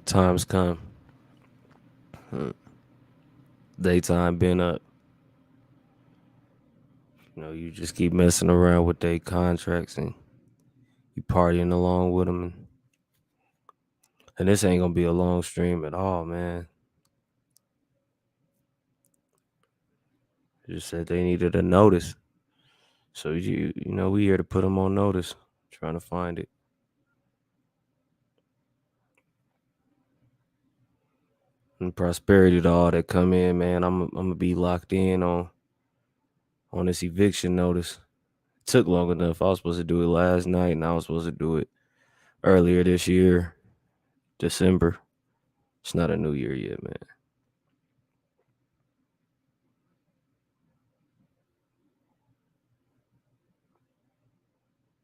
Times come. Daytime been up. You just keep messing around with their contracts and you partying along with them. And this ain't gonna be a long stream at all, man. Just said they needed a notice. So we here to put them on notice. Trying to find it. And prosperity to all that come in, man. I'm gonna be locked in on this eviction notice. It took long enough. I was supposed to do it last night, and I was supposed to do it earlier this year, December. It's not a new year yet, man.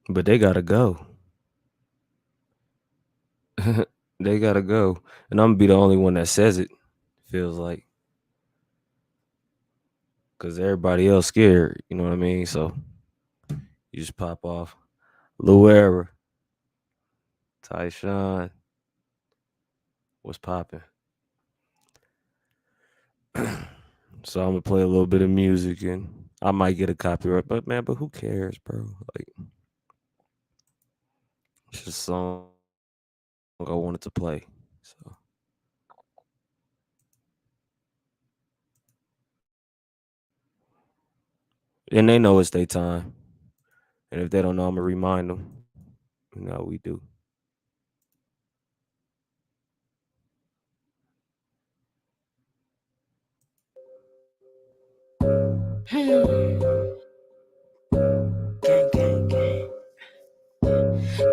But they gotta go. They gotta go. And I'm gonna be the only one that says it, feels like. Because everybody else scared, you know what I mean? So you just pop off. Lil Era, Tyshawn, what's popping? So I'm gonna play a little bit of music and I might get a copyright, but who cares, bro? Like, it's just a song I wanted to play. So and they know it's their time. And if they don't know, I'm gonna remind them. We do.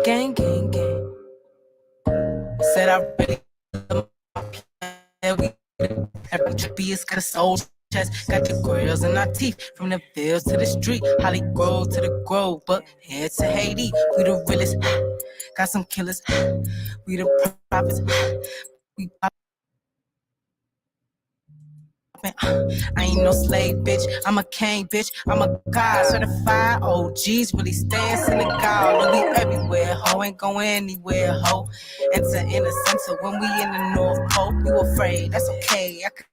Gang, gang, gang. Said I really every trippy is got a soul chest, got the grills in our teeth, from the fields to the street, Holly Grove to the Grove, but head to Haiti, we the realest, got some killers, we the prophets, we pop. I ain't no slave, bitch. I'm a king, bitch. I'm a god, certified OGs, really stand Senegal. And we everywhere, ho, ain't going anywhere, ho. Enter in the center when we in the North Pole. You afraid? That's okay. I can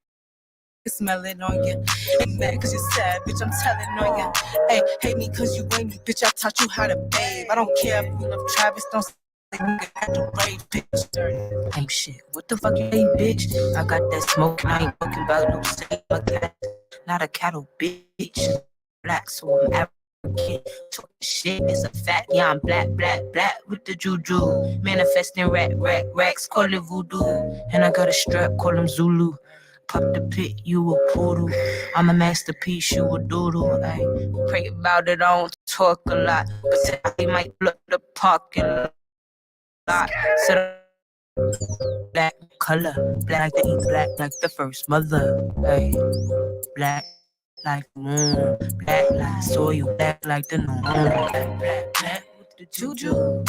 smell it on you. Ain't mad cause you're sad, bitch. I'm telling on you. Hey, hate me cause you ain't me, bitch. I taught you how to bathe. I don't care if you love Travis, don't bitch. Ain't shit. What the fuck you ain't, bitch? I got that smoke and I ain't fucking about no say cat. Not a cattle, bitch. Black, so I'm African. Talk shit is a fact. Yeah, I'm black with the juju. Manifesting racks, call it voodoo. And I got a strap, call him Zulu. Pop the pit, you a poodle. I'm a masterpiece, you a doodle. I pray about it, I don't talk a lot. But I might blow the parking lot. Set black color, black like the first mother. Hey, black like moon, black like soil, black like the moon. Black with the juju.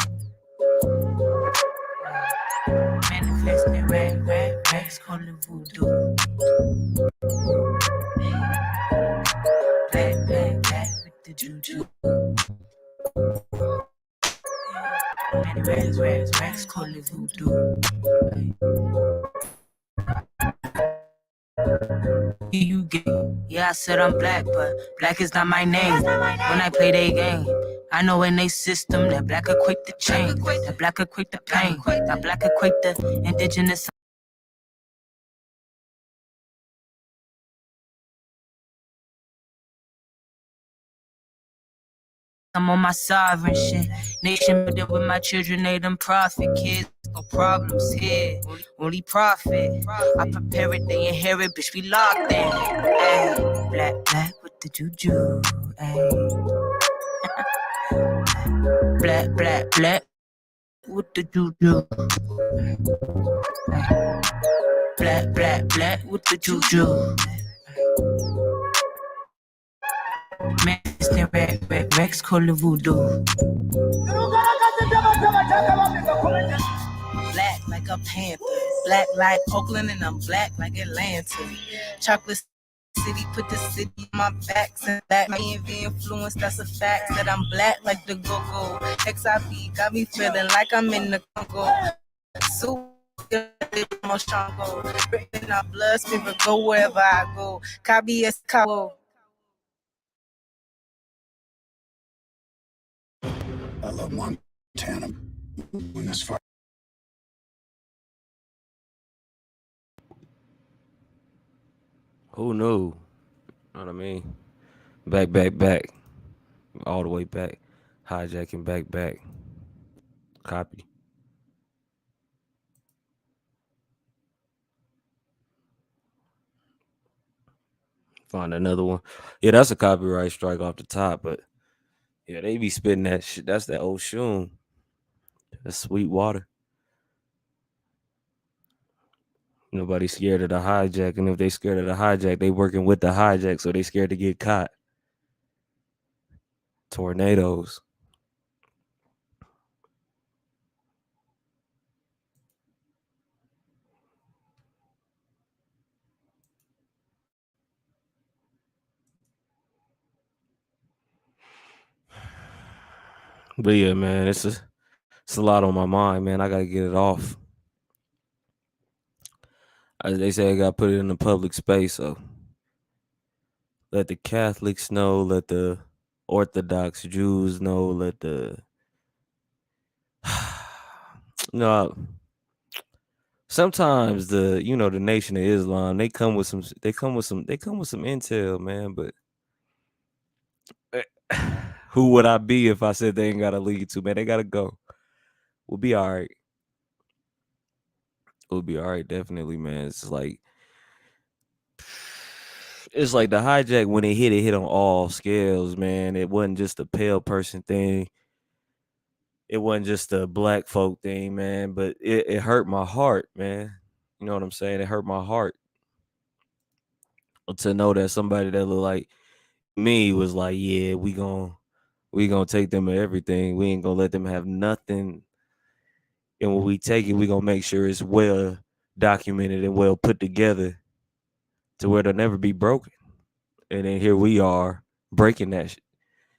Manifesting racks, call it voodoo. Black with the juju. Racks, call it voodoo. You gay? Yeah, I said I'm black, but black is not my name. When I play they game, I know in they system that black equate the change, that black equate the pain, that black equate the indigenous. I'm on my sovereign shit. Nation building with my children, they them profit kids. No problems here, only profit. I prepare it, they inherit, bitch, we locked in. Ay, black with the juju. Ay. black with the juju. Ay. Black with the juju. Man, Rex call it voodoo. Black like a panther, black like Oakland, and I'm black like Atlanta. Chocolate City put the city on my back. And black, my envy influence, that's a fact. That I'm black like the go-go. XIP got me feeling like I'm in the Congo. So more strong. Breathing our blood, spirit, go wherever I go. Kabi es kawo. I love Montana when this fire. Who knew? You know what I mean? Back. All the way back. Hijacking back. Copy. Find another one. Yeah, that's a copyright strike off the top, but yeah, they be spitting that shit. That's that old shoon. That's sweet water. Nobody's scared of the hijack, and if they scared of the hijack, they working with the hijack, so they scared to get caught. Tornadoes. But yeah, man, it's a lot on my mind, man. I gotta get it off. As they say, I gotta put it in the public space. So let the Catholics know, let the Orthodox Jews know, let the no. Sometimes the Nation of Islam, they come with some intel, man. But who would I be if I said they ain't gotta lead to, man? They gotta go. We'll be all right. We'll be all right, definitely, man. It's like the hijack when it hit on all scales, man. It wasn't just a pale person thing. It wasn't just a black folk thing, man. But it hurt my heart, man. You know what I'm saying? It hurt my heart to know that somebody that looked like me was like, yeah, we gonna take them and everything. We ain't gonna let them have nothing. And when we take it, we gonna make sure it's well documented and well put together to where it'll never be broken. And then here we are breaking that shit.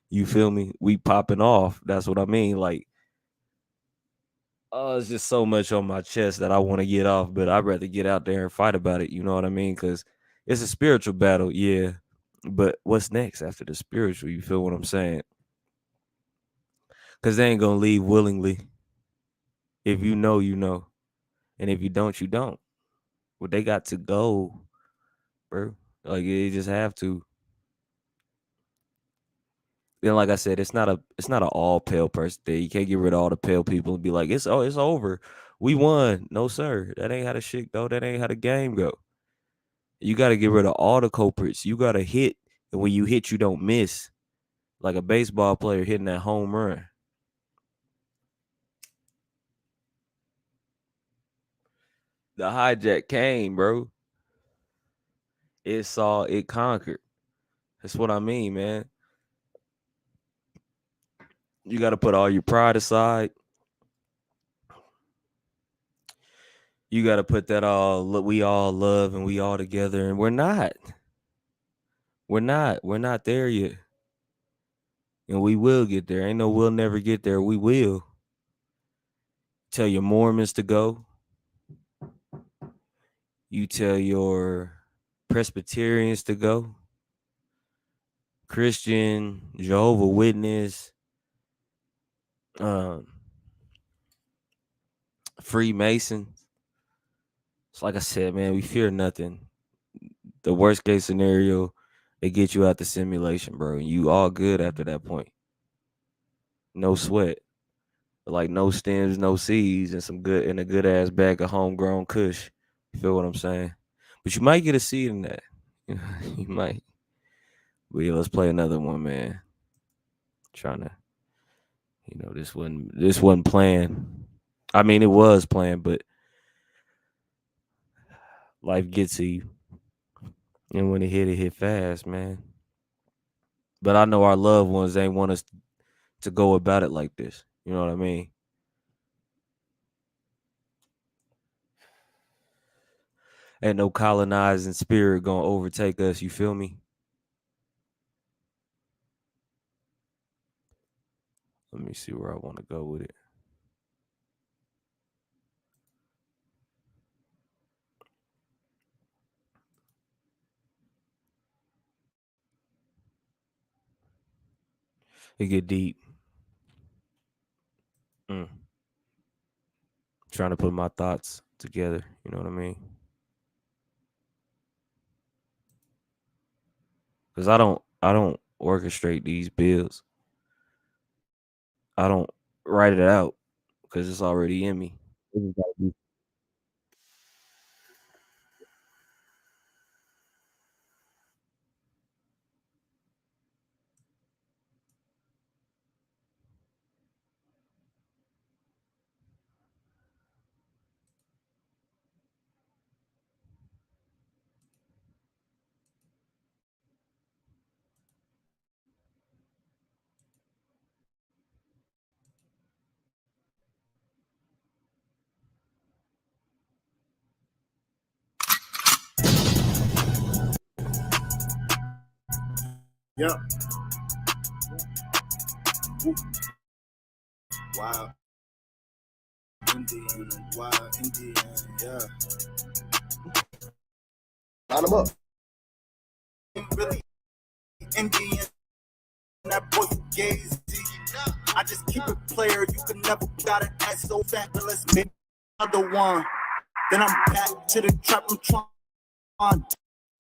You feel me? We popping off. That's what I mean. Like, oh, it's just so much on my chest that I want to get off, but I'd rather get out there and fight about it. You know what I mean? Because it's a spiritual battle, yeah. But what's next after the spiritual? You feel what I'm saying? Because they ain't gonna leave willingly. If you know, you know, and if you don't, you don't. Well, they got to go, bro. Like they just have to. Then, like I said, it's not an all pale person thing. You can't get rid of all the pale people and be like, it's over. We won. No, sir. That ain't how the shit go. That ain't how the game go. You got to get rid of all the culprits. You got to hit, and when you hit, you don't miss. Like a baseball player hitting that home run. The hijack came, bro. It saw, it conquered. That's what I mean, man. You got to put all your pride aside. You got to put that all, look, we all love and we all together, and we're not. We're not there yet. And we will get there. Ain't no we'll never get there. We will. Tell your Mormons to go. You tell your Presbyterians to go. Christian, Jehovah Witness, um, Freemasons. It's like I said, man, we fear nothing. The worst case scenario, they get you out the simulation, bro. And you all good after that point. No sweat. Like no stems, no seeds, and a good ass bag of homegrown kush. You feel what I'm saying? But you might get a seed in that. You might. But yeah, let's play another one, man. Trying to, this wasn't planned. I mean, it was planned, but life gets to you, and when it hit fast, man. But I know our loved ones ain't want us to go about it like this. You know what I mean? Ain't no colonizing spirit gonna overtake us. You feel me? Let me see where I want to go with it. It get deep. Mm. Trying to put my thoughts together. You know what I mean? Because I don't orchestrate these bills. I don't write it out because it's already in me. It just gotta be. Yep. Wild Indian, wild Indian, yeah. Line them up. Really Indian, that boy Fugazi. I just keep it player, you can never gotta act so fat, but let's make another one. Then I'm back to the trap, I'm trying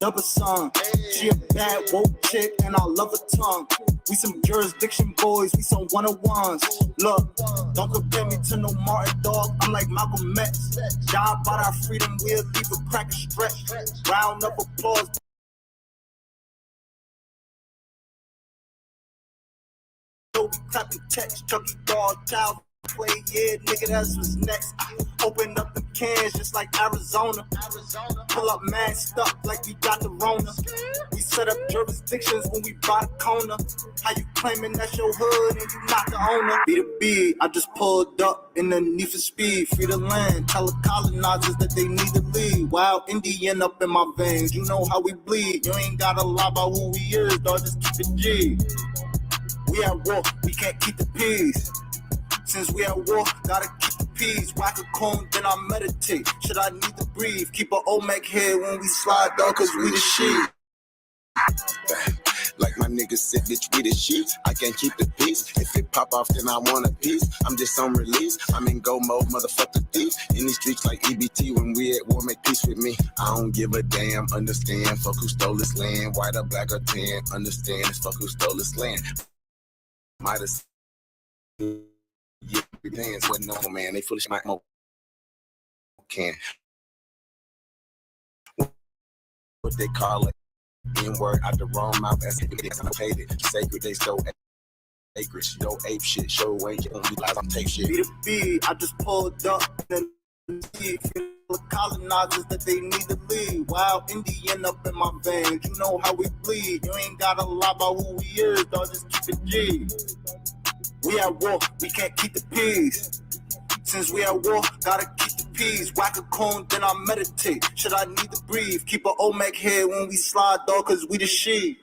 double song. She a bad woke chick and I love her tongue. We some jurisdiction boys, we some one-on-ones. Look, don't compare me to no Martin dog. I'm like Malcolm X. Die about our freedom, we'll leave a crack a stretch. Round of applause. Clapping text, Chucky dog, child play, yeah, nigga, that's what's next. Open up the cans just like Arizona. Pull up mad stuff like we got the Rona. We set up jurisdictions when we buy the corner. How you claiming that's your hood and you not the owner? Be the B, I just pulled up in the need for speed. Free the land, tell the colonizers that they need to leave. Wild Indian up in my veins, you know how we bleed. You ain't gotta lie about who we is, dog, just keep it G. We at war, we can't keep the peace. Since we at war, gotta keep the peace. Whack a cone, then I meditate. Should I need to breathe? Keep an Olmec head when we slide, dog, cause we the shit. Like my niggas said, bitch, we the shit. I can't keep the peace. If it pop off, then I want a piece. I'm just on release. I'm in go mode, motherfucker thief. In these streets like EBT, when we at war, make peace with me. I don't give a damn, understand. Fuck who stole this land, white or black or tan. Understand, it's fuck who stole this land. Might have yeah, dance with no man. They foolish like mo can. What they call it. N-word out the wrong mouth as if it's annotated. Sacred, they stole acreage. Yo, ape shit. Show ain't you only lies, I'm take shit. Be the B, I just pulled up and the colonizers that they need to leave. Wild Indian up in my veins, you know how we bleed. You ain't gotta lie about who we is, dog, just keep it G. We at war, we can't keep the peace. Since we at war, gotta keep the peace. Whack a cone, then I meditate. Should I need to breathe? Keep an Olmec head when we slide, dog, cause we the shit.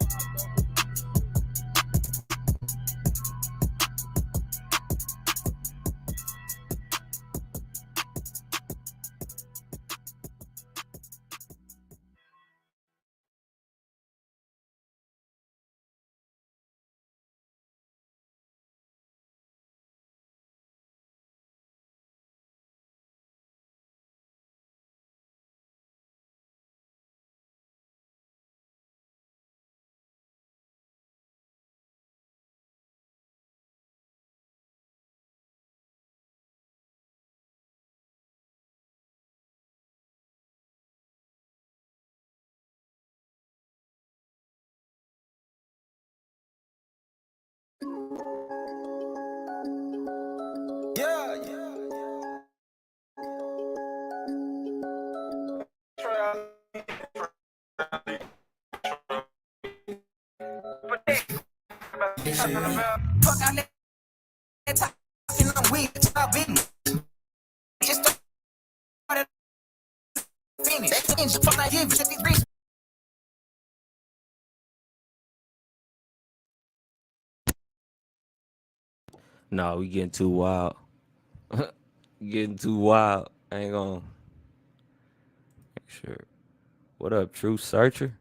Fuck out there talking on weed, top business. Just started finish. They change fuck like give 53. Nah, we getting too wild. Getting too wild. I ain't gonna make sure. What up, True Searcher?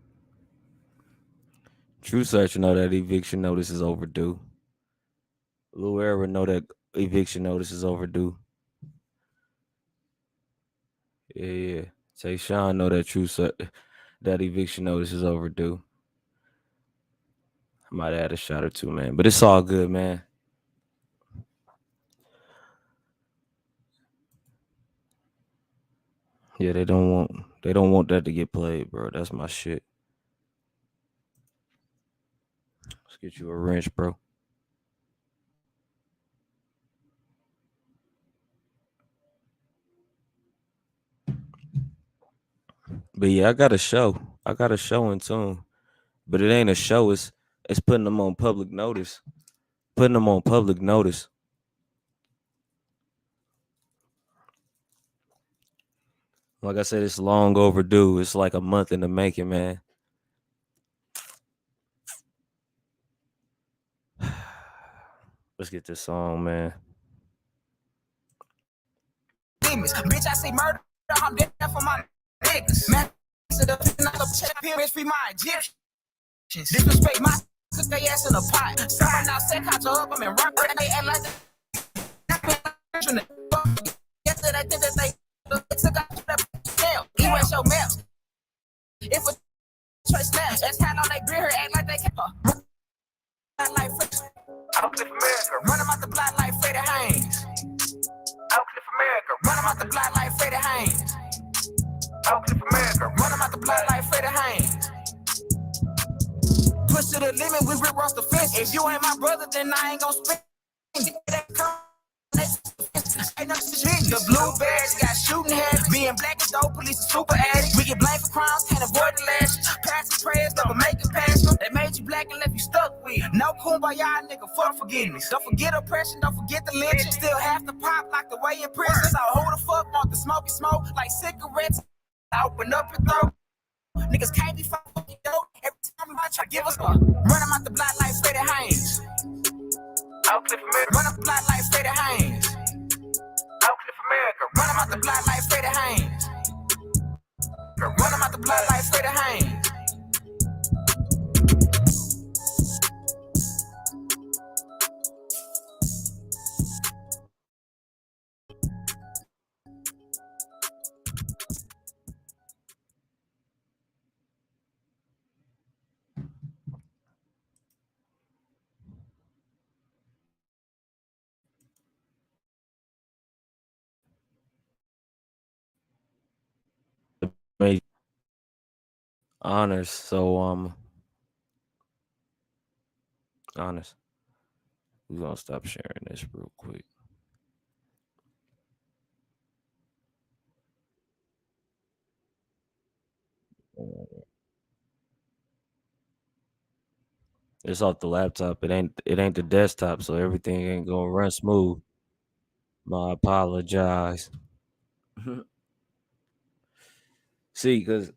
True Searcher know that eviction notice is overdue. Lil Era know that eviction notice is overdue. Yeah. Say Sean know that that eviction notice is overdue. I might add a shot or two, man. But it's all good, man. Yeah, they don't want that to get played, bro. That's my shit. Let's get you a wrench, bro. But yeah, I got a show. I got a show in tune. But it ain't a show, it's putting them on public notice. Putting them on public notice. Like I said, it's long overdue. It's like a month in the making, man. Let's get this song, man. Demons. Bitch, I see murder. I'm dead for my niggas. Man, to the pyramids, free my Egyptians. Disrespect my cook they ass in a pot. Someone now set out to up them and rock they act like yesterday I think that they took out that damn. You ain't show maps. If a choice snaps, that's how long they beer her act like they can't. Like Outcliffe America. Run them out the block like Freddie Haynes. Outcliffe America. Run them out the block like Freddie Haynes. Outcliffe America. Run them out the block like Freddie Haynes. Push to the limit, we rip off the fence. If you ain't my brother, then I ain't gon' spend it. The blue bears got shooting heads. Being black is dope, police are super addicts. We get blamed for crimes, can't avoid the lash. Passing prayers, never make it past them. They made you black and left you stuck with. No kumbaya, nigga, fuck forgiveness. Don't forget oppression, don't forget the lynching. Still have to pop like the way in prison. So who the fuck want the smoky smoke like cigarettes? Open up your throat. Niggas can't be fucking dope. Every time we try to give us one. Run them out the block like Freddie Haynes. Outcliffe America. Run up the block like Freddie Haynes. Outcliffe America. Run them out the block like Freddie Haynes. Run them out the block like Freddie Haynes. Made honors. So honest. We're gonna stop sharing this real quick. It's off the laptop. It ain't the desktop, so everything ain't gonna run smooth. I apologize. See, because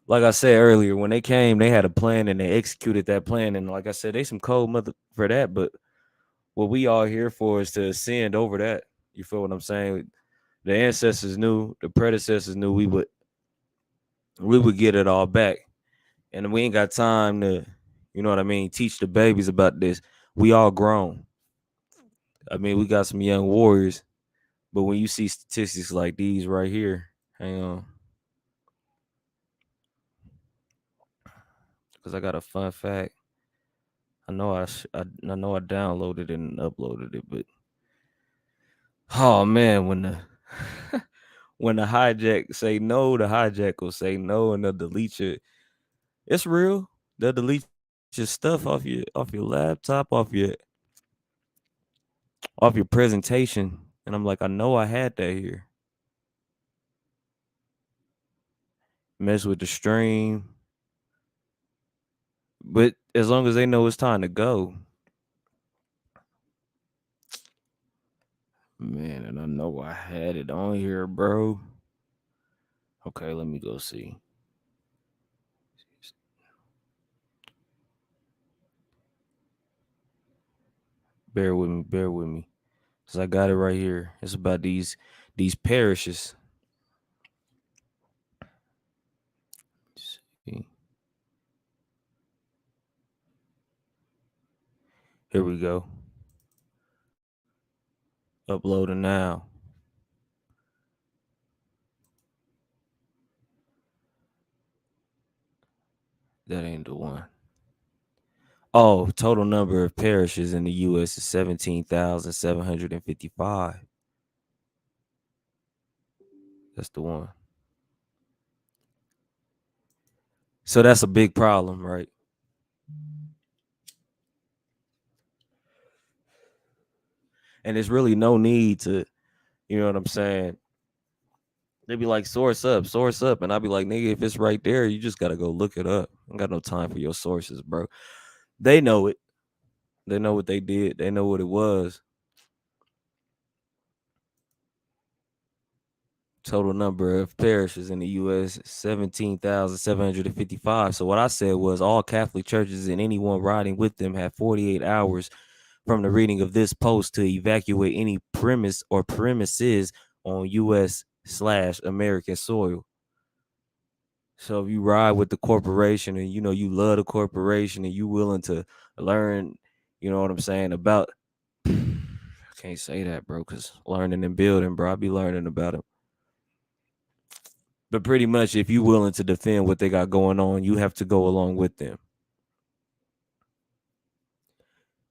like I said earlier, when they came, they had a plan and they executed that plan. And like I said, they some cold mother for that. But what we all here for is to ascend over that. You feel what I'm saying? The ancestors knew, the predecessors knew we would get it all back. And we ain't got time to, you know what I mean, teach the babies about this. We all grown. I mean, we got some young warriors, but when you see statistics like these right here, hang on. Because I got a fun fact. I know I know I downloaded it and uploaded it, but oh man, when the when the hijack say no, the hijack will say no, and they'll delete your. It's real. They'll delete your stuff off your laptop, off your presentation, and I'm like, I know I had that here. Mess with the stream, but as long as they know it's time to go, man, and I know I had it on here, bro. Okay, let me go see. Bear with me, bear with me. Cause I got it right here. It's about these parishes. Let's see. Here we go. Uploading now. That ain't the one. Oh, total number of parishes in the U.S. is 17,755. That's the one. So that's a big problem, right? And there's really no need to, you know what I'm saying? They be like, source up. And I'll be like, nigga, if it's right there, you just got to go look it up. I got no time for your sources, bro. They know it. They know what they did. They know what it was. Total number of parishes in the U.S. 17,755. So what I said was all Catholic churches and anyone riding with them have 48 hours from the reading of this post to evacuate any premise or premises on U.S./American soil. So if you ride with the corporation and you know you love the corporation and you willing to learn, you know what I'm saying, about I can't say that, bro, because learning and building, bro, I be learning about it. But pretty much if you willing to defend what they got going on, you have to go along with them.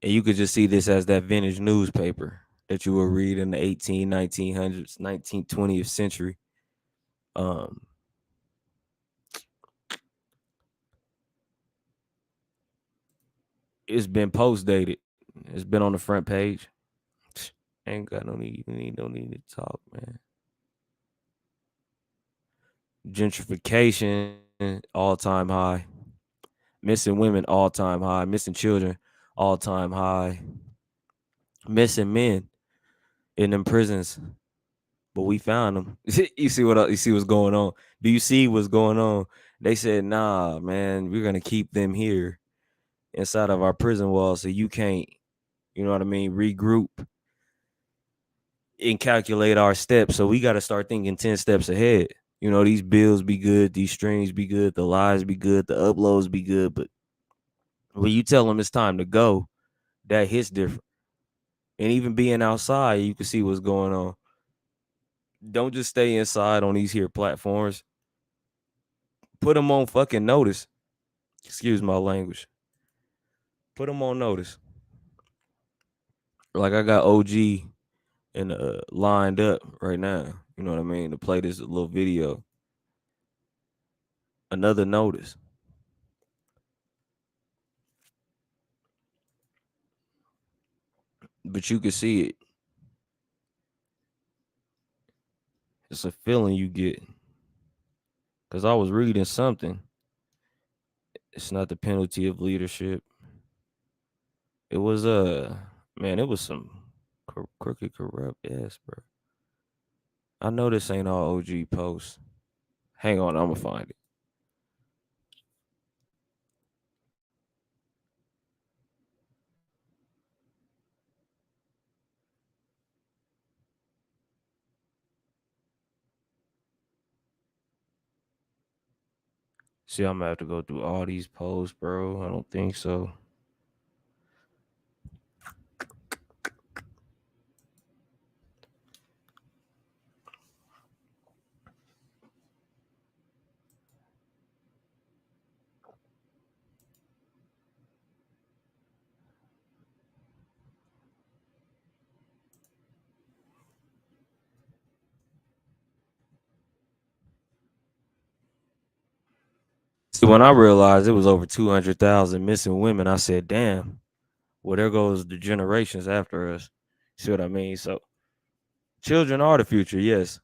And you could just see this as that vintage newspaper that you will read in the 1900s, 20th century. It's been post dated. It's been on the front page. Ain't got no need to talk, man. Gentrification, all-time high. Missing women, all-time high. Missing children, all-time high. Missing men in them prisons, but we found them. You see what's going on? Do you see what's going on? They said, nah, man, we're gonna keep them here inside of our prison walls, so you can't, you know what I mean, regroup and calculate our steps. So we got to start thinking 10 steps ahead. You know, these bills be good, these streams be good, the lives be good, the uploads be good, but when you tell them it's time to go, that hits different. And even being outside, you can see what's going on. Don't just stay inside on these here platforms. Put them on fucking notice. Excuse my language. Put them on notice. Like I got OG and lined up right now. You know what I mean? To play this little video. Another notice. But you can see it. It's a feeling you get. Because I was reading something. It's not the penalty of leadership. It was man, it was some crooked, corrupt ass, bro. I know this ain't all OG posts. Hang on, I'm gonna find it. See, I'm gonna have to go through all these posts, bro. I don't think so. See, when I realized it was over 200,000 missing women, I said, damn, well, there goes the generations after us. See what I mean? So, children are the future, yes.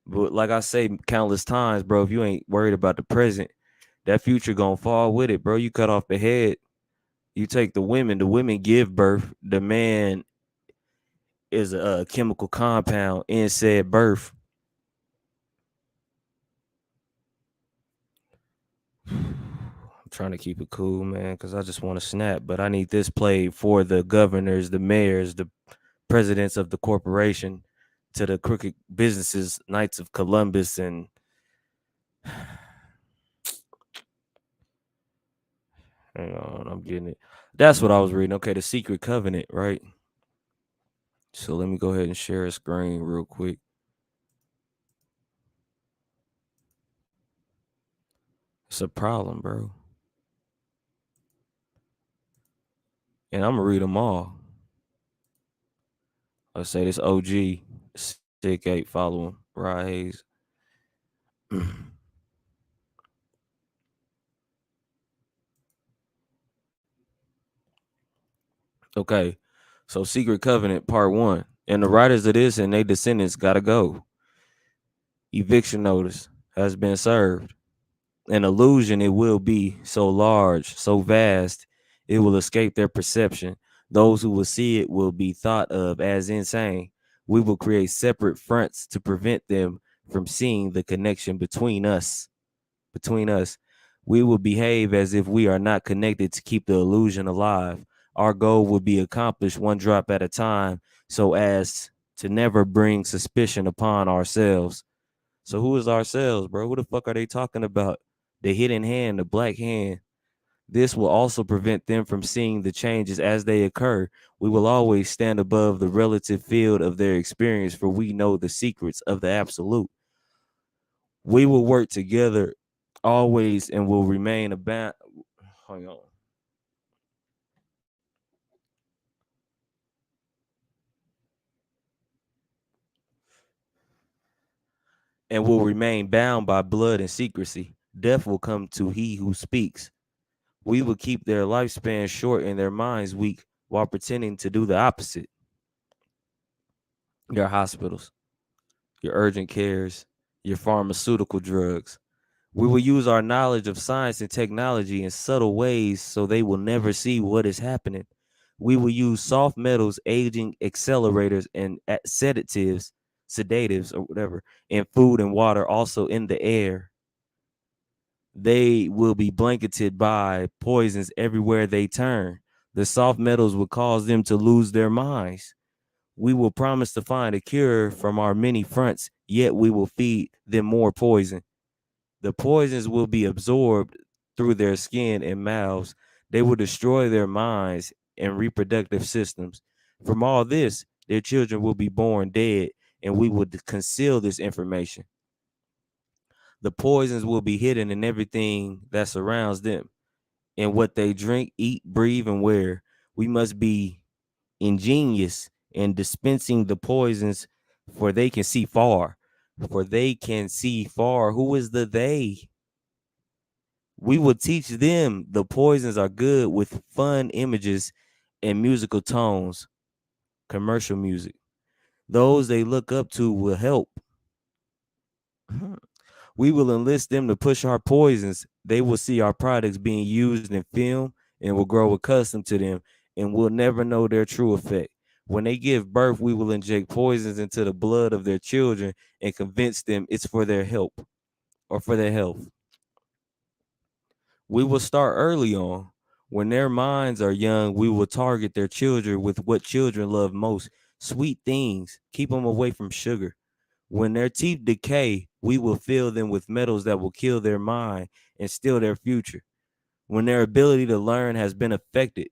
But like I say countless times, bro, if you ain't worried about the present, that future gonna fall with it, bro. You cut off the head, you take the women give birth, the man is a chemical compound in said birth. I'm trying to keep it cool, man, because I just want to snap. But I need this played for the governors, the mayors, the presidents of the corporation, to the crooked businesses, Knights of Columbus, and hang on, I'm getting it. That's what I was reading. Okay, the secret covenant, right? So let me go ahead and share a screen real quick. It's a problem, bro. And I'm gonna read them all. Let's say this OG, Sick 8, follow him, Rod Hayes. Okay, so Secret Covenant Part 1. And the writers of this and their descendants gotta go. Eviction notice has been served. An illusion it will be, so large, so vast, it will escape their perception. Those who will see it will be thought of as insane. We will create separate fronts to prevent them from seeing the connection between us. Between us, we will behave as if we are not connected to keep the illusion alive. Our goal will be accomplished one drop at a time so as to never bring suspicion upon ourselves. So who is ourselves, bro? Who the fuck are they talking about? The hidden hand, the black hand. This will also prevent them from seeing the changes as they occur. We will always stand above the relative field of their experience, for we know the secrets of the absolute. We will work together always and will remain about. Hang on. And will remain bound by blood and secrecy. Death will come to he who speaks. We will keep their lifespan short and their minds weak while pretending to do the opposite. Your hospitals, your urgent cares, your pharmaceutical drugs. We will use our knowledge of science and technology in subtle ways so they will never see what is happening. We will use soft metals, aging accelerators, and sedatives, or whatever, in food and water, also in the air. They will be blanketed by poisons everywhere they turn. The soft metals will cause them to lose their minds. We will promise to find a cure from our many fronts, yet we will feed them more poison. The poisons will be absorbed through their skin and mouths. They will destroy their minds and reproductive systems. From all this, their children will be born dead, and we will conceal this information. The poisons will be hidden in everything that surrounds them, in what they drink, eat, breathe, and wear. We must be ingenious in dispensing the poisons, for they can see far. For they can see far. Who is the they? We will teach them the poisons are good with fun images and musical tones, commercial music. Those they look up to will help. We will enlist them to push our poisons. They will see our products being used in film and will grow accustomed to them and will never know their true effect. When they give birth, we will inject poisons into the blood of their children and convince them it's for their help or for their health. We will start early on. When their minds are young, we will target their children with what children love most, sweet things. Keep them away from sugar. When their teeth decay, we will fill them with metals that will kill their mind and steal their future. When their ability to learn has been affected,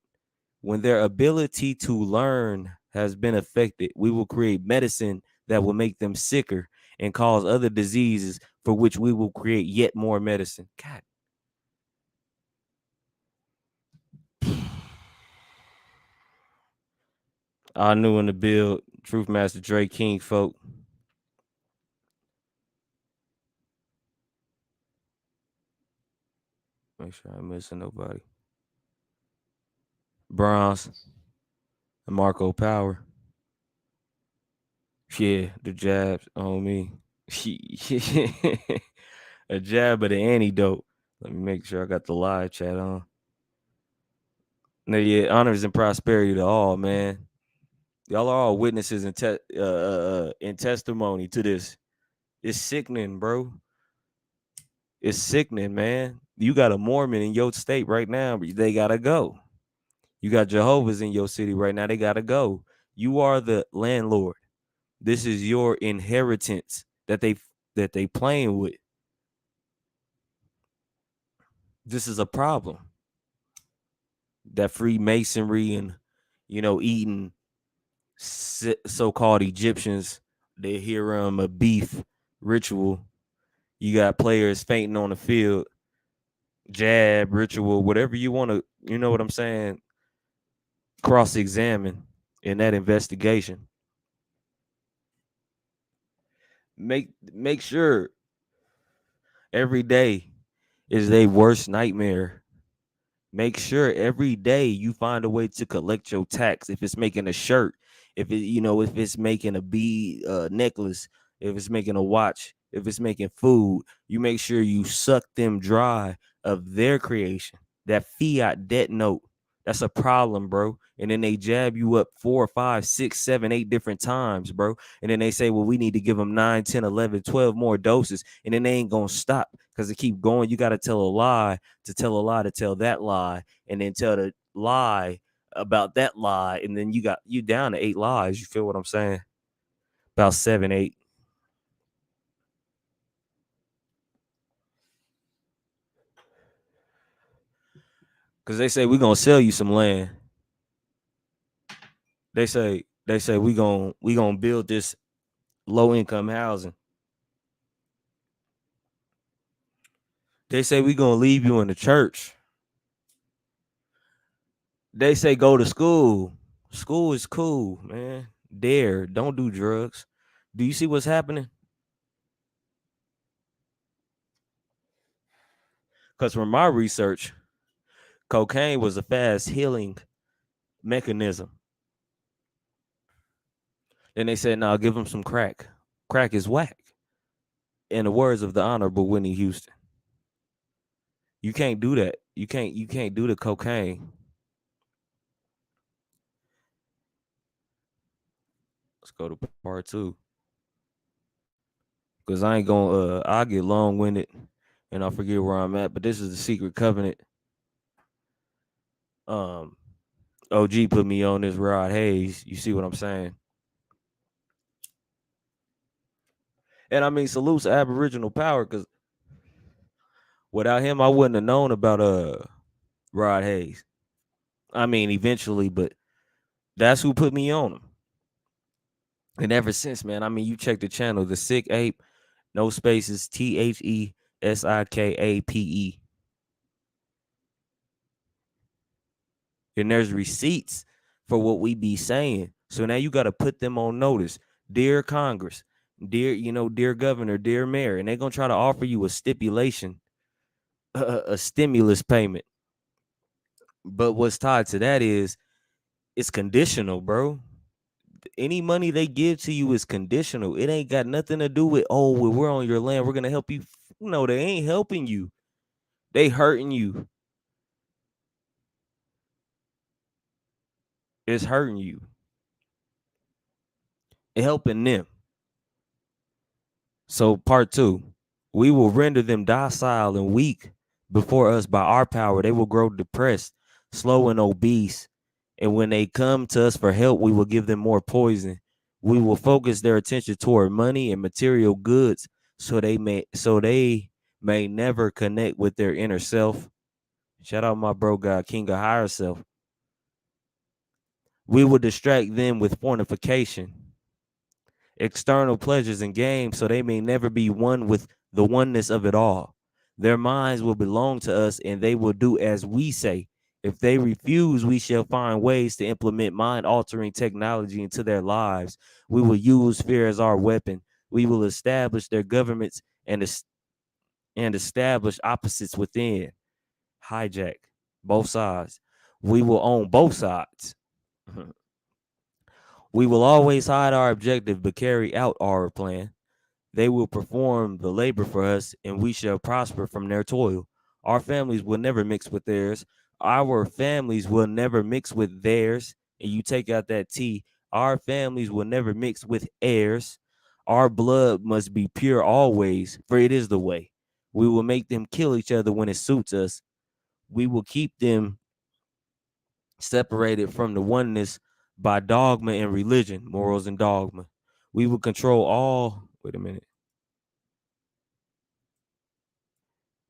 when their ability to learn has been affected, we will create medicine that will make them sicker and cause other diseases for which we will create yet more medicine. God. I knew in the build, Truth Master Dre King folk. Make sure I ain't missing nobody. Bronze and Marco Power. Yeah, the jabs on me. A jab of the antidote. Let me make sure I got the live chat on. No, yeah, honors and prosperity to all, man. Y'all are all witnesses and in testimony to this. It's sickening, bro. It's sickening, man. You got a Mormon in your state right now, but they gotta go. You got Jehovah's in your city right now. They gotta go. You are the landlord. This is your inheritance that they playing with. This is a problem. that Freemasonry and, eating so-called Egyptians, they hear a beef ritual. You got players fainting on the field, jab ritual, whatever you want to, you know what I'm saying, cross-examine in that investigation. Make sure every day is their worst nightmare. Make sure every day you find a way to collect your tax. If it's making a shirt, if it's making a bead necklace, if it's making a watch, if it's making food, you make sure you suck them dry of their creation. That fiat debt note, that's a problem, bro. And then they jab you up 4, 5, 6, 7, 8 different times, bro. And then they say, well, we need to give them 9, 10, 11, 12 more doses. And then they ain't going to stop because they keep going. You got to tell a lie to tell a lie to tell that lie, and then tell the lie about that lie, and then you down to 8 lies. You feel what I'm saying? About 7, 8. Because they say we're gonna sell you some land. They say we gonna build this low income housing. They say we gonna leave you in the church. They say go to school. School is cool, man. Don't do drugs. Do you see what's happening? Because from my research, cocaine was a fast healing mechanism. Then they said, "No, give him some crack. Crack is whack." In the words of the Honorable Whitney Houston, you can't do that. You can't do the cocaine. Let's go to part 2. Cause I ain't gonna I'll get long winded and I'll forget where I'm at. But this is the secret covenant. Um OG put me on this Rod Hayes. You see what I'm saying? And I mean salutes Aboriginal power, because without him I wouldn't have known about Rod Hayes. I mean eventually, but that's who put me on him. And ever since, man, I mean, you check the channel, The Sick Ape, no spaces, THESIKAPE. And there's receipts for what we be saying. So now you got to put them on notice. Dear Congress, dear governor, dear mayor, and they're going to try to offer you a stipulation, a stimulus payment. But what's tied to that is it's conditional, bro. Any money they give to you is conditional. It ain't got nothing to do with, oh, well, we're on your land, we're gonna help you. No, they ain't helping you. They hurting you. It's hurting you. It helping them. So part 2, we will render them docile and weak before us by our power. They will grow depressed, slow, and obese. And when they come to us for help, we will give them more poison. We will focus their attention toward money and material goods so they may never connect with their inner self. Shout out my bro God, King of Higher Self. We will distract them with fornication, external pleasures, and games so they may never be one with the oneness of it all. Their minds will belong to us and they will do as we say. If they refuse, we shall find ways to implement mind-altering technology into their lives. We will use fear as our weapon. We will establish their governments and establish opposites within. Hijack both sides. We will own both sides. We will always hide our objective but carry out our plan. They will perform the labor for us, and we shall prosper from their toil. Our families will never mix with theirs. Our families will never mix with theirs. And you take out that T. Our families will never mix with heirs. Our blood must be pure always, for it is the way. We will make them kill each other when it suits us. We will keep them separated from the oneness by dogma and religion, morals and dogma. We will control all. Wait a minute.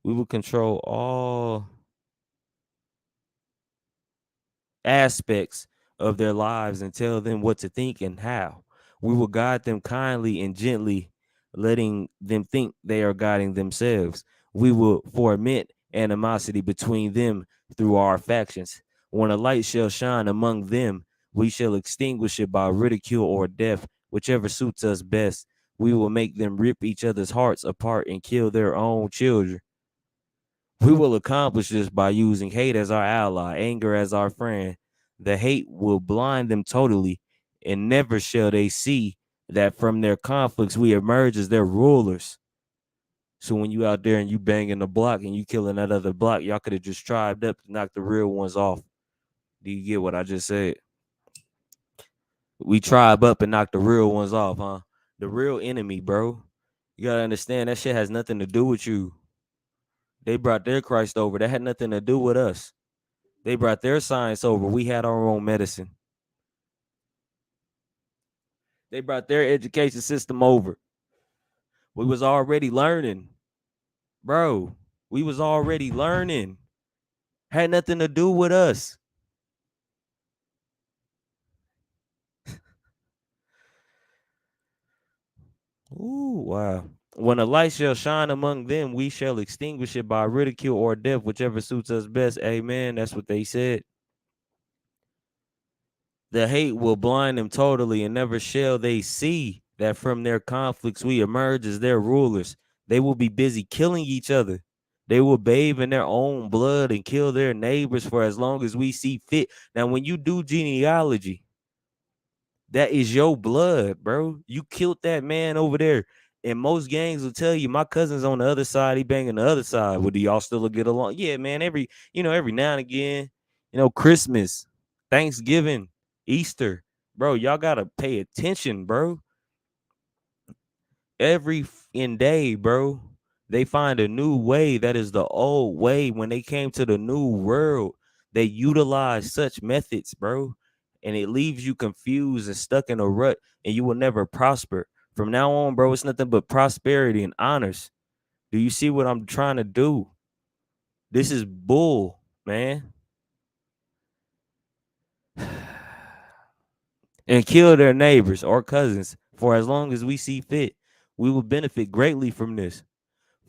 We will control all aspects of their lives and tell them what to think and how. We will guide them kindly and gently, letting them think they are guiding themselves. We will foment animosity between them through our factions. When a light shall shine among them, we shall extinguish it by ridicule or death, whichever suits us best. We will make them rip each other's hearts apart and kill their own children. We will accomplish this by using hate as our ally, anger as our friend. The hate will blind them totally, and never shall they see that from their conflicts we emerge as their rulers. So when you out there and you banging the block and you killing that other block, y'all could have just tribed up to knock the real ones off. Do you get what I just said? We tribe up and knock the real ones off, huh? The real enemy, bro. You gotta understand that shit has nothing to do with you. They brought their Christ over. That had nothing to do with us. They brought their science over. We had our own medicine. They brought their education system over. We was already learning. Bro, we was already learning. Had nothing to do with us. Ooh, wow. When a light shall shine among them, we shall extinguish it by ridicule or death, whichever suits us best. Amen. That's what they said. The hate will blind them totally, and never shall they see that from their conflicts we emerge as their rulers. They will be busy killing each other. They will bathe in their own blood and kill their neighbors for as long as we see fit. Now, when you do genealogy, that is your blood, bro. You killed that man over there. And most gangs will tell you, my cousin's on the other side, he banging the other side. Well, do y'all still get along? Yeah, man. Every now and again, Christmas, Thanksgiving, Easter, bro, y'all gotta pay attention, bro. Every in day, bro, they find a new way that is the old way. When they came to the new world, they utilize such methods, bro, and it leaves you confused and stuck in a rut, and you will never prosper. From now on, bro, it's nothing but prosperity and honors. Do you see what I'm trying to do? This is bull, man. And kill their neighbors or cousins for as long as we see fit. We will benefit greatly from this,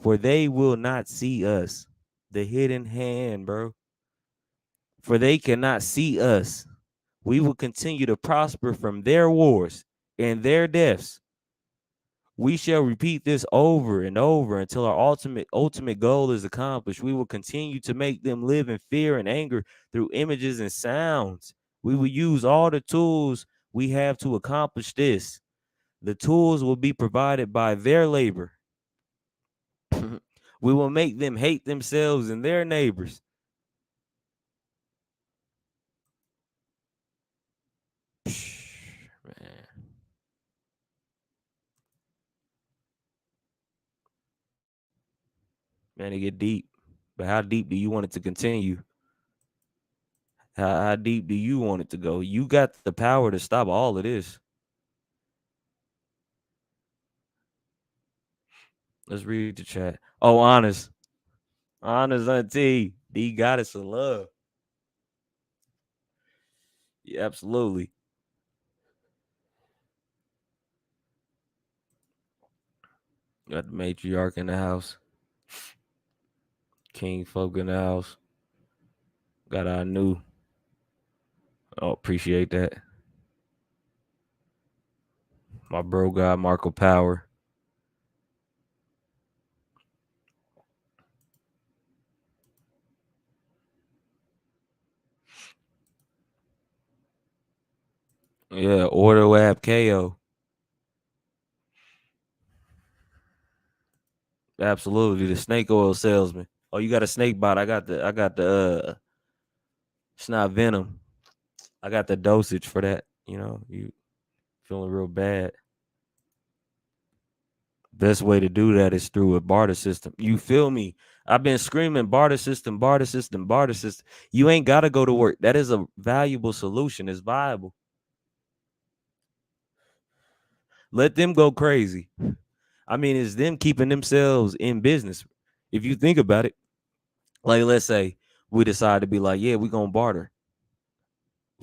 for they will not see us. The hidden hand, bro. For they cannot see us. We will continue to prosper from their wars and their deaths. We shall repeat this over and over until our ultimate goal is accomplished. We will continue to make them live in fear and anger through images and sounds. We will use all the tools we have to accomplish this. The tools will be provided by their labor. We will make them hate themselves and their neighbors. Man. Man, it get deep. But how deep do you want it to continue? How deep do you want it to go? You got the power to stop all of this. Let's read the chat. Oh, honest. Honest auntie. The goddess of love. Yeah, absolutely. Got the matriarch in the house. King folk in the house. Got our new. Oh, appreciate that. My bro got Marco Power. Yeah, order lab KO. Absolutely, the snake oil salesman. Oh, you got a snake bot. I got the it's not venom. I got the dosage for that. You feeling real bad. Best way to do that is through a barter system. You feel me? I've been screaming barter system, barter system, barter system. You ain't got to go to work. That is a valuable solution. It's viable. Let them go crazy. I mean, it's them keeping themselves in business. If you think about it, like let's say we decide to be like, yeah, we're going to barter.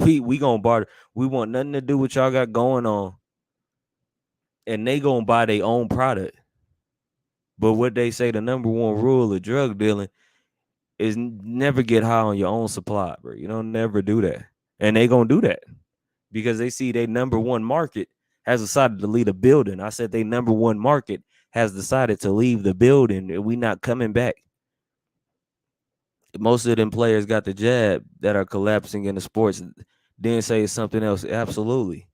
We gonna barter. We want nothing to do with y'all got going on, and they gonna buy their own product. But what they say the number one rule of drug dealing is never get high on your own supply, bro. You don't never do that, and they gonna do that because they see their number one market has decided to leave the building. I said they number one market has decided to leave the building, and we not coming back. Most of them players got the jab that are collapsing in the sports. Then say something else. Absolutely.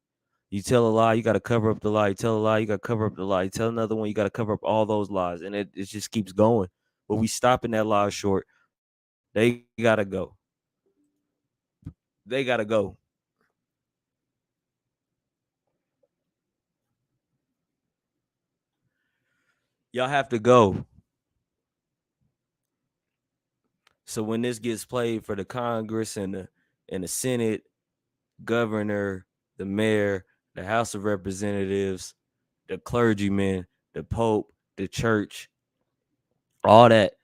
You tell a lie, you got to cover up the lie. You tell a lie, you got to cover up the lie. You tell another one, you got to cover up all those lies. And it just keeps going. But we stopping that lie short. They got to go. They got to go. Y'all have to go. So when this gets played for the Congress and the Senate, governor, the mayor, the House of Representatives, the clergyman, the Pope, the church, all that,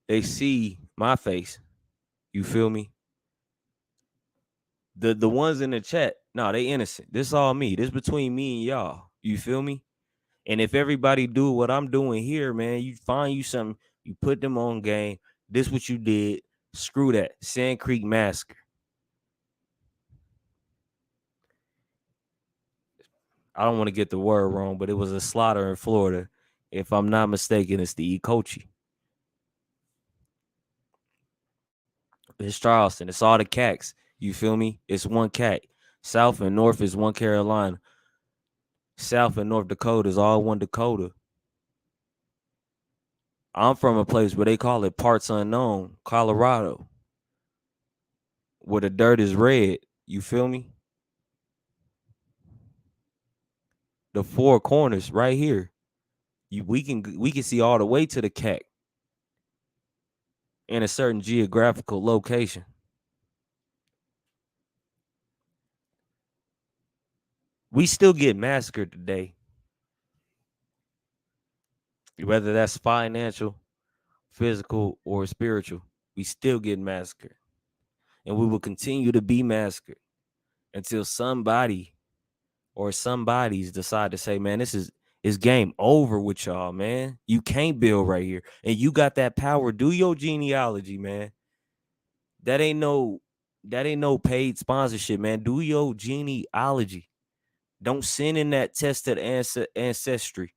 they see my face. You feel me? The ones in the chat, no, they innocent. This all me. This between me and y'all. You feel me? And if everybody do what I'm doing here, man, you find you something, you put them on game. This what you did. Screw that. Sand Creek Massacre. I don't want to get the word wrong, but it was a slaughter in Florida. If I'm not mistaken, it's the Ecochi. It's Charleston. It's all the cats. You feel me? It's one cat. South and North is one Carolina. South and North Dakota is all one Dakota. I'm from a place where they call it parts unknown, Colorado, where the dirt is red. You feel me? The four corners right here. We can see all the way to the cat in a certain geographical location. We still get massacred today, whether that's financial, physical, or spiritual. We still get massacred, and we will continue to be massacred until somebody or somebody's decide to say, man, it's game over with y'all, man. You can't build right here. And you got that power. Do your genealogy, man. That ain't no paid sponsorship, man. Do your genealogy. Don't send in that tested ancestry.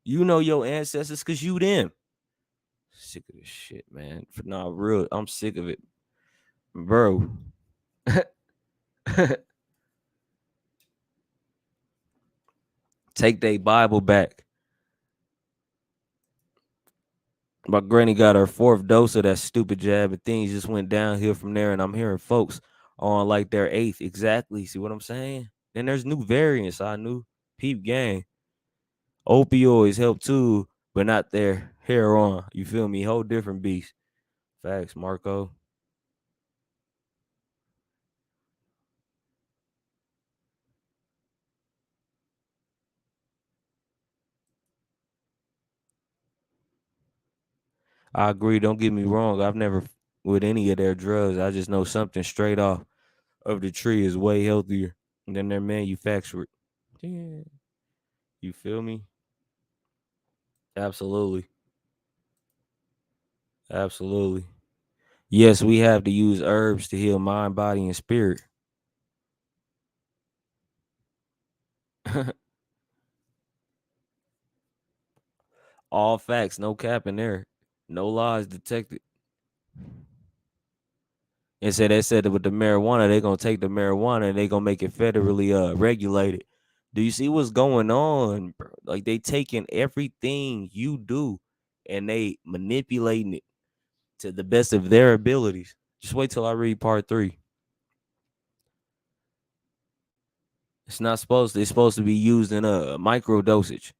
You know your ancestors because you them. Sick of this shit, man. Nah, real, I'm sick of it. Bro. Take their Bible back. My granny got her fourth dose of that stupid jab, and things just went downhill from there. And I'm hearing folks on like their eighth. Exactly. See what I'm saying? Then there's new variants. I knew. Peep gang. Opioids help too, but not their heroin. You feel me? Whole different beast. Facts, Marco. I agree. Don't get me wrong. I've never with any of their drugs. I just know something straight off of the tree is way healthier than their manufactured. Yeah. You feel me? Absolutely. Absolutely. Yes, we have to use herbs to heal mind, body, and spirit. All facts, no cap in there. No lies detected. And so they said that with the marijuana, they're gonna take the marijuana and they're gonna make it federally regulated. Do you see what's going on, bro? Like they taking everything you do and they manipulating it to the best of their abilities. Just wait till I read part 3. It's supposed to be used in a micro dosage.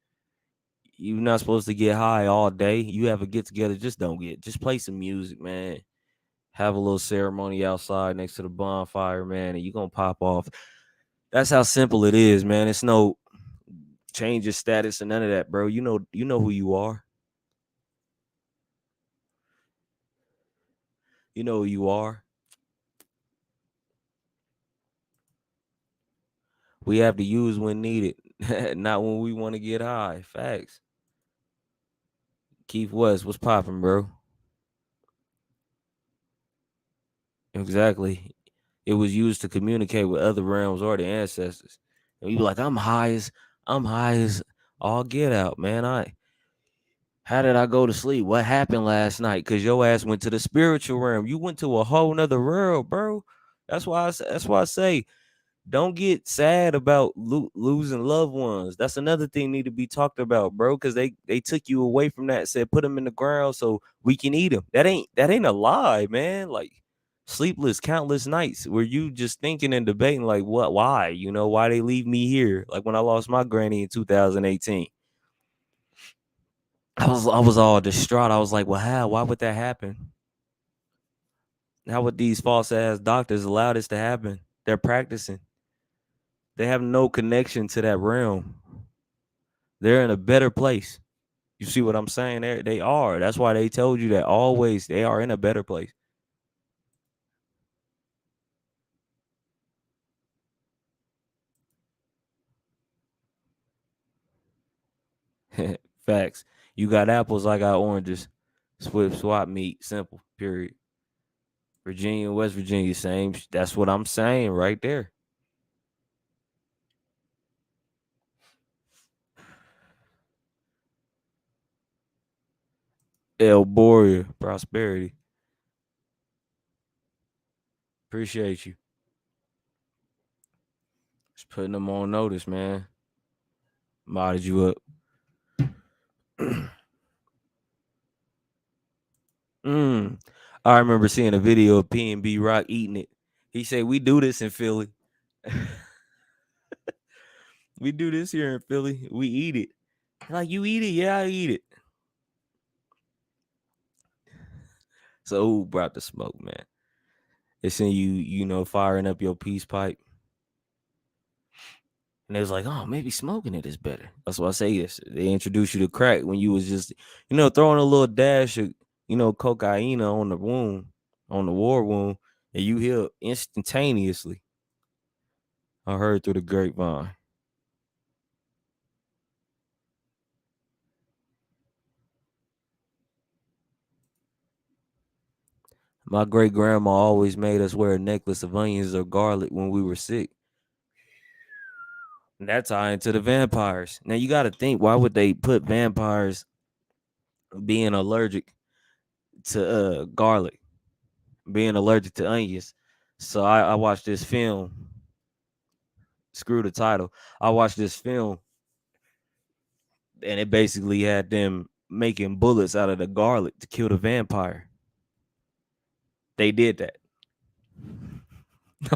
You're not supposed to get high all day. You have a get together, just play some music, man. Have a little ceremony outside next to the bonfire, man, and you're gonna pop off. That's how simple it is, man. It's no change your status and none of that, bro. You know who you are. You know who you are. We have to use when needed, not when we want to get high. Facts. Keith West, what's popping, bro? Exactly. It was used to communicate with other realms or the ancestors. And we be like, I'm high as all get out, man. How did I go to sleep? What happened last night? Cause your ass went to the spiritual realm. You went to a whole nother world, bro. That's why I say don't get sad about losing loved ones. That's another thing need to be talked about, bro. Cause they took you away from that. Said put them in the ground so we can eat them. That ain't a lie, man. Like sleepless, countless nights where you just thinking and debating like what, why, why they leave me here? Like when I lost my granny in 2018. I was all distraught. I was like, well, how? Why would that happen? How would these false ass doctors allow this to happen? They're practicing. They have no connection to that realm. They're in a better place. You see what I'm saying? They are. That's why they told you that always they are in a better place. Facts. You got apples, I got oranges. Swift swap meet. Simple. Period. Virginia, West Virginia, same. That's what I'm saying right there. El Boria, prosperity. Appreciate you. Just putting them on notice, man. Modded you up. I remember seeing a video of P&B Rock eating it. He said, "We do this in Philly. We do this here in Philly. We eat it." Like, you eat it? Yeah, I eat it. So who brought the smoke, man? It's in you, firing up your peace pipe. And they was like, oh, maybe smoking it is better. That's why I say this. They introduced you to crack when you was just, throwing a little dash of, cocaine on the wound, on the war wound, and you heal instantaneously. I heard through the grapevine. My great grandma always made us wear a necklace of onions or garlic when we were sick. And that tie into the vampires. Now you got to think, why would they put vampires being allergic to garlic, being allergic to onions? So I watched this film. Screw the title. I watched this film, and it basically had them making bullets out of the garlic to kill the vampire. They did that.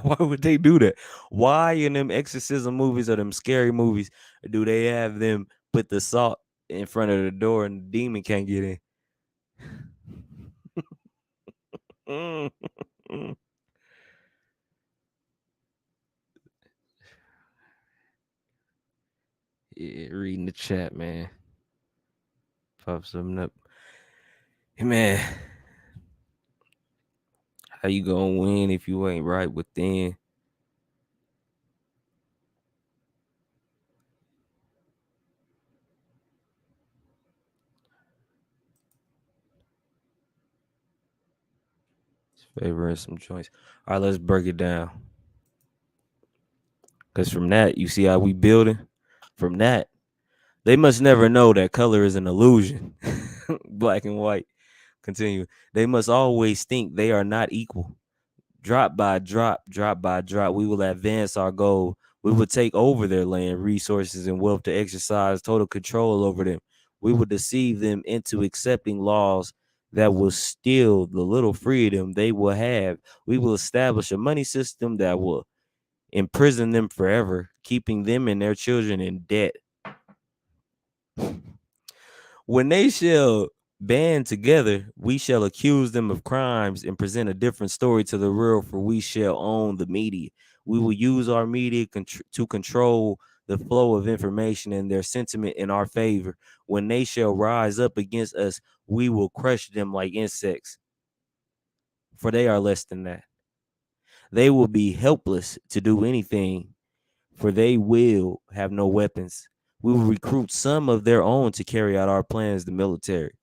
Why would they do that? Why in them exorcism movies or them scary movies do they have them put the salt in front of the door and the demon can't get in? Yeah, reading the chat, man. Pop something up. Hey, man, how you gonna win if you ain't right within? Favoring some joints. All right, let's break it down. Because from that, you see how we building? From that, they must never know that color is an illusion. Black and white. Continue. They must always think they are not equal. Drop by drop, we will advance our goal. We will take over their land, resources, and wealth to exercise total control over them. We will deceive them into accepting laws that will steal the little freedom they will have. We will establish a money system that will imprison them forever, keeping them and their children in debt. When they shall band together, we shall accuse them of crimes and present a different story to the world, for we shall own the media. We will use our media to control the flow of information and their sentiment in our favor. When they shall rise up against us, we will crush them like insects, for they are less than that. They will be helpless to do anything, for they will have no weapons. We will recruit some of their own to carry out our plans, the military.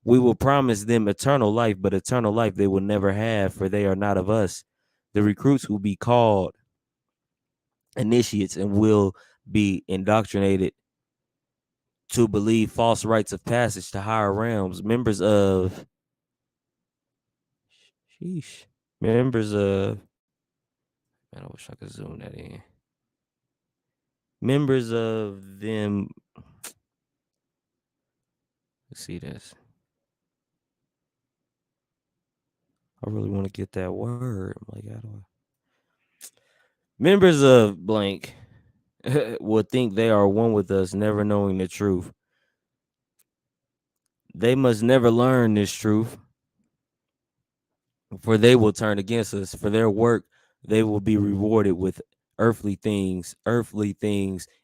We will promise them eternal life, but eternal life they will never have, for they are not of us. The recruits will be called initiates and will be indoctrinated to believe false rites of passage to higher realms. Sheesh, members of, man, I wish I could zoom that in. Members of them, let's see this. I really want to get that word. I'm like, how do I? Members of blank will think they are one with us, never knowing the truth. They must never learn this truth, for they will turn against us. For their work, they will be rewarded with earthly things,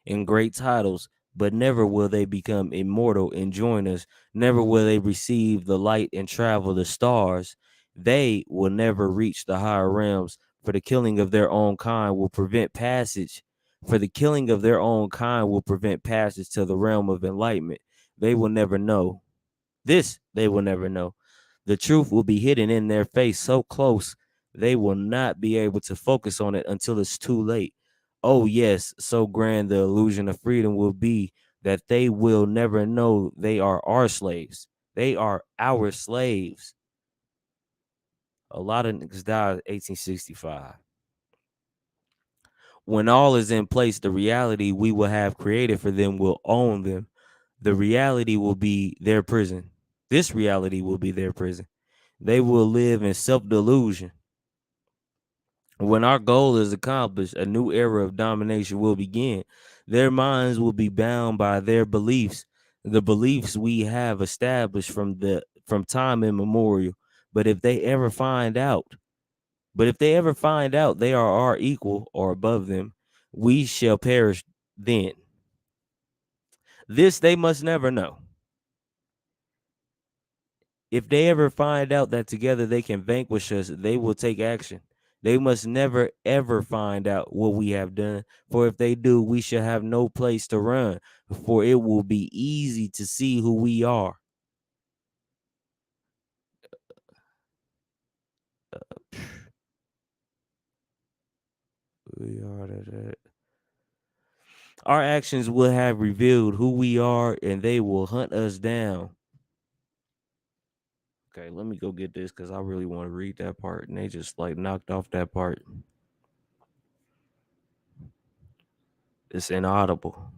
and great titles, but never will they become immortal and join us. Never will they receive the light and travel the stars. They will never reach the higher realms, for the killing of their own kind will prevent passage. For the killing of their own kind will prevent passage to the realm of enlightenment. They will never know. This they will never know. The truth will be hidden in their face so close they will not be able to focus on it until it's too late. Oh, yes, so grand the illusion of freedom will be that they will never know they are our slaves. They are our slaves. A lot of niggas died in 1865. When all is in place, the reality we will have created for them will own them. The reality will be their prison. This reality will be their prison. They will live in self-delusion. When our goal is accomplished, a new era of domination will begin. Their minds will be bound by their beliefs, the beliefs we have established from time immemorial. But if they ever find out, they are our equal or above them, we shall perish then. This they must never know. If they ever find out that together they can vanquish us, they will take action. They must never ever find out what we have done, for if they do, we shall have no place to run, for it will be easy to see who we are. We are that. Our actions will have revealed who we are, and they will hunt us down. Okay, let me go get this because I really want to read that part, and they just like knocked off that part. It's inaudible.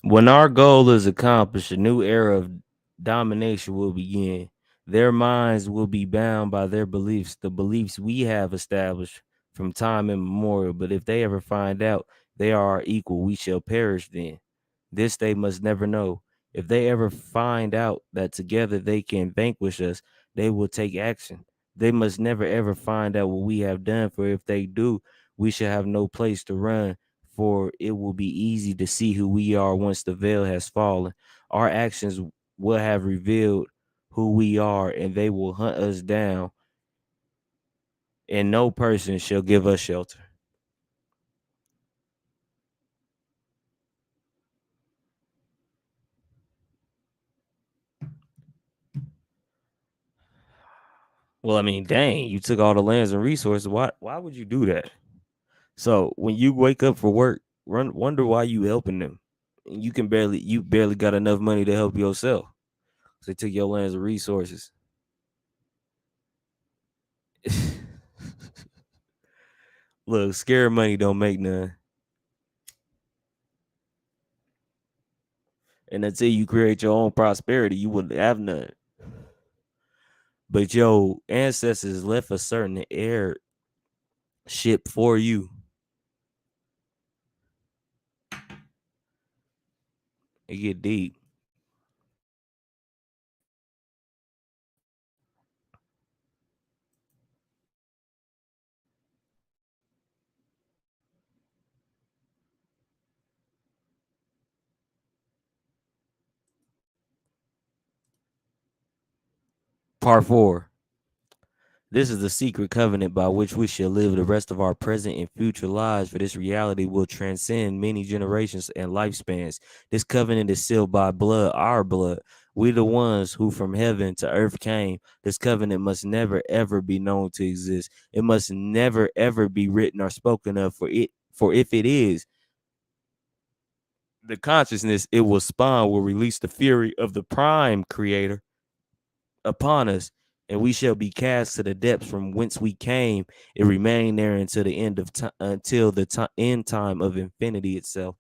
When our goal is accomplished, a new era of domination will begin. Their minds will be bound by their beliefs, the beliefs we have established from time immemorial. But if they ever find out they are our equal, we shall perish then. This they must never know. If they ever find out that together they can vanquish us, they will take action. They must never ever find out what we have done, for if they do, we shall have no place to run, for it will be easy to see who we are once the veil has fallen. Our actions will have revealed who we are, and they will hunt us down, and no person shall give us shelter. Well, I mean, dang, you took all the lands and resources. Why would you do that? So when you wake up for work, wonder why you helping them. And you barely got enough money to help yourself. So they took your lands and resources. Look, scared money don't make none. And until you create your own prosperity, you wouldn't have none. But your ancestors left a certain heirship for you. It get deep. Part 4. This is the secret covenant by which we shall live the rest of our present and future lives, for this reality will transcend many generations and lifespans. This covenant is sealed by blood, our blood. We the ones who from heaven to earth came. This covenant must never ever be known to exist. It must never ever be written or spoken of, for if it is, the consciousness it will spawn will release the fury of the prime creator upon us, and we shall be cast to the depths from whence we came. It remain there until the end of time, until the end time of infinity itself.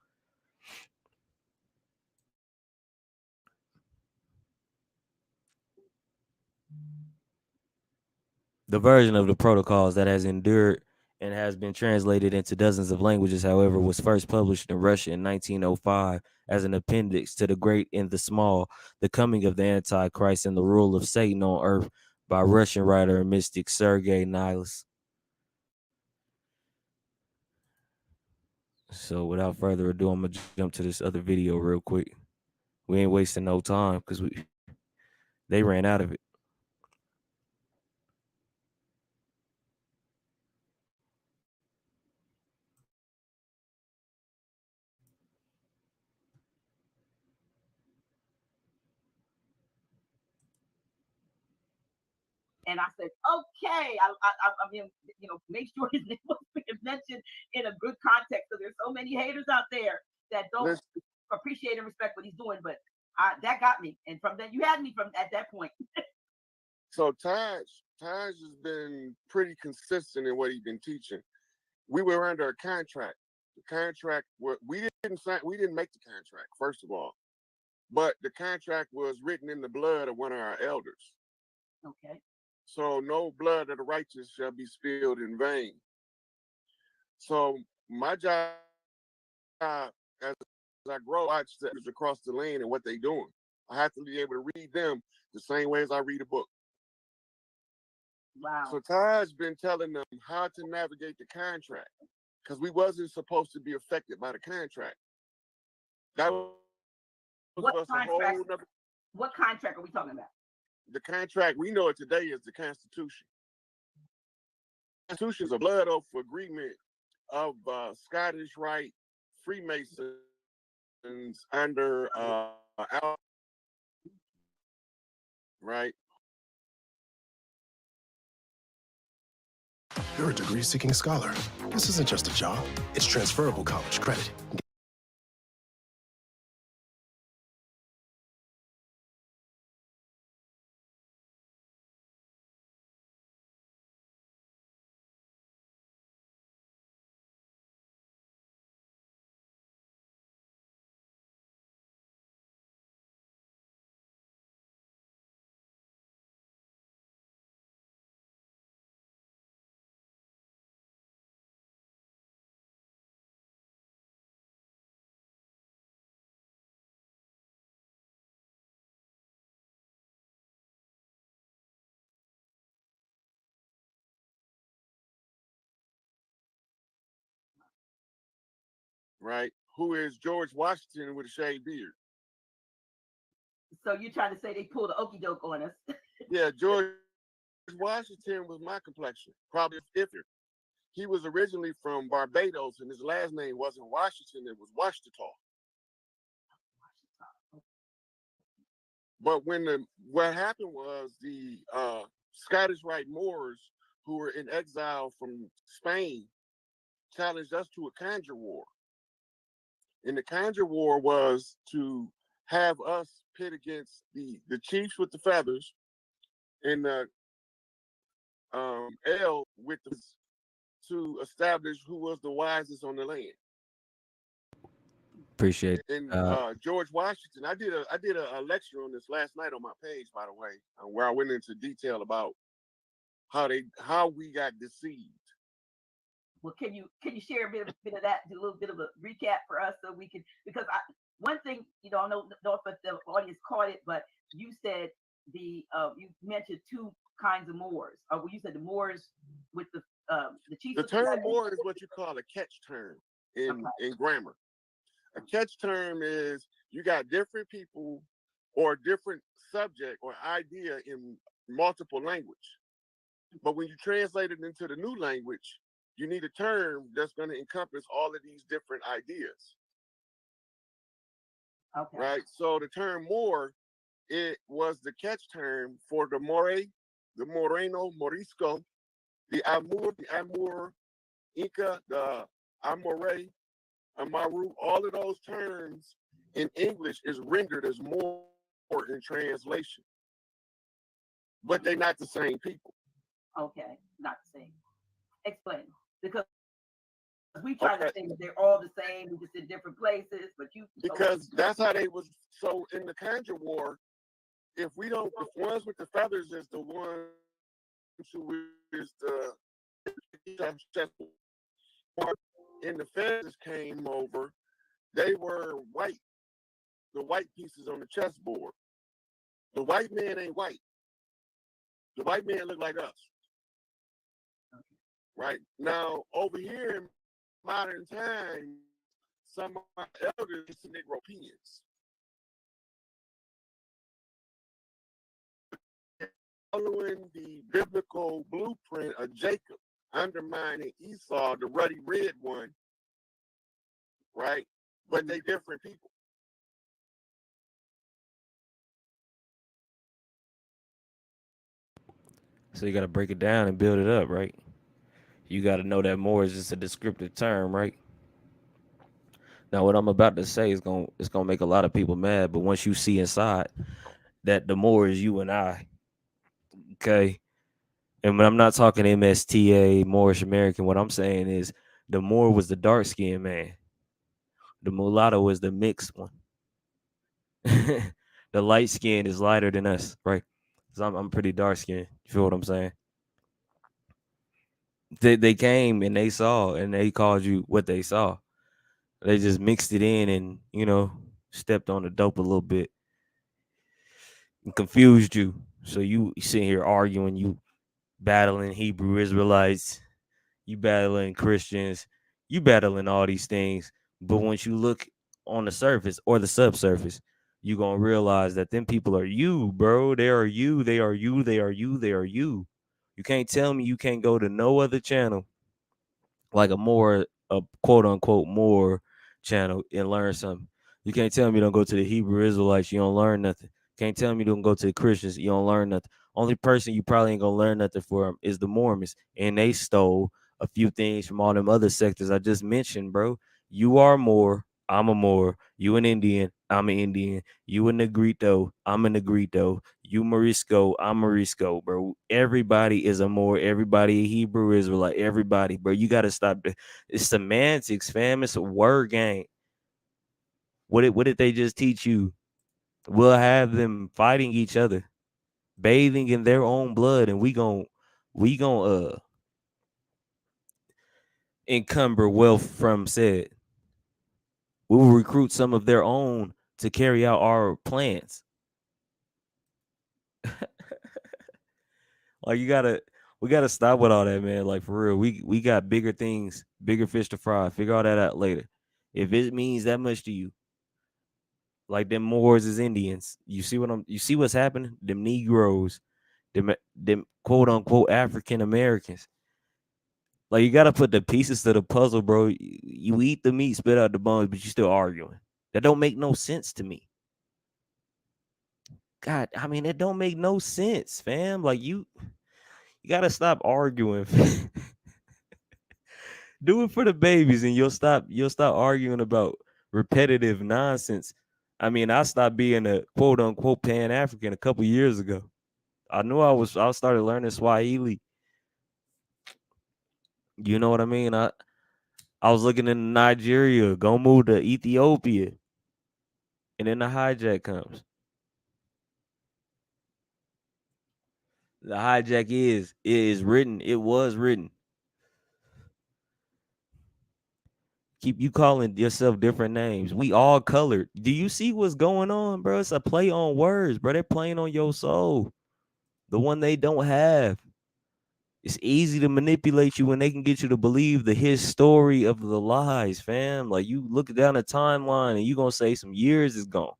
The version of the protocols that has endured and has been translated into dozens of languages, however, was first published in Russia in 1905 as an appendix to The Great and the Small, The Coming of the Antichrist and the Rule of Satan on Earth by Russian writer and mystic Sergei Nilus. So without further ado, I'm gonna jump to this other video real quick. We ain't wasting no time because they ran out of it. And I said, okay, I mean, make sure his name was mentioned in a good context. So there's so many haters out there that don't appreciate and respect what he's doing. But that got me. And from then, you had me from at that point. So Taj has been pretty consistent in what he's been teaching. We were under a contract. The contract, we didn't make the contract, first of all. But the contract was written in the blood of one of our elders. Okay. So no blood of the righteous shall be spilled in vain. So my job as I grow, I watch across the land and what they're doing. I have to be able to read them the same way as I read a book. Wow. So Ty's been telling them how to navigate the contract because we wasn't supposed to be affected by the contract. That was what contract? What contract are we talking about? The contract we know it today is the Constitution. The Constitution is a blood oath agreement of Scottish Rite Freemasons under right. You're a degree-seeking scholar. This isn't just a job. It's transferable college credit. Right? Who is George Washington with a shaved beard? So you're trying to say they pulled an okie doke on us? Yeah, George Washington was my complexion, probably iffer. He was originally from Barbados, and his last name wasn't Washington; it was Washita. But what happened was the Scottish Rite Moors, who were in exile from Spain, challenged us to a conjure war. And the conjure war was to have us pit against the chiefs with the feathers and the L with the to establish who was the wisest on the land. Appreciate it. And George Washington, I did a lecture on this last night on my page, by the way, where I went into detail about how we got deceived. Well, can you share a bit of that, do a little bit of a recap for us so we can, because one thing, I don't know if the audience caught it, but you said you mentioned two kinds of Moors. You said the Moors with the chiefs. The term Moor is what you call a catch term in grammar. A catch term is you got different people or different subject or idea in multiple language. But when you translate it into the new language, you need a term that's going to encompass all of these different ideas. Okay. Right? So the term Moor, it was the catch term for the More, the Moreno, Morisco, the Amur, Inca, the Amore, Amaru, all of those terms in English is rendered as more in translation. But they're not the same people. Okay, not the same. Explain. Because we try to say that they're all the same, we just in different places, but because that's how they was. So in the Conjure War, if ones with the feathers is the ones who is the and the feathers came over, they were white, the white pieces on the chessboard. The white man ain't white. The white man look like us. Right? Now, over here in modern times, some of my elders are Negropeans. Following the biblical blueprint of Jacob, undermining Esau, the ruddy red one, right? But they different people. So you got to break it down and build it up, right? You got to know that Moor is just a descriptive term, right? Now, what I'm about to say is gonna make a lot of people mad, but once you see inside that the Moor is you and I, okay. And when I'm not talking MSTA, Moorish American, what I'm saying is the Moor was the dark skinned man. The mulatto was the mixed one. The light skin is lighter than us, right? Because I'm pretty dark skinned. You feel what I'm saying? They came and they saw and they called you what they saw. They just mixed it in and, stepped on the dope a little bit and confused you. So you sitting here arguing, you battling Hebrew Israelites, you battling Christians, you battling all these things. But once you look on the surface or the subsurface, you gonna realize that them people are you, bro. They are you, they are you, they are you, they are you. You can't tell me you can't go to no other channel like a quote unquote more channel and learn something. You can't tell me you don't go to the Hebrew Israelites, you don't learn nothing. Can't tell me you don't go to the Christians, you don't learn nothing. Only person you probably ain't gonna learn nothing from is the Mormons, and they stole a few things from all them other sectors I just mentioned, bro. You are more, I'm a more. You an Indian, I'm an Indian. You a Negrito, I'm a Negrito. You Morisco, I'm Morisco, bro. Everybody is a more. Everybody a Hebrew Israelite. Everybody, bro. You gotta stop. It's semantics, fam. It's a word game. What did they just teach you? We'll have them fighting each other, bathing in their own blood, and we gon' encumber wealth from said. We will recruit some of their own to carry out our plans. Like we gotta stop with all that, man. Like for real, we got bigger things, bigger fish to fry. Figure all that out later. If it means that much to you, like them Moors is Indians. You see what's happening? Them Negroes, them quote unquote African Americans. Like you gotta put the pieces to the puzzle, bro. You eat the meat, spit out the bones, but you still arguing. That don't make no sense to me. God, I mean, it don't make no sense, fam. Like you gotta stop arguing. Do it for the babies, and you'll stop arguing about repetitive nonsense. I mean, I stopped being a quote unquote Pan African a couple years ago. I knew I started learning Swahili. You know what I mean? I was looking in Nigeria, go move to Ethiopia, and then the hijack comes. The hijack is written. It was written. Keep you calling yourself different names. We all colored. Do you see what's going on, bro? It's a play on words, bro. They're playing on your soul, the one they don't have. It's easy to manipulate you when they can get you to believe the his story of the lies, fam. Like you look down the timeline and you gonna say some years is gone.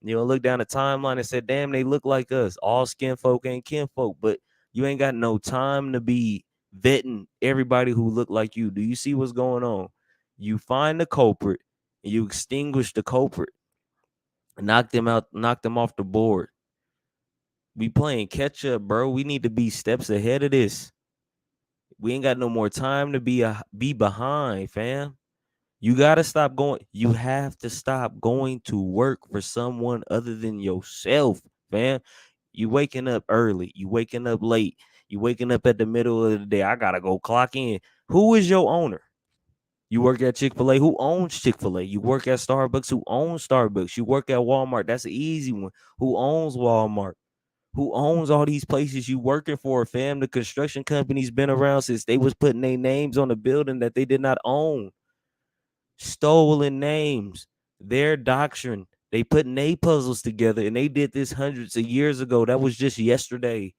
You know, look down the timeline and say, damn, they look like us. All skin folk ain't kinfolk, but you ain't got no time to be vetting everybody who look like you. Do you see what's going on? You find the culprit and you extinguish the culprit, knock them out, knock them off the board. We playing catch up, bro. We need to be steps ahead of this. We ain't got no more time to be behind, fam. You gotta stop going. You have to stop going to work for someone other than yourself, fam. You waking up early. You waking up late. You waking up at the middle of the day. I gotta go clock in. Who is your owner? You work at Chick-fil-A. Who owns Chick-fil-A? You work at Starbucks. Who owns Starbucks? You work at Walmart. That's an easy one. Who owns Walmart? Who owns all these places you working for, fam? The construction company's been around since they was putting their names on the building that they did not own. Stolen names, their doctrine. They putting their puzzles together, and they did this hundreds of years ago. That was just yesterday.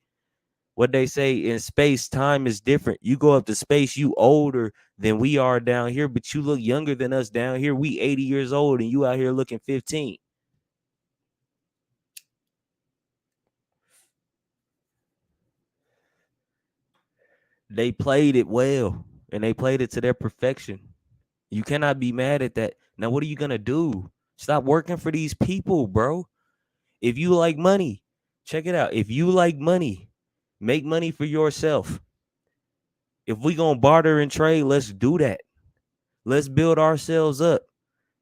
What they say in space, time is different. You go up to space, you older than we are down here, but you look younger than us down here. We 80 years old, and you out here looking 15. They played it well, and they played it to their perfection. You cannot be mad at that. Now, what are you gonna do? Stop working for these people, bro. If you like money, check it out. If you like money, make money for yourself. If we gonna barter and trade, let's do that. Let's build ourselves up.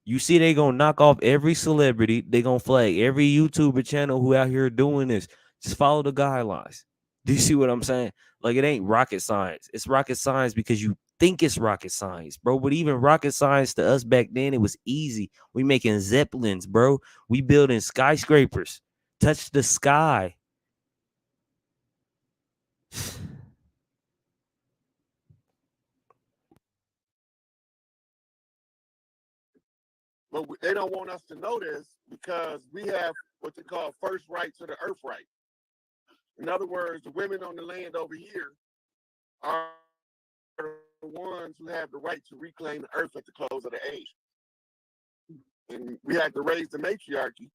You see, they gonna knock off every celebrity. They gonna flag every YouTuber channel who out here doing this. Just follow the guidelines. Do you see what I'm saying? Like it ain't rocket science. It's rocket science because you think it's rocket science, bro. But even rocket science to us back then, it was easy. We making zeppelins, bro. We building skyscrapers. Touch the sky. But they don't want us to know this because we have what they call first right to the earth right. In other words, the women on the land over here are the ones who have the right to reclaim the earth at the close of the age. And we had to raise the matriarchy.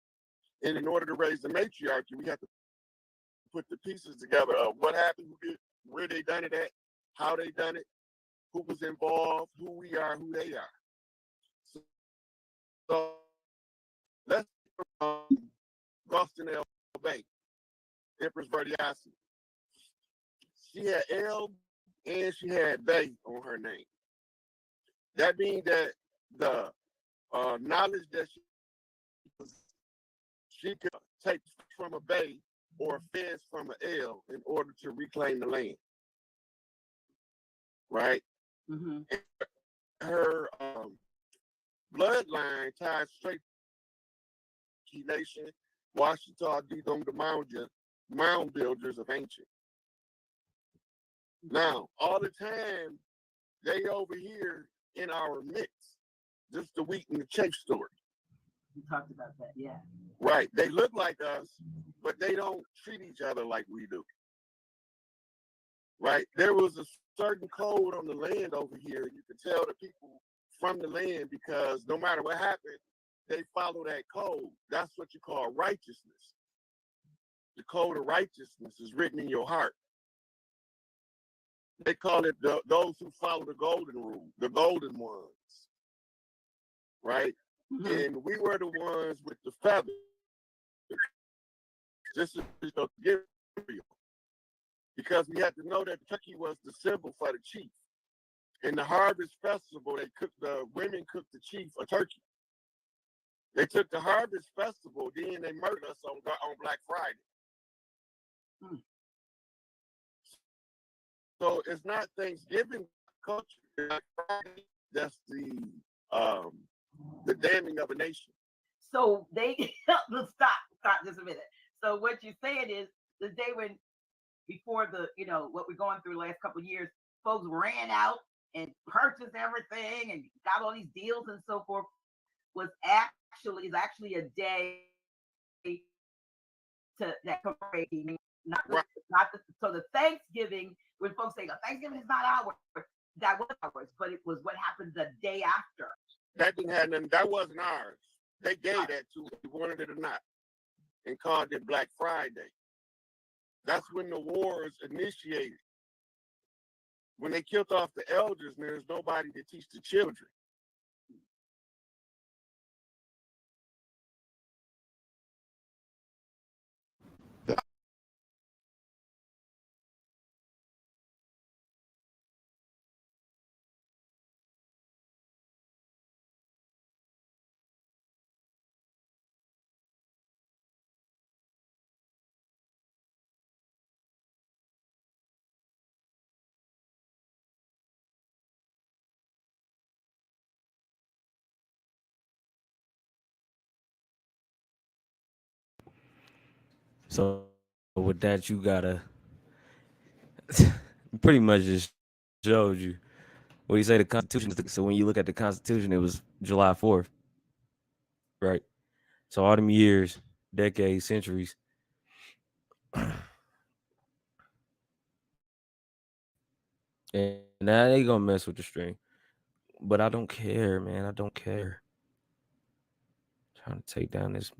And in order to raise the matriarchy, we have to put the pieces together of what happened, who did, where they done it at, how they done it, who was involved, who we are, who they are. So let's Boston L. Bay, Empress Verdiasi. She had L and she had Bay on her name. That means that the knowledge that she could take from a Bay or a fence from an L in order to reclaim the land. Right? Mm-hmm. Her bloodline ties straight to the nation, Washington, the mound builders of ancient. Now, all the time, they over here in our midst, just the wheat and the chaff story. We talked about that, yeah. Right. They look like us, but they don't treat each other like we do. Right. There was a certain code on the land over here. You could tell the people from the land because no matter what happened, they follow that code. That's what you call righteousness. The code of righteousness is written in your heart. They call it those who follow the golden rule, the golden ones. Right? Mm-hmm. And we were the ones with the feathers. This is Gabriel. Because we had to know that turkey was the symbol for the chief. In the harvest festival, the women cooked the chief a turkey. They took the harvest festival, then they murdered us on Black Friday. Hmm. So it's not Thanksgiving culture. Black Friday, that's the damning of a nation. So they stop just a minute. So what you're saying is the day when before the what we're going through the last couple of years, folks ran out and purchased everything and got all these deals and so forth is actually a day to that commemorating so the Thanksgiving, when folks say Thanksgiving is not ours, that was ours, but it was what happened the day after. That didn't have nothing. That wasn't ours. They gave that to us, if we wanted it or not, and called it Black Friday. That's when the wars initiated. When they killed off the elders, and there's nobody to teach the children. So with that, you gotta pretty much just showed you. What do you say? The Constitution. So when you look at the Constitution, it was July 4th, right? So all them years, decades, centuries. And now they gonna mess with the string. But I don't care, man. I don't care. Trying to take down this.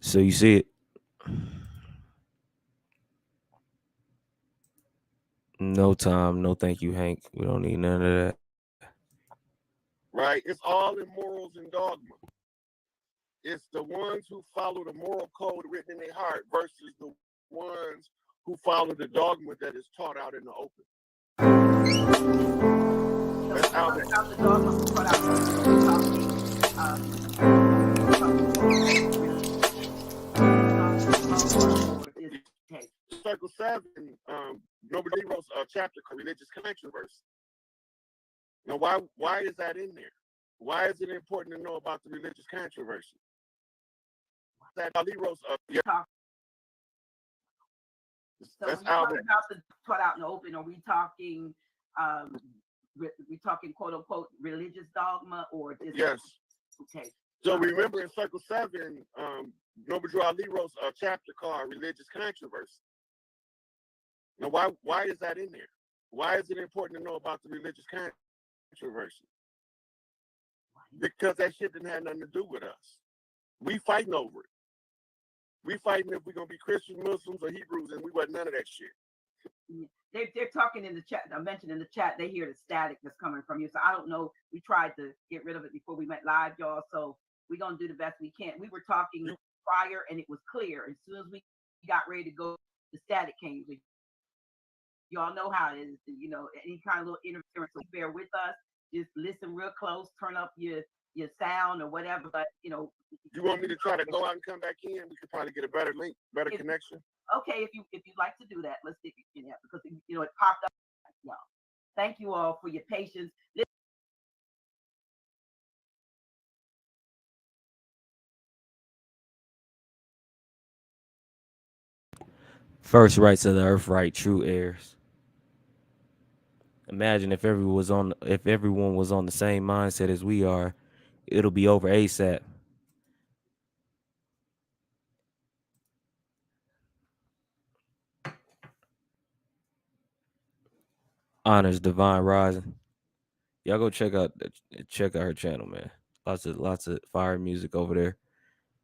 So you see it. No time, no thank you, Hank. We don't need none of that. Right? It's all in morals and dogma. It's the ones who follow the moral code written in their heart versus the ones who follow the dogma that is taught out in the open. That's how the dogma taught out Circle 7, nobody wrote a chapter called Religious Controversy. Now, why is that in there? Why is it important to know about the religious controversy? That Ali wrote that's about the taught out in the open. Are we talking quote unquote religious dogma or just yes? Okay. So remember in Circle 7, Noble Ali wrote a chapter called Religious Controversy. Now, why is that in there? Why is it important to know about the religious controversy? Because that shit didn't have nothing to do with us. We fighting over it. We fighting if we're gonna be Christians, Muslims, or Hebrews, and we wasn't none of that shit. They're talking in the chat. I mentioned in the chat they hear the static that's coming from you. So I don't know. We tried to get rid of it before we went live, y'all. So we're gonna do the best we can. We were talking prior, and it was clear. As soon as we got ready to go, the static came. Y'all know how it is. You know, any kind of little interference. So bear with us. Just listen real close. Turn up your sound or whatever. But you know, you want me to try to go out and come back in? We could probably get a better link, better connection. Okay, if you'd like to do that, let's stick it in there because you know it popped up. Y'all, thank you all for your patience. First rights of the earth, right? True heirs. Imagine if everyone was on the same mindset as we are, it'll be over ASAP. Honors Divine Rising. Y'all go check out her channel, man. Lots of fire music over there.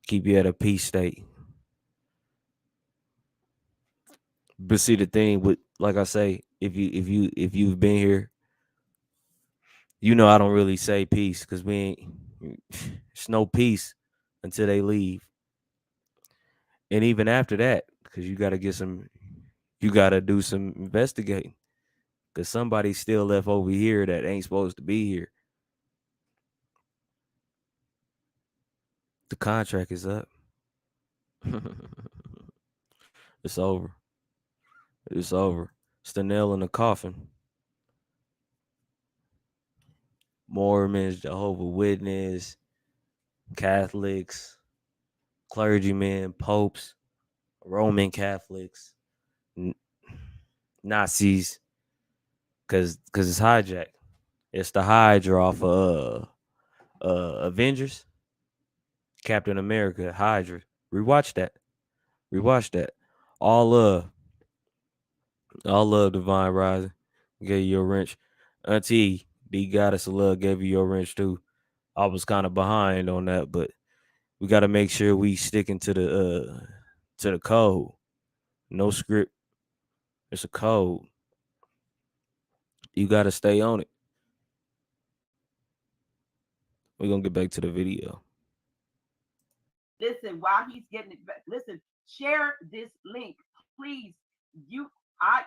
Keep you at a peace state. But see the thing with, like I say, if you've been here, you know I don't really say peace because we ain't. It's no peace until they leave, and even after that, because you got to do some investigating, because somebody's still left over here that ain't supposed to be here. The contract is up. It's over. It's over. It's the nail in the coffin. Mormons, Jehovah's Witness, Catholics, clergymen, popes, Roman Catholics, n- Nazis, cause it's hijacked. It's the Hydra off of Avengers, Captain America, Hydra. Rewatch that. Rewatch that. All love, all love, Divine Rising. Gave you your wrench. Auntie, the goddess of love gave you your wrench too. I was kind of behind on that, but we got to make sure we sticking to the code. No script. It's a code. You got to stay on it. We're gonna get back to the video. Listen, while he's getting it, listen, share this link, please.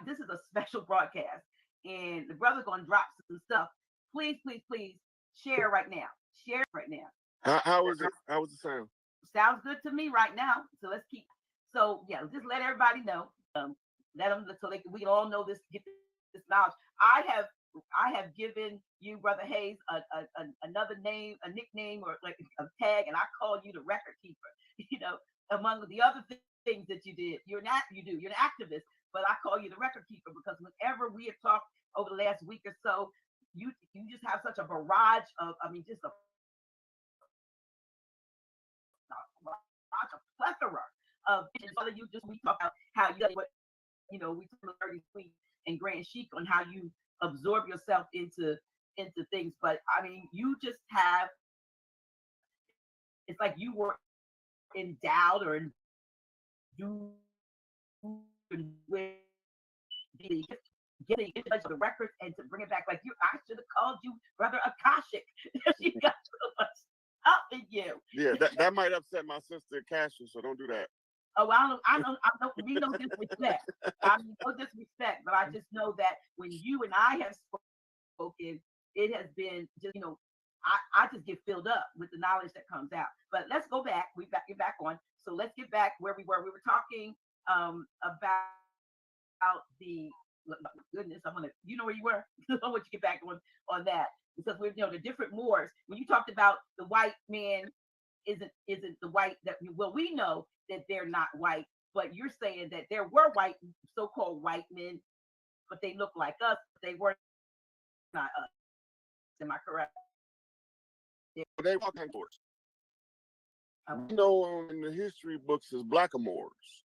This is a special broadcast, and the brother's gonna drop some stuff. Please, please, please share right now. Share right now. How was it? How was the sound? Sounds good to me right now. So let's keep. So yeah, just let everybody know. Let them so we can all know this. Get this knowledge. I have given you, Brother Hayes, another name, a nickname, or like a tag, and I call you the record keeper. You know, among the other things that you did, you're an activist, but I call you the record keeper because whenever we have talked over the last week or so, you just have such a barrage of, just a plethora of visions. You just we talk about how we talk about 30 Sweet and Grand Chic on how you absorb yourself into things. But I mean, you just have. It's like you were endowed or with getting into the records and to bring it back. Like I should have called you Brother Akashic. You got so much up in you. Yeah, that might upset my sister Cassia, so don't do that. Oh, I don't mean no disrespect. I mean no disrespect, but I just know that when you and I have spoken, it has been just, I just get filled up with the knowledge that comes out. But let's go back. Get back on. So let's get back where we were. We were talking about the goodness. I'm gonna, where you were. I want you to get back on that because we're the different Moors. When you talked about the white man isn't the white that we know that they're not white, but you're saying that there were white so-called white men, but they look like us. They were not us. Am I correct? They walk on doors. We know in the history books as blackamoors.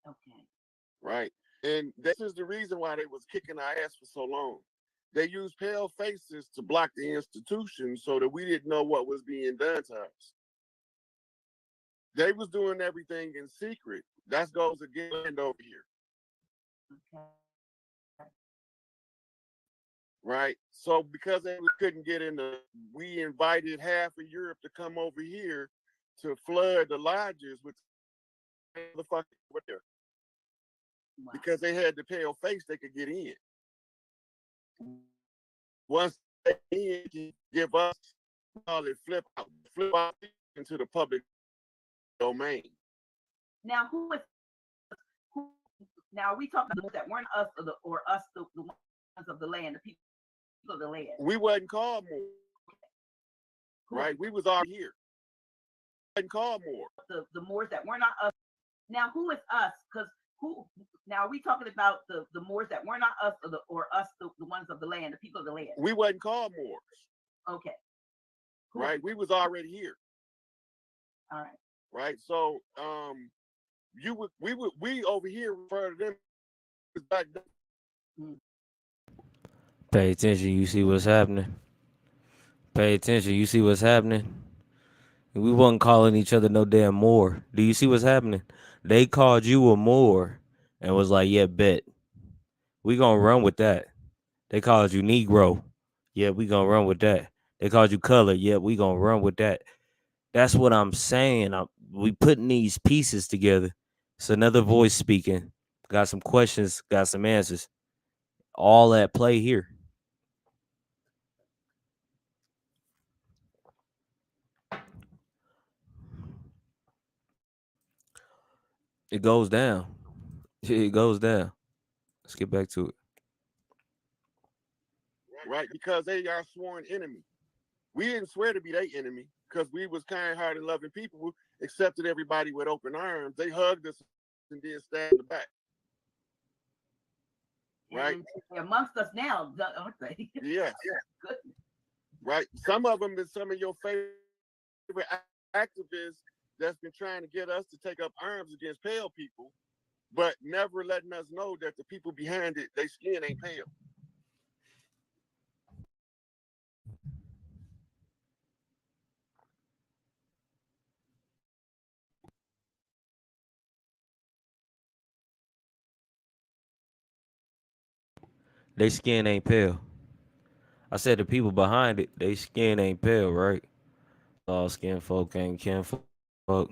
Okay. Right. And this is the reason why they was kicking our ass for so long. They used pale faces to block the institution so that we didn't know what was being done to us. They was doing everything in secret. That goes again over here. Okay. Right. So because they couldn't get in we invited half of Europe to come over here to flood the lodges with the fuck there. Wow. Because they had the pale face, they could get in. Once they give us all it flip out into the public domain. Now now are we talking about that weren't us or us the ones of the land, the people of the land? We wasn't called more. Right? We was already here. We wasn't called more. The Moors that were not us. Now who is us? Because now are we talking about the Moors that were not us or us the ones of the land, the people of the land? We wasn't called Moors. Okay. Cool. Right? We was already here. All right. Right? So we over here refer to them as back then. Pay attention, you see what's happening. Pay attention, you see what's happening. We wasn't calling each other no damn Moor. Do you see what's happening? They called you a Moor and was like, yeah, bet. We gonna run with that. They called you Negro. Yeah, we gonna run with that. They called you color. Yeah, we gonna run with that. That's what I'm saying. We putting these pieces together. It's another voice speaking. Got some questions, got some answers. All at play here. It goes down. It goes down. Let's get back to it. Right, because they are sworn enemy. We didn't swear to be their enemy because we was kind hearted, loving people, accepted everybody with open arms. They hugged us and then stabbed in the back. Right? And they're amongst us now, aren't they? Yes. Right. Some of them is some of your favorite activists that's been trying to get us to take up arms against pale people, but never letting us know that the people behind it, their skin ain't pale. They skin ain't pale. I said the people behind it, they skin ain't pale, right? All skin folk ain't kin folk. Then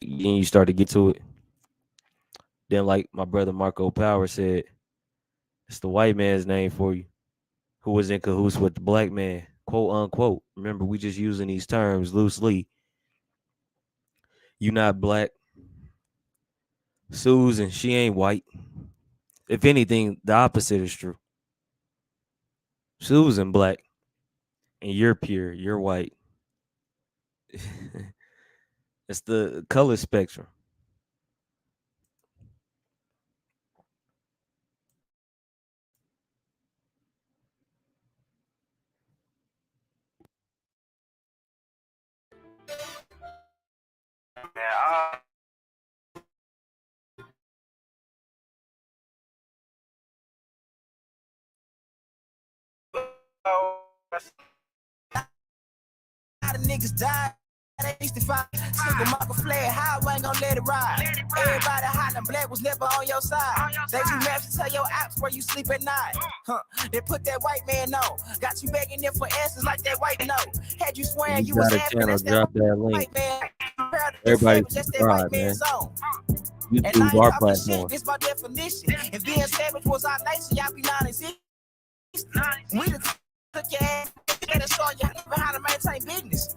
you start to get to it. Then, like my brother Marco Power said, it's the white man's name for you, who was in cahoots with the black man, quote unquote. Remember, we just using these terms loosely. You not black. Susan, she ain't white. If anything, the opposite is true. Susan black, and you're pure. You're white. It's the color spectrum. How the niggas died. They used to fight. Single Michael flare, how I ain't gonna let it ride. Everybody hiding, black was never on your side. They do maps to tell your apps where you sleep at night. They put that white man on. Got you begging them for answers like that white note. Had you swearing you was got a happy, channel, that's that drop that link. white man. Everybody Just that white subscribe, man. man's zone. And I YouTube, ain't our talking shit, platform. this my definition. If being savage was our nature, y'all be non-existent. We the took your ass and show you how to maintain business.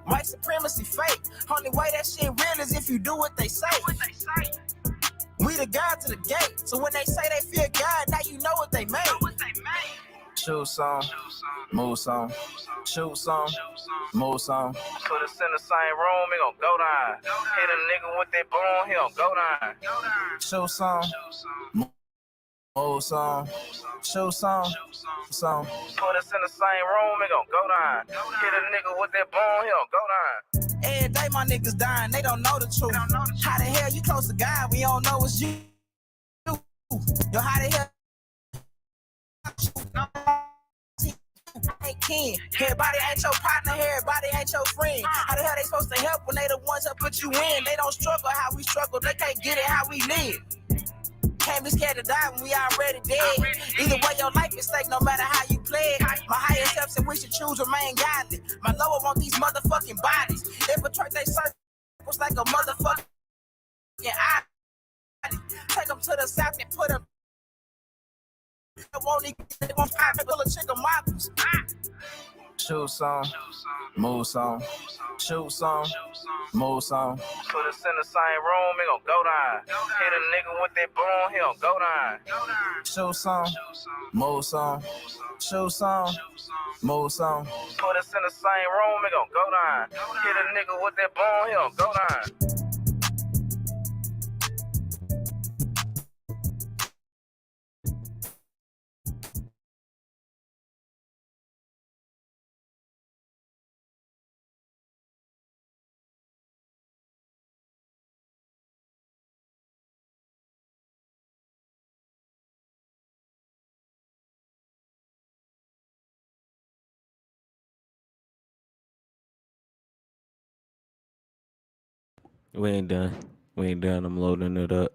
White supremacy fake. Only way that shit real is if you do what they say. We the God to the gate. So when they say they fear God, now you know what they made. Shoot some, move some, shoot some, move some. Put us in the same room, it gon' go down. Hit a nigga with that boom, he gon' go down. Shoot some, move some, shoot some. Put us in the same room, it gon' go down. Hit a nigga with that boom, he gon' go down. Every day my niggas dying, they don't know the truth. How the hell you close to God, we don't know it's you. Yo, how the hell ain't kin. Everybody ain't your partner, everybody ain't your friend. How the hell they supposed to help when they the ones that put you in? They don't struggle how we struggle, they can't get it how we live. Can't be scared to die when we already dead. Either way, your life is stake no matter how you play it. My higher self said we should choose remain godly. My lower want these motherfucking bodies. They betray they circles like a motherfucking eye. Take them to the south and put them. They won't pull a chicken models. Shoot some, move some, shoot some, move some. Put us in the same room, it gon' go down. Hit a nigga with that boom, he gon' go down. Shoot some, move some, shoot some, move some. Put us in the same room, it gon' go down. Hit a nigga with that boom, he gon' go down. We ain't done. We ain't done. I'm loading it up.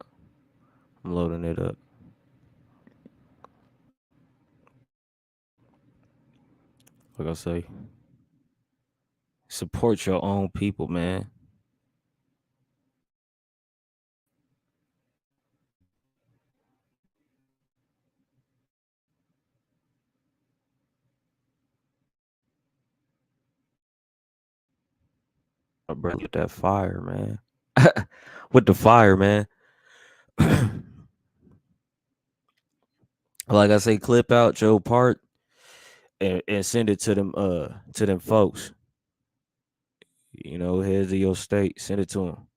Like I say, support your own people, man. My brother with that fire, man. With the fire, man. Like I say, clip out your part. and send it to them folks. You know, heads of your state, send it to them.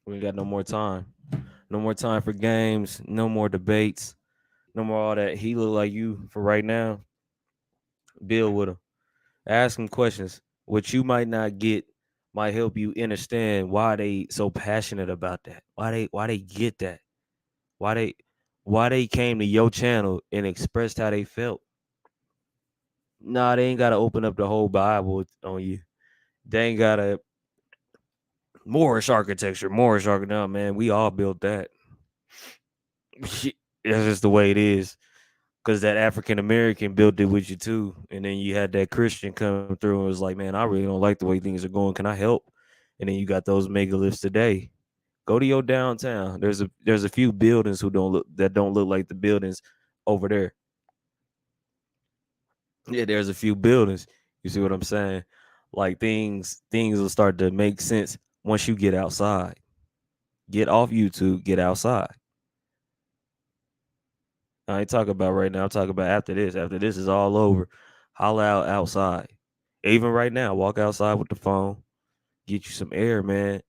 We ain't got no more time. No more time for games. No more debates. No more all that. He look like you for right now. Build with him. Ask him questions. What you might not get might help you understand why they so passionate about that. Why they get that. Why they came to your channel and expressed how they felt. Nah, they ain't gotta open up the whole Bible on you. They ain't gotta Moorish architecture. No, man. We all built that. That's just the way it is. Because that African American built it with you too. And then you had that Christian come through and was like, man, I really don't like the way things are going. Can I help? And then you got those megaliths today. Go to your downtown. There's a few buildings that don't look like the buildings over there. Yeah, there's a few buildings. You see what I'm saying? Like things will start to make sense once you get outside. Get off YouTube, get outside. I ain't talking about right now. I'm talking about after this. After this is all over, holla out outside. Even right now, walk outside with the phone. Get you some air, man.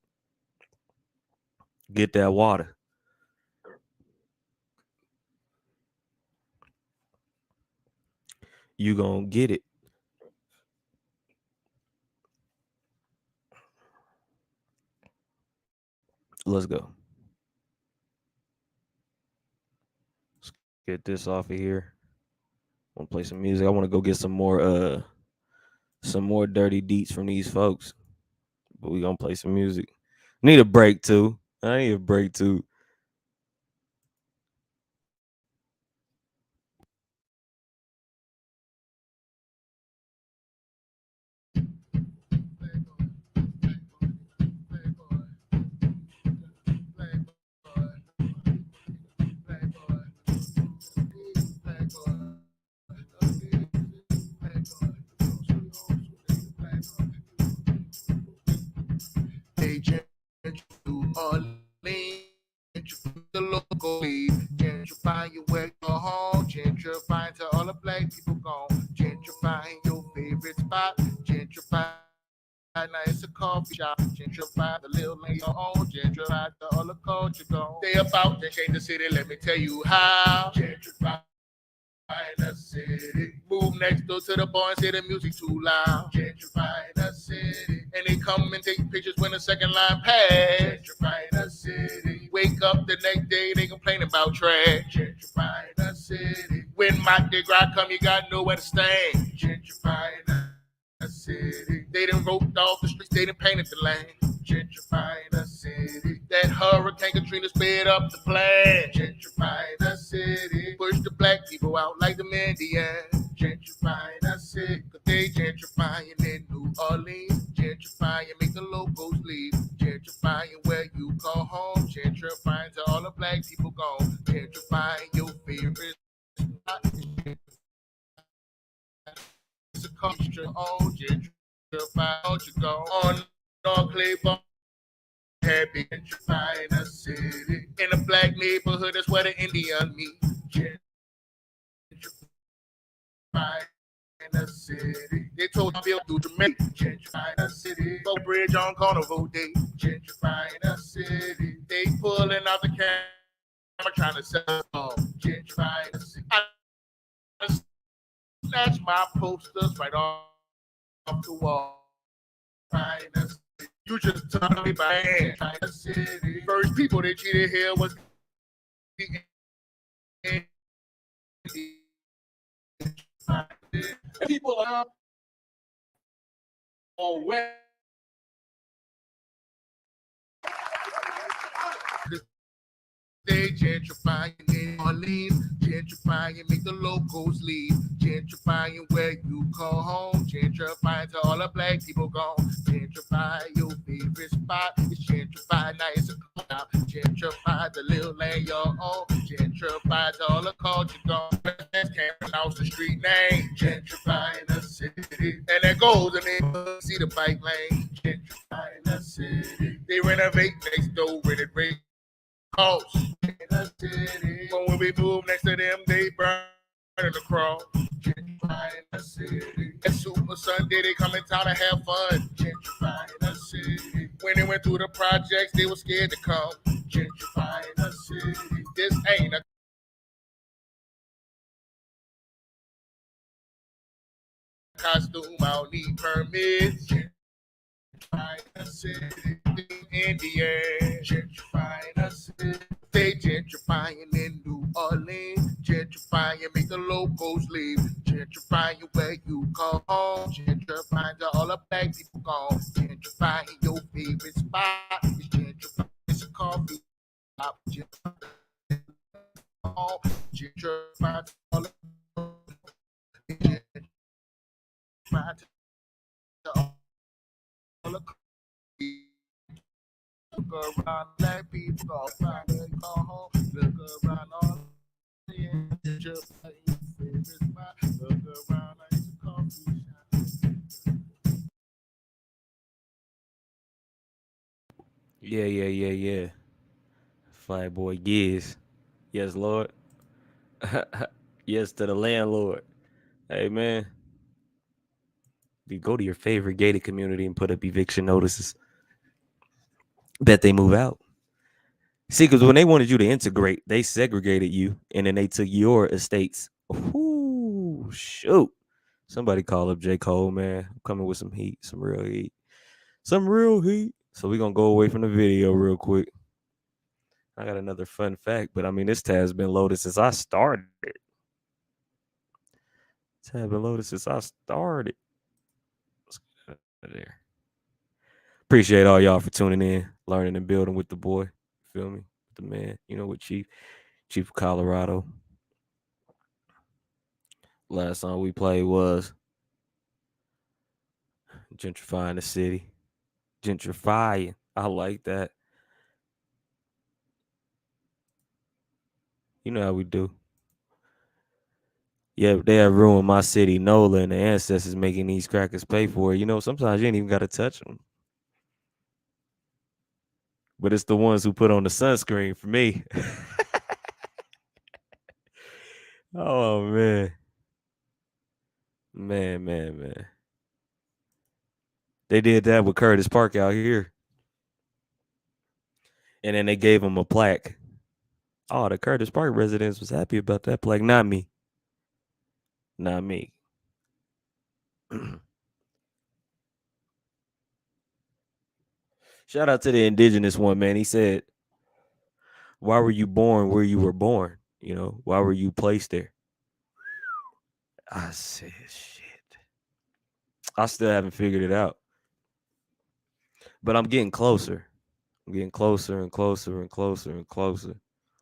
Get that water. You gonna get it. Let's go. Let's get this off of here. I want to play some music. I want to go get some more dirty deets from these folks. But we gonna play some music. Need a break too. I need a break too. New Orleans, the local lead, gentrifying where you go home, gentrifying to all the black people gone, gentrifying your favorite spot, gentrifying. Now it's a coffee shop, gentrify the little lane your own, gentrify to all the culture gone. They about to change the city, let me tell you how. Gentrify the city. Move next door to the bar and say the music too loud. Gentrify the city. And they come and take pictures when the second line pass. Gentrify the city. Wake up the next day, they complain about trash. Gentrify the city. When Mardi Gras come, you got nowhere to stand. Gentrify the city. They done roped off the streets, they done painted the lane. Gentrify the city. That Hurricane Katrina sped up the plan. Gentrify the city. Push the black people out like the Indians. Gentrify the city. Cause they gentrifying in New Orleans. Gentrifying, make the locals leave. Gentrifying where you call home. Gentrifying to all the black people gone. Gentrifying your favorite spot. It's a culture on gentrify. Don't you go on Claiborne. Happy gentrifying the city. In a black neighborhood, that's where the Indian meet. Gentrifying the city. They told me Bill through Jamaica. Gentrifying the city. Go bridge on Carnival Day. Gentrifying the city. They pulling out the camera trying to sell gentrifying the city. I snatch my posters right off the wall. You just turned me by hand. First people that cheated here was people are on where they gentrifying in Orleans, gentrifying, make the locals leave, gentrifying where you call home, gentrifying to all the black people gone, gentrify your favorite spot, it's gentrified, now it's a club, gentrify the little land you're on, gentrify to all the culture gone, can't pronounce the street name, gentrifying the city, and there goes the neighborhood, see the bike lane, gentrifying the city. They renovate next door with it rate cost. In the city. But when we move next to them, they burn it across. Gentrifying the city. That Super Sunday, they come in town to have fun. Gentrifying the city. When they went through the projects, they were scared to come. Gentrifying the city. This ain't a costume, I don't need permits. Gentrifying the city. Indian. Gentrifying the city. They gentrifying in New Orleans. Gentrifying, make the locals leave. Gentrifying where you call home. Gentrifying to all the black people gone. Gentrifying your favorite spot. It's gentrifying, it's a coffee shop. Gentrifying to all the gentrifying to all the look around, black people go find where you go home. Look around all just like your favorite spot. Look around like it's a coffee shop. Yeah. Flyboy Giz. Yes, Lord. Yes to the landlord. Hey, man. You go to your favorite gated community and put up eviction notices. Bet they move out. See, because when they wanted you to integrate, they segregated you, and then they took your estates. Ooh, shoot. Somebody call up J. Cole, man. I'm coming with some heat, some real heat. Some real heat. So we're going to go away from the video real quick. I got another fun fact, but I mean, this tab's been loaded since I started. Tab been loaded since I started. Let's get out of there. Appreciate all y'all for tuning in, learning and building with the boy. Feel me? The man, with Chief of Colorado. Last song we played was Gentrifying the City. Gentrifying. I like that. You know how we do. Yeah, they have ruined my city, NOLA, and the ancestors making these crackers pay for it. Sometimes you ain't even got to touch them. But it's the ones who put on the sunscreen for me. Oh, man. Man. They did that with Curtis Park out here. And then they gave him a plaque. Oh, the Curtis Park residents was happy about that plaque. Not me. Not me. Shout out to the indigenous one, man. He said, why were you born where you were born? Why were you placed there? I said, shit. I still haven't figured it out. But I'm getting closer. I'm getting closer and closer and closer and closer.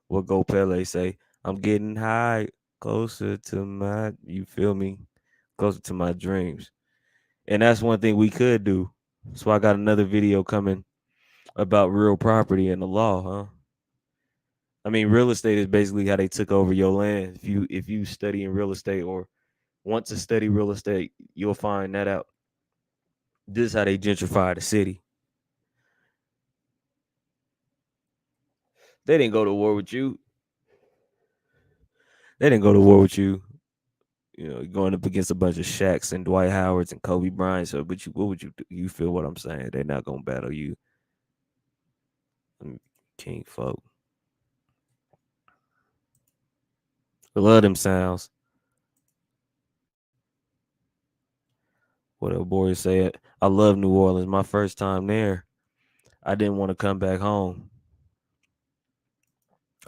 What Go Pele say? I'm getting high, closer to you feel me? Closer to my dreams. And that's one thing we could do. So I got another video coming about real property and the law, huh? I mean, real estate is basically how they took over your land. If you study in real estate or want to study real estate, you'll find that out. This is how they gentrify the city. They didn't go to war with you. They didn't go to war with you. Going up against a bunch of Shaqs and Dwight Howards and Kobe Bryant. So, what would you do? You feel what I'm saying? They're not gonna battle you, King folk. I love them sounds. What a boy say? I love New Orleans. My first time there, I didn't want to come back home.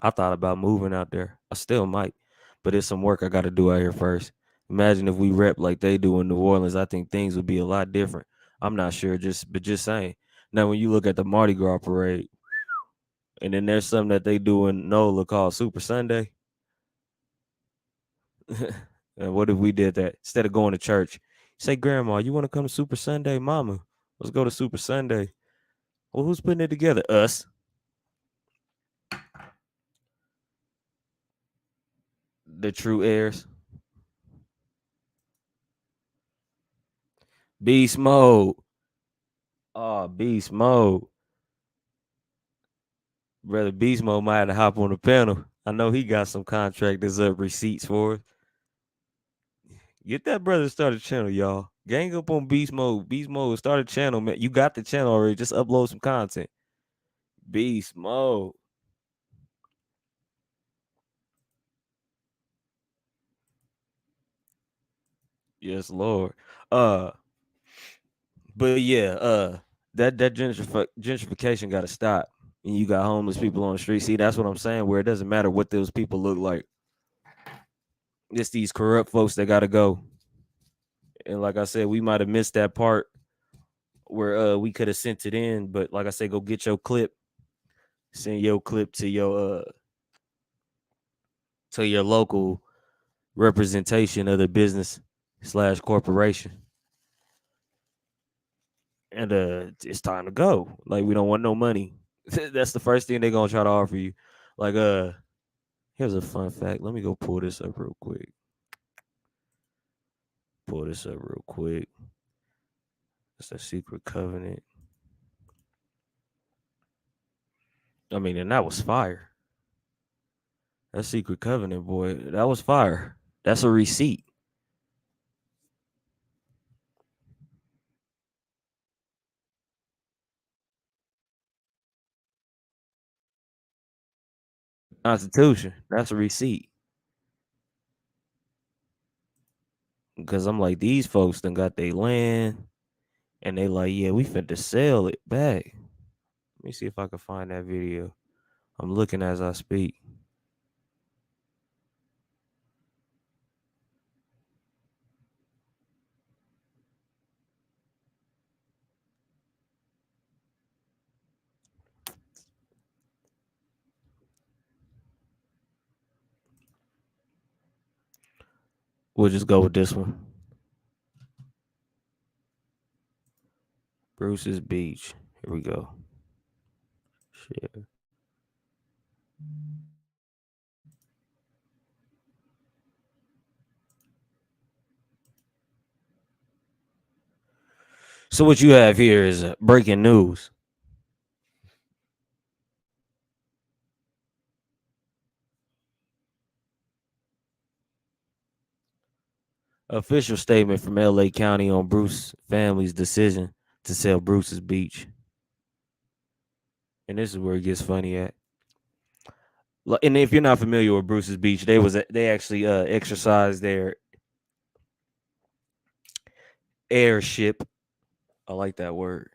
I thought about moving out there. I still might, but it's some work I got to do out here first. Imagine if we rep like they do in New Orleans. I think things would be a lot different. I'm not sure, just saying. Now, when you look at the Mardi Gras parade, and then there's something that they do in NOLA called Super Sunday. And what if we did that instead of going to church? Say, Grandma, you want to come to Super Sunday? Mama, let's go to Super Sunday. Well, who's putting it together? Us. The true heirs. Beast mode. Oh, beast mode. Brother Beast Mode might have to hop on the panel. I know he got some contractors up receipts for us. Get that brother started channel, y'all. Gang up on Beast Mode. Beast Mode, start a channel, man. You got the channel already. Just upload some content. Beast Mode. Yes, Lord. Uh, but yeah, that gentrification got to stop. And you got homeless people on the street. See, that's what I'm saying. Where it doesn't matter what those people look like. It's these corrupt folks that got to go. And like I said, we might have missed that part where we could have sent it in. But like I said, go get your clip. Send your clip to your local representation of the business/corporation. And it's time to go. Like, we don't want no money. That's the first thing they're gonna try to offer you. Like, here's a fun fact. Let me go pull this up real quick. It's a secret covenant. I mean, and that was fire. That secret covenant, boy, that was fire. That's a receipt. Constitution. That's a receipt. Because I'm like, these folks done got their land, and they like, yeah, we finna sell it back. Let me see if I can find that video. I'm looking as I speak. We'll just go with this one. Bruce's Beach. Here we go. Shit. So what you have here is breaking news. Official statement from LA County on Bruce family's decision to sell Bruce's Beach. And this is where it gets funny at. And if you're not familiar with Bruce's Beach, they actually exercised their heirship. I like that word.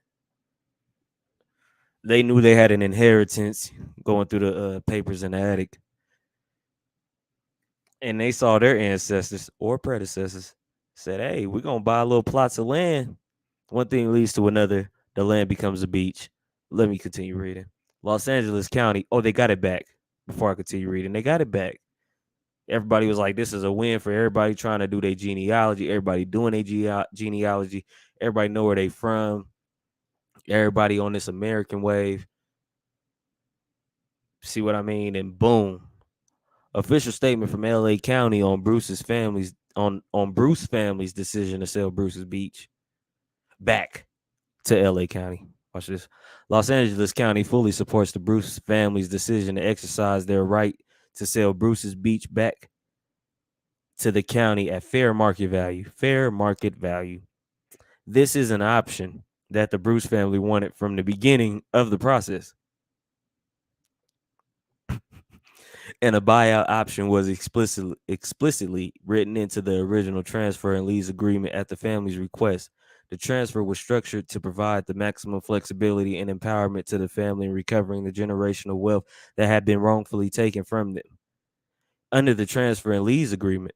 They knew they had an inheritance going through the papers in the attic, and they saw their ancestors or predecessors said, "Hey, we're gonna buy little plots of land." One thing leads to another. The land becomes a beach. Let me continue reading. Los Angeles County. Oh, they got it back. Before I continue reading, they got it back. Everybody was like, "This is a win for everybody trying to do their genealogy. Everybody doing their genealogy. Everybody know where they from. Everybody on this American wave." See what I mean? And boom, official statement from LA County on Bruce's family's on Bruce family's decision to sell Bruce's Beach back to LA County. Watch this. Los Angeles County fully supports the Bruce family's decision to exercise their right to sell Bruce's Beach back to the county at fair market value. Fair market value. This is an option that the Bruce family wanted from the beginning of the process. And a buyout option was explicitly written into the original transfer and lease agreement at the family's request. The transfer was structured to provide the maximum flexibility and empowerment to the family in recovering the generational wealth that had been wrongfully taken from them. Under the transfer and lease agreement,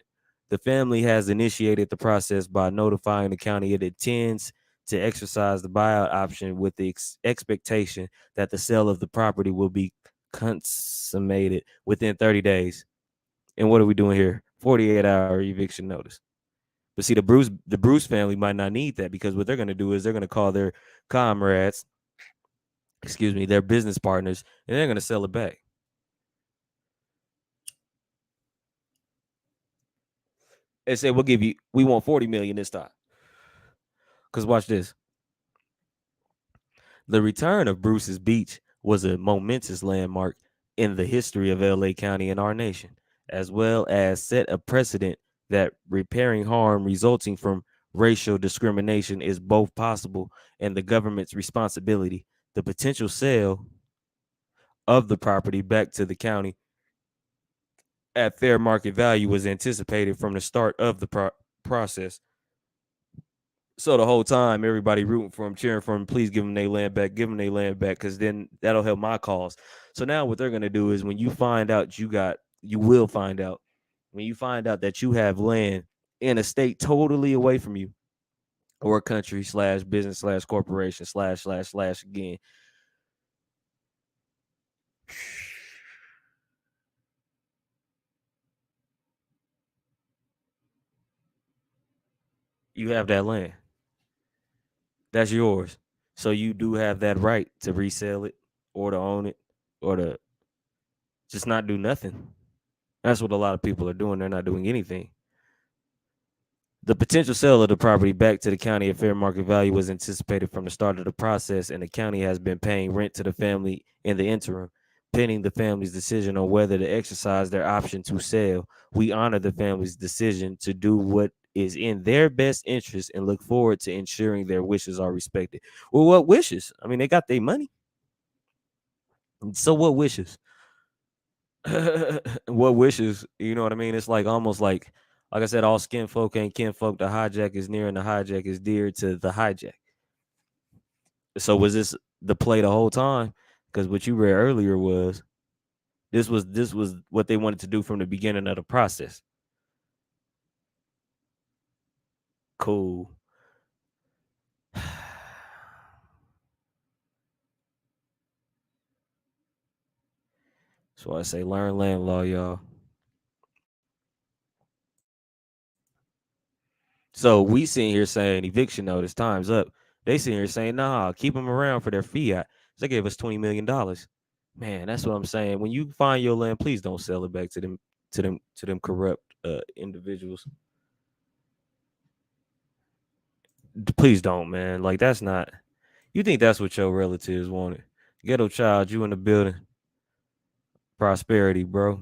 the family has initiated the process by notifying the county it intends to exercise the buyout option with the expectation that the sale of the property will be consummated within 30 days. And what are we doing here? 48-hour eviction notice. But see, the Bruce family might not need that, because what they're going to do is they're going to call their comrades, their business partners, and they're going to sell it back. They say, we want 40 million this time. Because watch this. The return of Bruce's Beach was a momentous landmark in the history of LA County and our nation, as well as set a precedent that repairing harm resulting from racial discrimination is both possible and the government's responsibility. The potential sale of the property back to the county at fair market value was anticipated from the start of the process. So the whole time, everybody rooting for him, cheering for him, please give them their land back, give them their land back, because then that'll help my cause. So now what they're gonna do is when you find out you will find out when you find out that you have land in a state totally away from you, or country slash business slash corporation slash again. You have that land. That's yours. So you do have that right to resell it or to own it or to just not do nothing. That's what a lot of people are doing. They're not doing anything. The potential sale of the property back to the county at fair market value was anticipated from the start of the process, and the county has been paying rent to the family in the interim, pending the family's decision on whether to exercise their option to sell. We honor the family's decision to do what is in their best interest and look forward to ensuring their wishes are respected. Well, what wishes? I mean, they got their money. So what wishes? What wishes? You know what I mean? It's like almost like I said, all skin folk ain't kin folk. The hijack is near and the hijack is dear to the hijack. So was this the play the whole time? Because what you read earlier was this was what they wanted to do from the beginning of the process. Cool. So I say learn land law, y'all. So we sitting here saying eviction notice, time's up. They sitting here saying, nah, keep them around for their fiat. They gave us $20 million. Man, that's what I'm saying. When you find your land, please don't sell it back to them corrupt individuals. Please don't, man. Like that's not. You think that's what your relatives wanted? Ghetto child, you in the building. Prosperity, bro.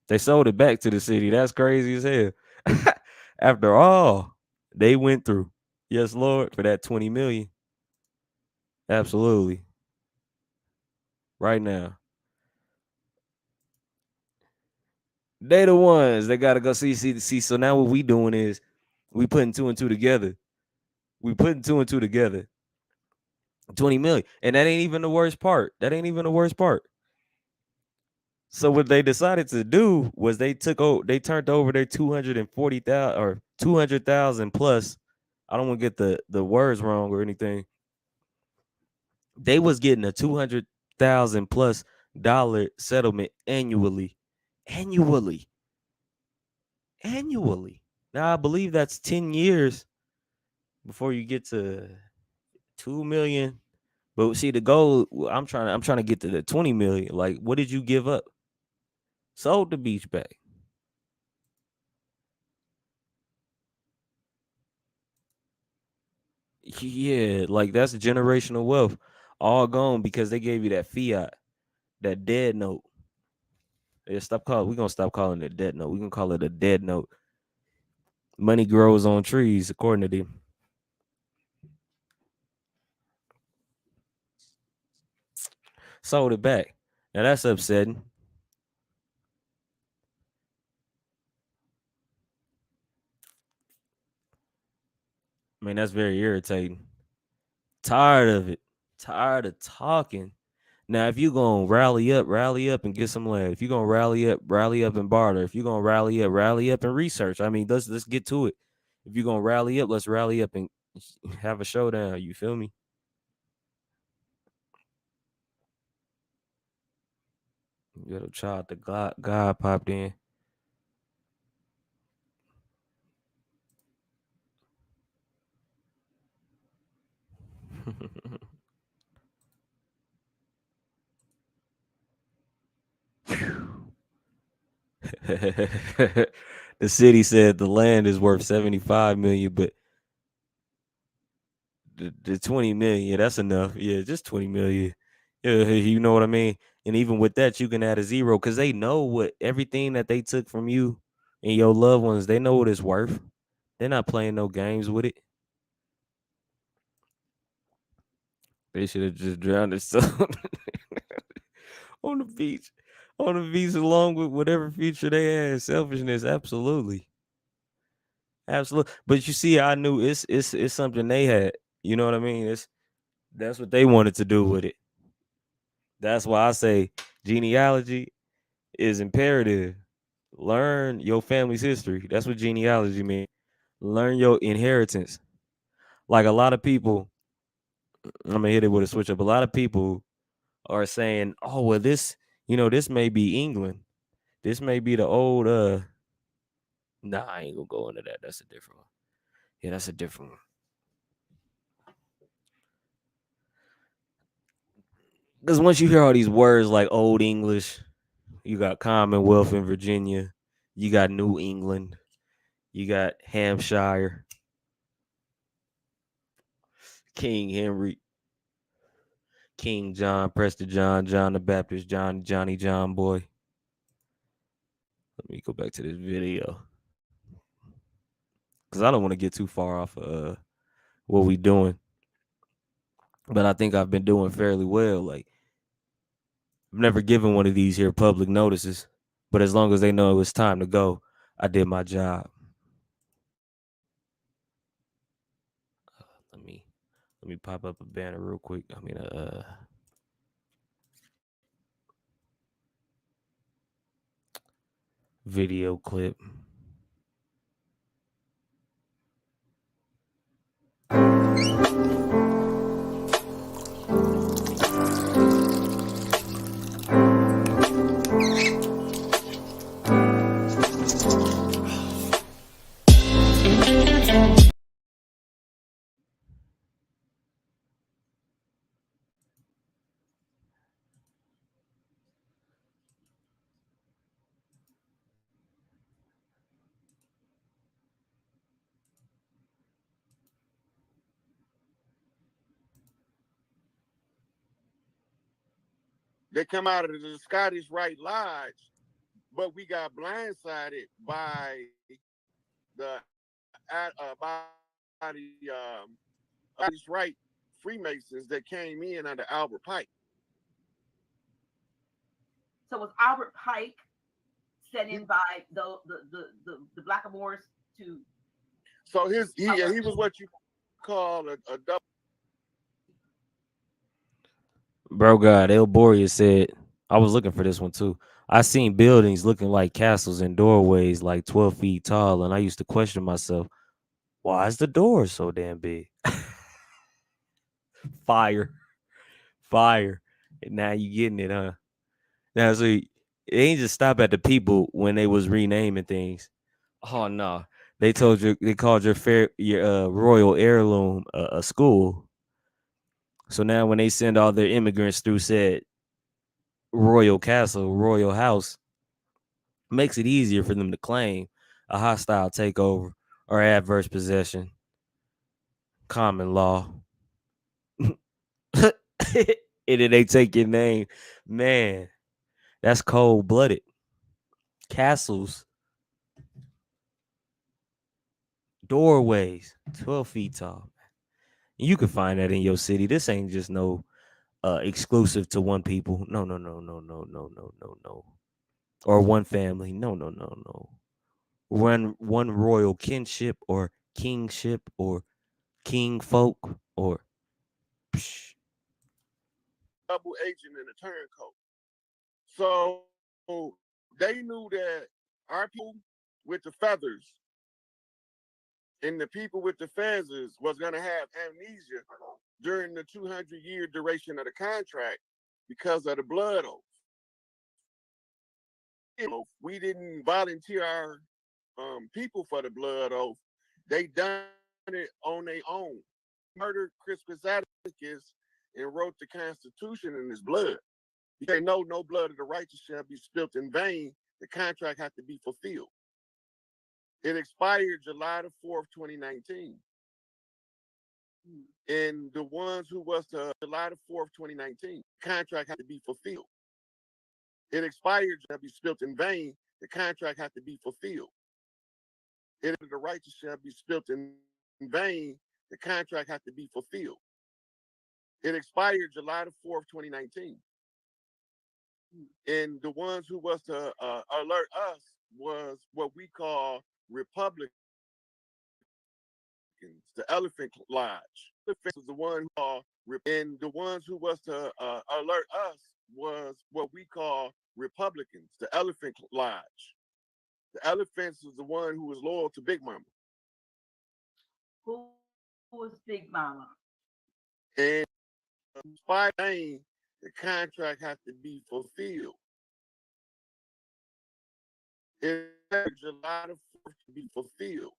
They sold it back to the city. That's crazy as hell. After all they went through, yes, Lord, for that 20 million. Absolutely. Right now. They the ones that gotta go see. So now what we doing is we putting two and two together. We putting two and two together. 20 million. And that ain't even the worst part. That ain't even the worst part. So what they decided to do was they turned over their 240,000 or 200,000 plus. I don't want to get the words wrong or anything. They was getting a 200,000 plus dollar settlement annually. Annually. Now I believe that's 10 years before you get to 2 million. But see the goal, I'm trying to get to the 20 million. Like what did you give up? Sold the beach back. Yeah, like that's generational wealth. All gone because they gave you that fiat, that dead note. Yeah, we're gonna stop calling it dead note. We're gonna call it a dead note. Money grows on trees, according to them. Sold it back. Now that's upsetting. I mean, that's very irritating. Tired of it. Tired of talking. Now, if you're gonna rally up and get some land. If you're gonna rally up and barter. If you're gonna rally up and research. I mean, let's get to it. If you're gonna rally up, let's rally up and have a showdown. You feel me? Little child, the God popped in. The city said the land is worth 75 million, but the 20 million. Yeah, that's enough. Yeah, just 20 million. Yeah, you know what I mean? And even with that, you can add a zero because they know what everything that they took from you and your loved ones, they know what it's worth. They're not playing no games with it. They should have just drowned themselves on the beach. On the beach along with whatever future they had. Selfishness, absolutely. Absolutely. But you see, I knew it's something they had. You know what I mean? That's what they wanted to do with it. That's why I say genealogy is imperative. Learn your family's history. That's what genealogy means. Learn your inheritance. Like a lot of people, I'm gonna hit it with a switch up. A lot of people are saying, "Oh, well, this may be England. This may be the old." Nah, I ain't gonna go into that. That's a different one. Yeah, that's a different one. Because once you hear all these words like Old English, you got Commonwealth in Virginia, you got New England, you got Hampshire, King Henry, King John, Preston John, John the Baptist, Johnny John Boy. Let me go back to this video because I don't want to get too far off of what we doing, but I think I've been doing fairly well. Like I've never given one of these here public notices, but as long as they know it's time to go, I did my job. Let me pop up a banner real quick. I mean, video clip. They come out of the Scottish Rite Lodge, but we got blindsided by the Scottish Rite Freemasons that came in under Albert Pike. So was Albert Pike sent in by the Blackamoors to? So he was what you call a double. Bro, God, El Boria said, I was looking for this one too. I seen buildings looking like castles and doorways like 12 feet tall, and I used to question myself, why is the door so damn big? Fire. Fire. And now you getting it, huh? Now, so it ain't just stop at the people when they was renaming things. Oh, no. They called your royal heirloom a school. So now when they send all their immigrants through said royal castle, royal house, makes it easier for them to claim a hostile takeover or adverse possession, common law. And then they take your name. Man, that's cold blooded. Castles, doorways, 12 feet tall. You can find that in your city. This ain't just no exclusive to one people. No, no, no, no, no, no, no, no, no. Or one family. No, no, no, no. One royal kinship or kingship or king folk or psh. Double agent and a turncoat. So they knew that our people with the feathers and the people with the feathers was going to have amnesia during the 200-year duration of the contract because of the blood oath. We didn't volunteer our people for the blood oath. They done it on their own. Murdered Crispus Attucks and wrote the Constitution in his blood. You say no blood of the righteous shall be spilt in vain. The contract has to be fulfilled. It expired July the 4th, 2019. And the ones who was to July the 4th, 2019, contract had to be fulfilled. It expired shall be spilt in vain. The contract had to be fulfilled. The righteous shall be spilt in vain. The contract had to be fulfilled. It expired July the 4th, 2019. And the ones who was to alert us was what we call Republicans, the Elephant Lodge. The was the one who called, and the ones who was to alert us was what we call Republicans, the Elephant Lodge. The Elephants was the one who was loyal to Big Mama. Who was Big Mama? And by name, the contract has to be fulfilled. It July the 4th to be fulfilled.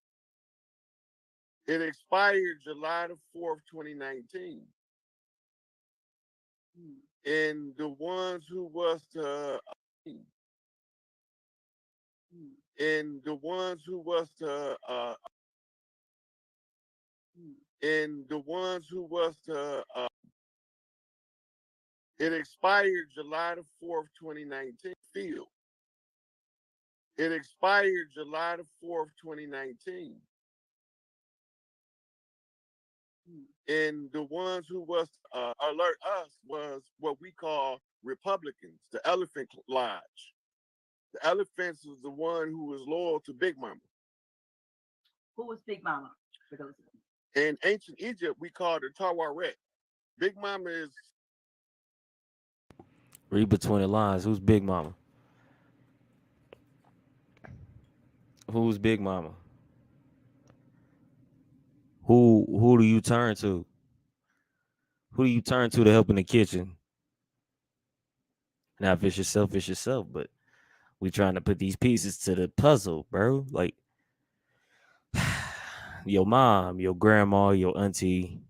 It expired July the 4th, 2019. And the ones who was to and the ones who was to and the ones who was to it expired July the 4th, 2019. Field. It expired July the 4th, 2019. And the ones who was alert us was what we call Republicans, the Elephant Lodge. The Elephants was the one who was loyal to Big Mama. Who was Big Mama? In ancient Egypt, we called her Tawaret. Big Mama is. Read between the lines. Who's Big Mama? Who's Big Mama? Who do you turn to? Who do you turn to help in the kitchen? Now, if it's yourself, it's yourself. But we trying to put these pieces to the puzzle, bro. Like your mom, your grandma, your auntie,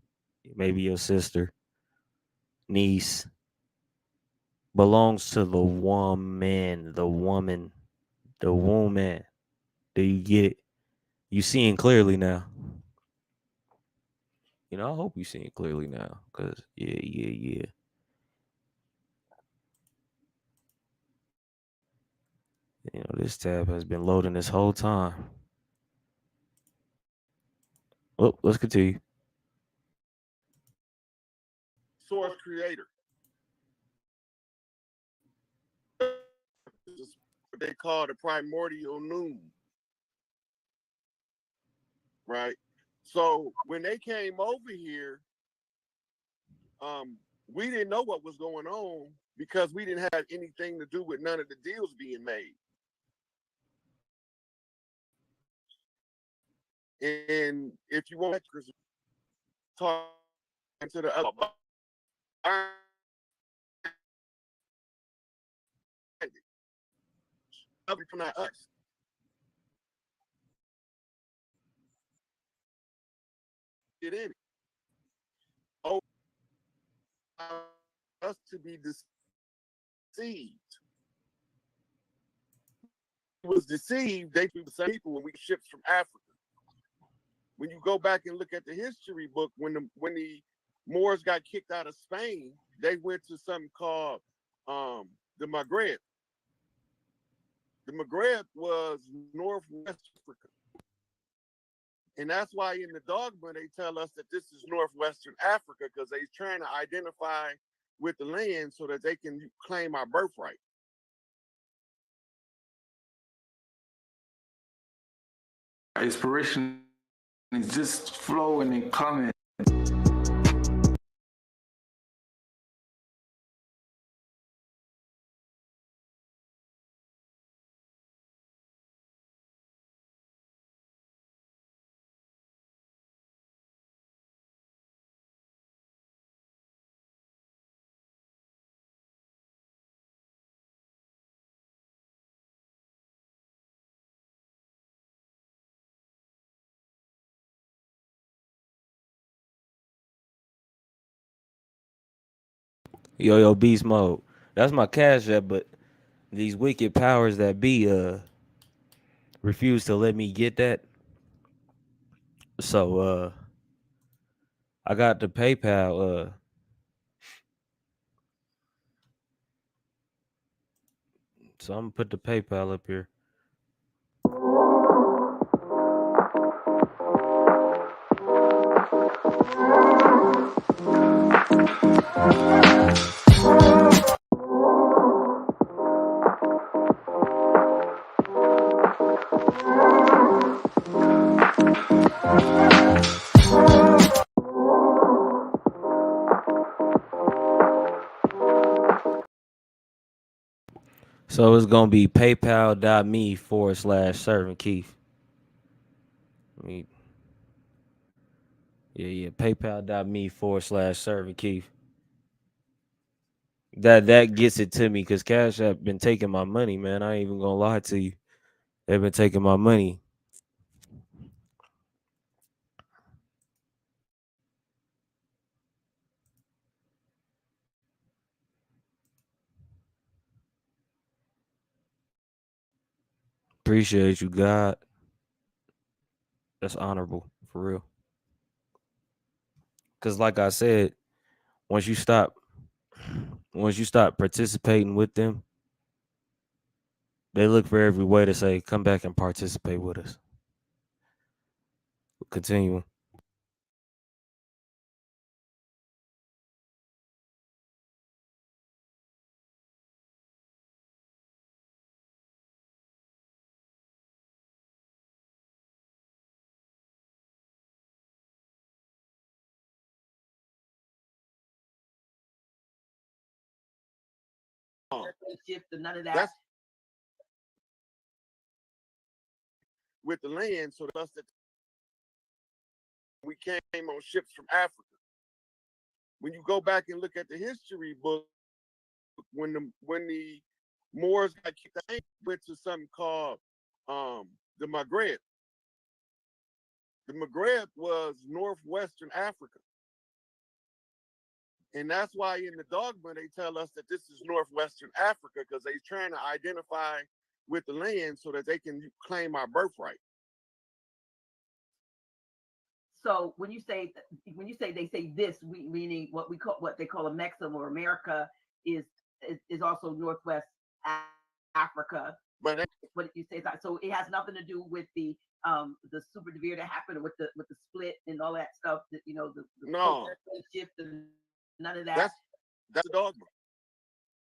maybe your sister, niece, belongs to the woman, the woman, the woman. Do you get it? You seeing clearly now. You know, I hope you seeing clearly now. Cause yeah. You know, this tab has been loading this whole time. Well, let's continue. Source creator. What they call the primordial noon. Right? So when they came over here, we didn't know what was going on because we didn't have anything to do with none of the deals being made. And if you want to talk to the other, from not us. Get in it. Oh, us to be deceived. Was deceived. They were the same people when we shipped from Africa. When you go back and look at the history book, when the Moors got kicked out of Spain, they went to something called the Maghreb. The Maghreb was Northwest Africa. And that's why in the dogma, they tell us that this is Northwestern Africa because they're trying to identify with the land so that they can claim our birthright. Inspiration is just flowing and coming. Yo, beast mode. That's my cash app, but these wicked powers that be refuse to let me get that. So I got the PayPal. So I'm gonna put the PayPal up here. So it's gonna be paypal.me/Servant Keith. Me, yeah, paypal.me/Servant Keith. That gets it to me because Cash App been taking my money, man. I ain't even gonna lie to you. They've been taking my money. Appreciate you, God. That's honorable for real. Cause like I said, once you stop, once you stop participating with them, they look for every way to say, "Come back and participate with us." Continuing. Shift and none of that. That's with the land, so us that we came on ships from Africa. When you go back and look at the history book, when the Moors got kicked out, went to something called the Maghreb. The Maghreb was northwestern Africa. And that's why in the dogma they tell us that this is northwestern Africa because they're trying to identify with the land so that they can claim our birthright. So when you say they say this, we meaning what they call a Mexim or America is also Northwest Africa. But what you say, so it has nothing to do with the super severe that happened with the split and all that stuff. That the no shift and none of that. That's the dogma.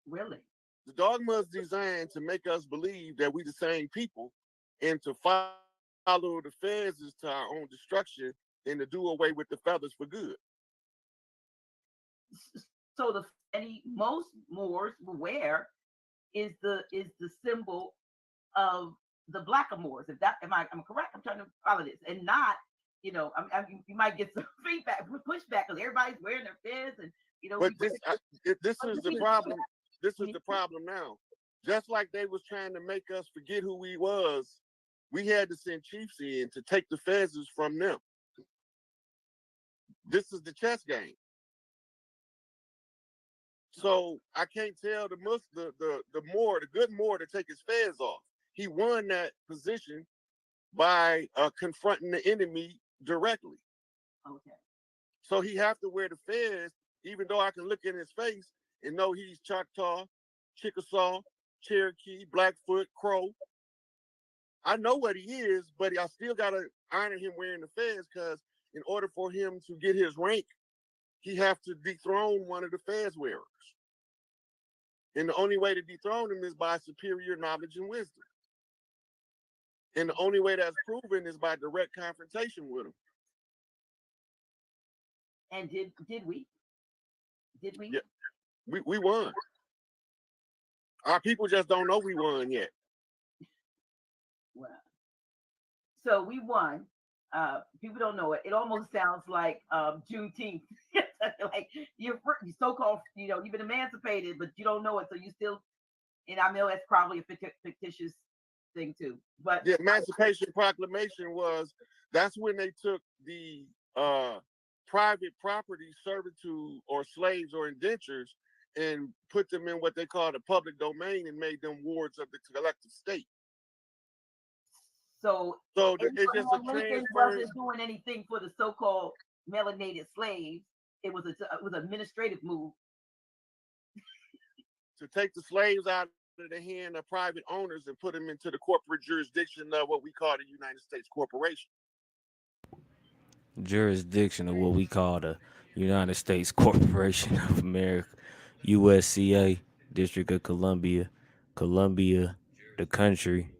Really, the dogma is designed to make us believe that we the same people, and to follow the feds is to our own destruction, and to do away with the feathers for good. So most Moors will wear is the symbol of the Black Moors. If I'm correct, I'm trying to follow this, and not you might get some feedback, pushback because everybody's wearing their fez and But this is the problem. This is the problem now. Just like they was trying to make us forget who we was, we had to send chiefs in to take the fezzes from them. This is the chess game. So I can't tell the good Moor to take his fez off. He won that position by confronting the enemy directly. Okay. So he have to wear the fez, even though I can look in his face and know he's Choctaw, Chickasaw, Cherokee, Blackfoot, Crow. I know what he is, but I still gotta honor him wearing the fez because in order for him to get his rank, he have to dethrone one of the fez wearers. And the only way to dethrone him is by superior knowledge and wisdom. And the only way that's proven is by direct confrontation with him. And did we? Did we? Yeah, we won. Our people just don't know we won yet. Wow. So we won. People don't know it. It almost sounds like Juneteenth. Like you're so-called, you've been emancipated, but you don't know it, so you still. And I know that's probably a fictitious thing too. But the Emancipation Proclamation that's when they took the private property, servitude, or slaves or indentures, and put them in what they call the public domain and made them wards of the collective state. So it's just a transfer. Wasn't doing anything for the so-called melanated slaves. It was an administrative move. To take the slaves out of the hand of private owners and put them into the corporate jurisdiction of what we call the United States Corporation. Jurisdiction of what we call the United States Corporation of America, USCA, District of Columbia, Columbia, the country,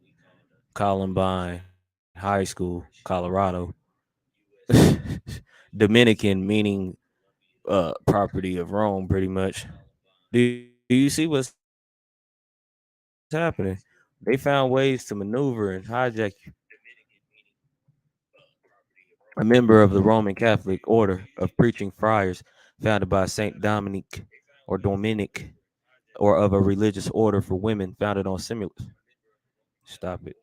Columbine High School, Colorado, Dominican meaning property of Rome, pretty much. Do you see what's happening? They found ways to maneuver and hijack you. A member of the Roman Catholic order of preaching friars founded by Saint Dominic or Dominic, or of a religious order for women founded on similar. Stop it.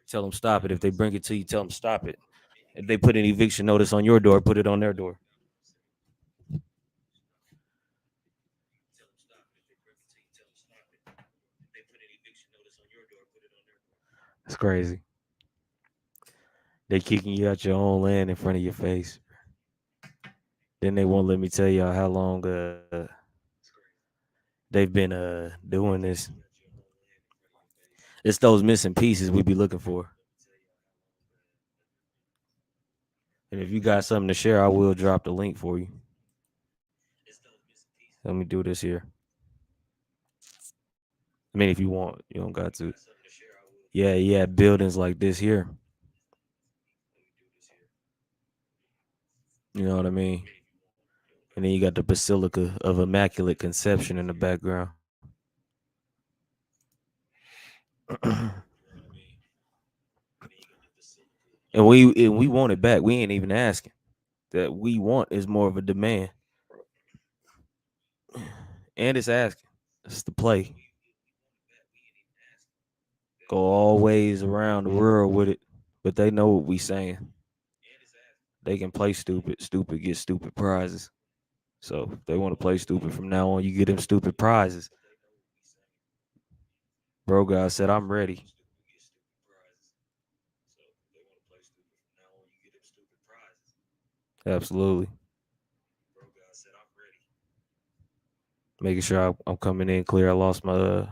Tell them stop it. If they bring it to you, tell them stop it. If they put an eviction notice on your door, put it on their door. It's crazy. They kicking you out your own land in front of your face. Then they won't let me tell y'all how long they've been doing this. It's those missing pieces we be looking for. And if you got something to share, I will drop the link for you. Let me do this here. I mean, if you want, you don't got to. Yeah, buildings like this here. You know what I mean? And then you got the Basilica of Immaculate Conception in the background. And we want it back. We ain't even asking. That we want is more of a demand. And it's asking. It's the play. Go all ways around the world with it. But they know what we saying. They can play stupid. Stupid get stupid prizes. So if they want to play stupid from now on, you get them stupid prizes. Bro God said, I'm ready. Absolutely. Making sure I'm coming in clear. I lost my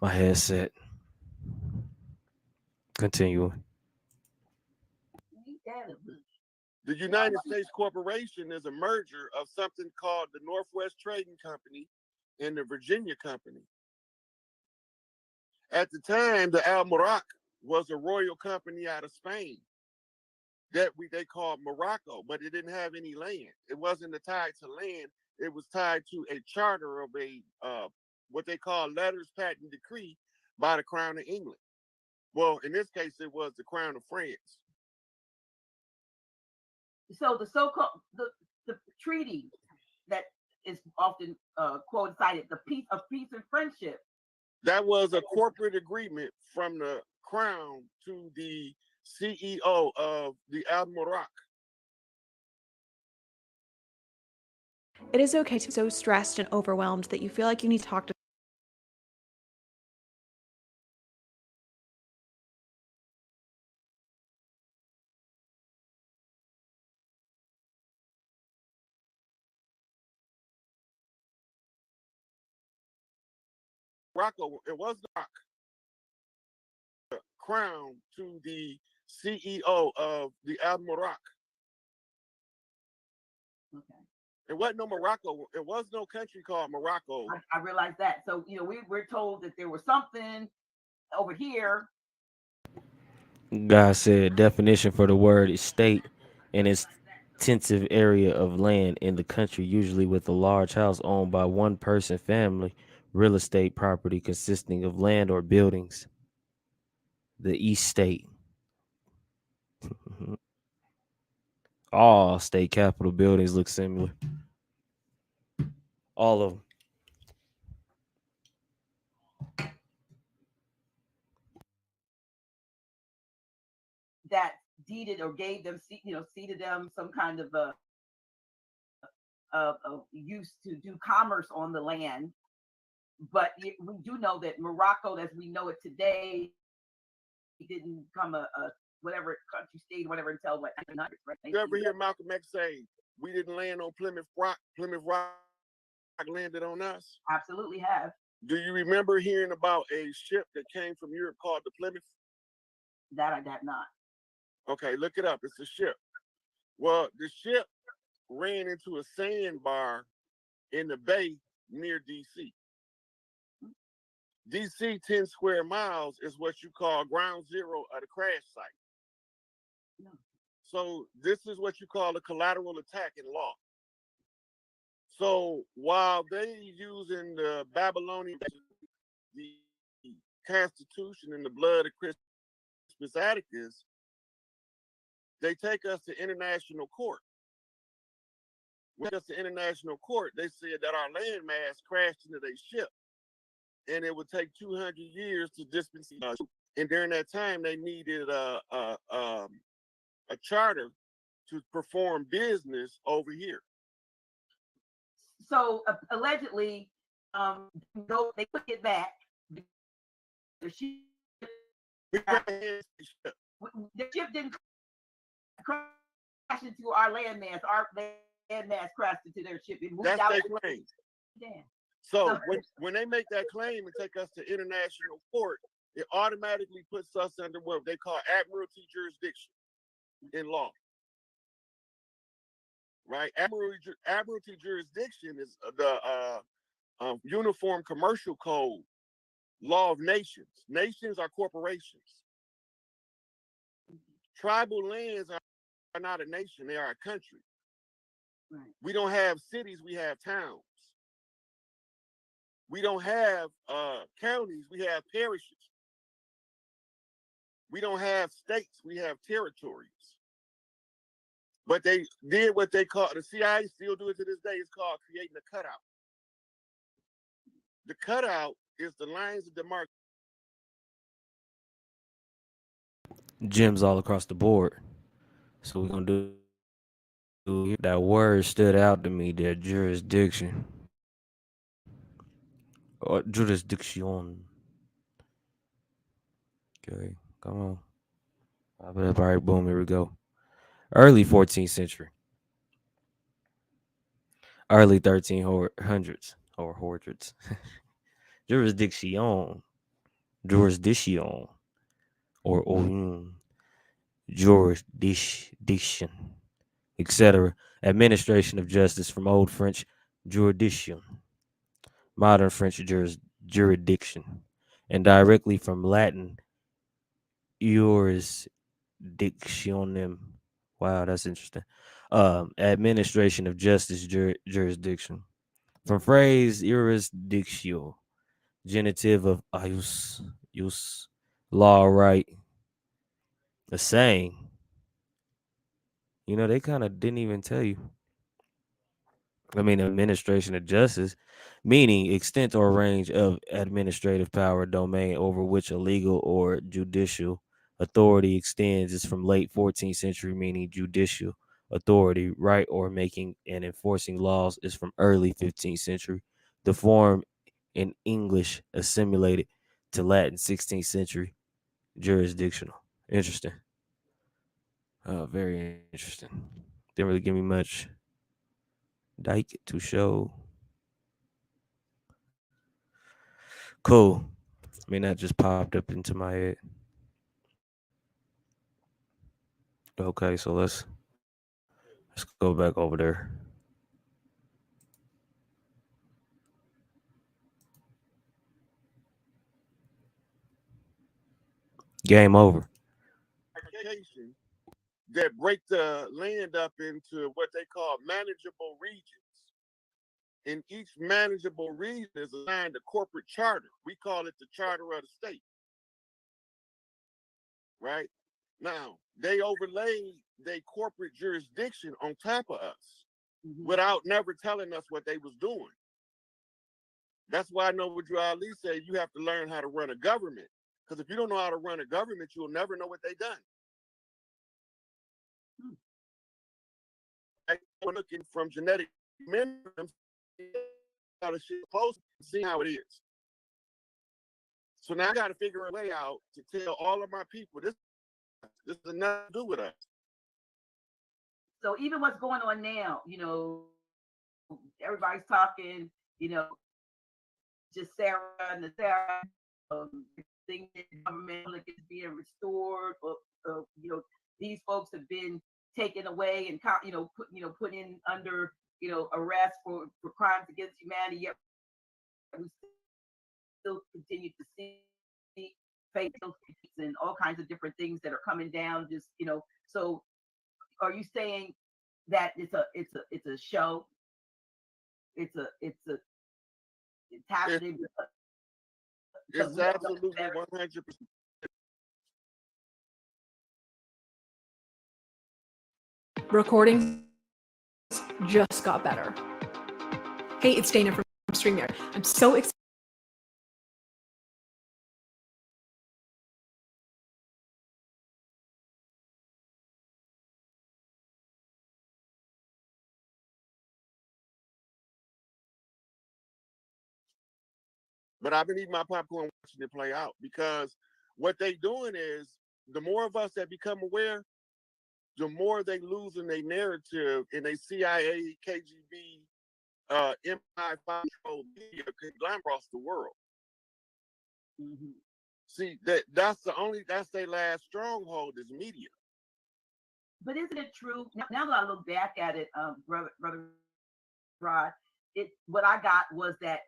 headset. Continuing. The United States Corporation is a merger of something called the Northwest Trading Company and the Virginia Company. At the time, the Almarac was a royal company out of Spain that they called Morocco, but it didn't have any land. It wasn't tied to land. It was tied to a charter of a what they call letters patent decree by the Crown of England. Well, in this case, it was the Crown of France. So the so-called the treaty that is often quoted cited, the peace and friendship. That was a corporate agreement from the Crown to the CEO of the Almarac. It is okay to be so stressed and overwhelmed that you feel like you need to talk to Morocco, it was the Crown to the CEO of the Almarac. Okay. It wasn't no Morocco. It was no country called Morocco. I realize that. So we're told that there was something over here. God said definition for the word is state and extensive area of land in the country, usually with a large house owned by one person, family, real estate property consisting of land or buildings. The East State. All state capitol buildings look similar. All of them. That deeded or gave them, ceded them some kind of use to do commerce on the land. But we do know that Morocco, as we know it today, didn't become a whatever country, state, whatever, until what 1900s, right? You ever hear Malcolm X say, "We didn't land on Plymouth Rock. Plymouth Rock landed on us"? Absolutely have. Do you remember hearing about a ship that came from Europe called the Plymouth? That I did not. Okay, look it up. It's a ship. Well, the ship ran into a sandbar in the bay near DC. DC 10 square miles is what you call ground zero of the crash site. No. So this is what you call a collateral attack in law. So while they using the Babylonian, the Constitution and the blood of Crispus Attucus, they take us to international court. When they take us to international court, they said that our landmass crashed into their ship, and it would take 200 years to dispense. And during that time, they needed a charter to perform business over here. So allegedly, they took it back. The ship didn't crash into our landmass. Our landmass crashed into their ship. It moved That's out. their claim. Damn. So when they make that claim and take us to international court, it automatically puts us under what they call admiralty jurisdiction in law. Right? Admiralty jurisdiction is the Uniform Commercial Code, law of nations. Nations are corporations. Tribal lands are not a nation, they are a country. Right. We don't have cities, we have towns. We don't have counties, we have parishes. We don't have states, we have territories. But they did what they call, the CIA still do it to this day, it's called creating a cutout. The cutout is the lines of demarcation. Gems all across the board. So we're gonna do that word stood out to me, that jurisdiction. Or jurisdiction. Okay, come on. All right, boom, here we go. Early 14th century. Early 1300s or hundreds. Jurisdiction. Jurisdiction. Or jurisdiction, etc. Administration of justice, from Old French juridiction, modern French jurisdiction, and directly from Latin jurisdictionem. Wow, that's interesting. Administration of justice, jurisdiction. From phrase jurisdictio, genitive of use, law, right. A saying. You know, they kind of didn't even tell you. Administration of justice, meaning extent or range of administrative power domain over which a legal or judicial authority extends, is from late 14th century, meaning judicial authority, right, or making and enforcing laws, is from early 15th century. The form in English assimilated to Latin 16th century, jurisdictional. Interesting. Very interesting. Didn't really give me much Dyke to show. Cool. That just popped up into my head. Okay, so let's go back over there. Game over. That break the land up into what they call manageable regions. And each manageable region is assigned a corporate charter. We call it the charter of the state. Right? Now, they overlaid their corporate jurisdiction on top of us without never telling us what they was doing. That's why I know what Drew Ali said, you have to learn how to run a government. Because if you don't know how to run a government, you'll never know what they done. We're looking from genetic minimums, how the shit supposed to see how it is. So now I got to figure a way out to tell all of my people this. This has nothing to do with us. So even what's going on now, everybody's talking, just Sarah and the Sarah, thing that government like is being restored, or these folks have been taken away and put in under arrest for crimes against humanity. Yet we still continue to see fatal and all kinds of different things that are coming down. Just so are you saying that it's a show? It's happening. It's absolutely 100%. Recordings just got better. Hey, it's Dana from StreamYard. I'm so excited. But I've been eating my popcorn watching it play out, because what they doing is, the more of us that become aware, the more they losing their narrative in a CIA, KGB, MI5 controlled media conglomerate across the world. Mm-hmm. See, that's their last stronghold is media. But isn't it true? Now that I look back at it, brother Rod, what I got was that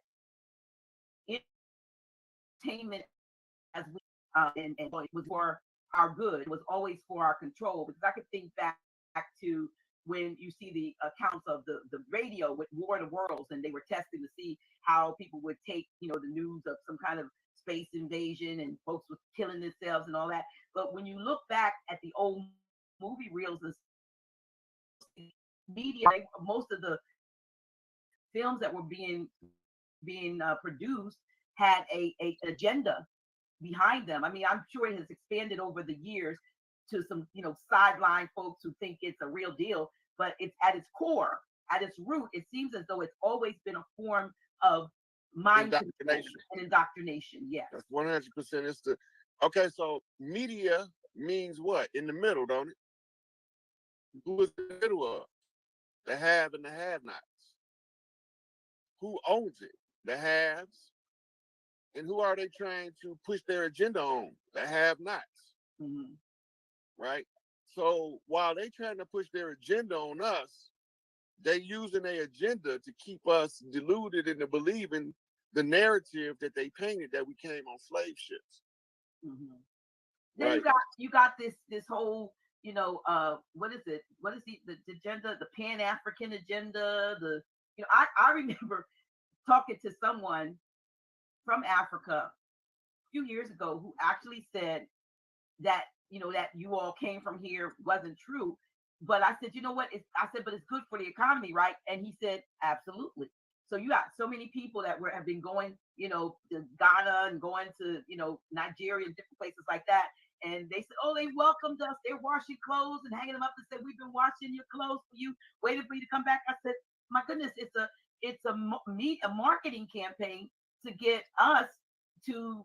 entertainment as we and it was for our good. It was always for our control, because I could think back to when you see the accounts of the radio with War of the Worlds, and they were testing to see how people would take the news of some kind of space invasion, and folks were killing themselves and all that. But when you look back at the old movie reels and media, most of the films that were being produced had a agenda behind them. I mean, I'm sure it has expanded over the years to some sideline folks who think it's a real deal, but it's at its core, at its root, it seems as though it's always been a form of mind indoctrination. And indoctrination. Yes, that's 100%. It's the okay. So media means what? In the middle, don't it? Who is in the middle of? The have and the have-nots. Who owns it? The haves. And who are they trying to push their agenda on? The have-nots. Mm-hmm. Right? So while they trying to push their agenda on us, they using their agenda to keep us deluded into believing the narrative that they painted, that we came on slave ships. Mm-hmm. Then Right. you got this whole what is it? What is the agenda? The Pan-African agenda. I remember talking to someone from Africa a few years ago who actually said that that you all came from here wasn't true. But I said, you know what? I said, but it's good for the economy, right? And he said, absolutely. So you got so many people that have been going, to Ghana and going to, Nigeria and different places like that. And they said, oh, they welcomed us. They're washing clothes and hanging them up and said, we've been washing your clothes for you, waiting for you to come back. I said, my goodness, it's a marketing campaign to get us to,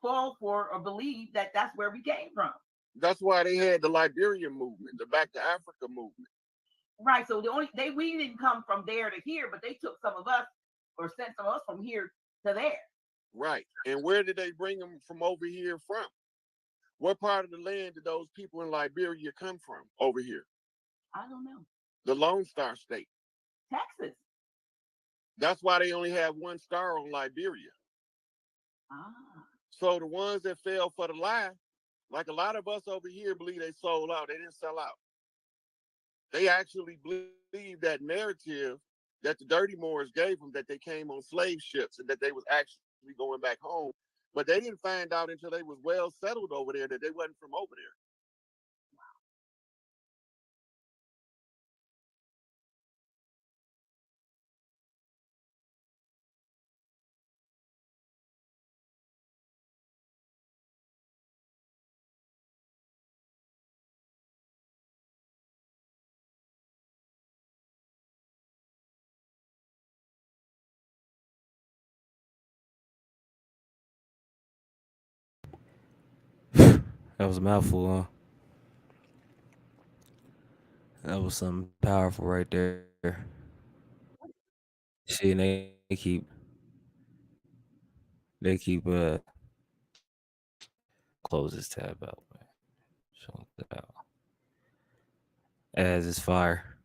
fall for or believe that that's where we came from. That's why they had the Liberian movement, the Back to Africa movement. Right. So we didn't come from there to here, but they took some of us, or sent some of us from here to there. Right. And where did they bring them from over here from? What part of the land did those people in Liberia come from over here? I don't know. The Lone Star State. Texas. That's why they only have one star on Liberia. Ah. So the ones that fell for the lie, like a lot of us over here believe they sold out. They didn't sell out. They actually believe that narrative that the Dirty Moors gave them, that they came on slave ships and that they was actually going back home. But they didn't find out until they was well settled over there that they wasn't from over there. That was a mouthful, huh? That was something powerful right there. Shit, and they keep close this tab out, man. Show that out. Ads is fire.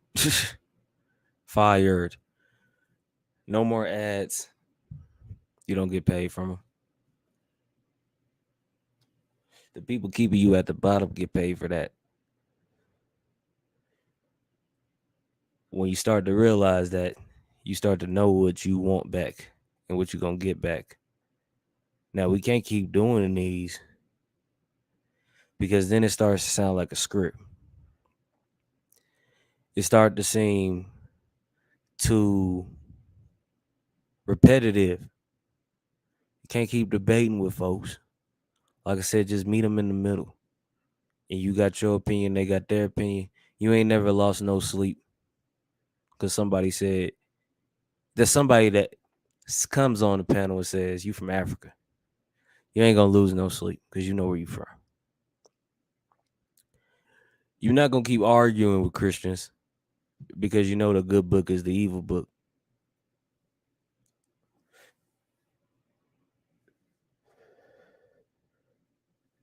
Fired. No more ads. You don't get paid from them. The people keeping you at the bottom get paid for that. When you start to realize that, you start to know what you want back and what you're going to get back. Now, we can't keep doing these because then it starts to sound like a script. It starts to seem too repetitive. You can't keep debating with folks. Like I said, just meet them in the middle. And you got your opinion, they got their opinion. You ain't never lost no sleep because somebody said, there's somebody that comes on the panel and says, you from Africa. You ain't going to lose no sleep because you know where you from. You're not going to keep arguing with Christians because you know the good book is the evil book.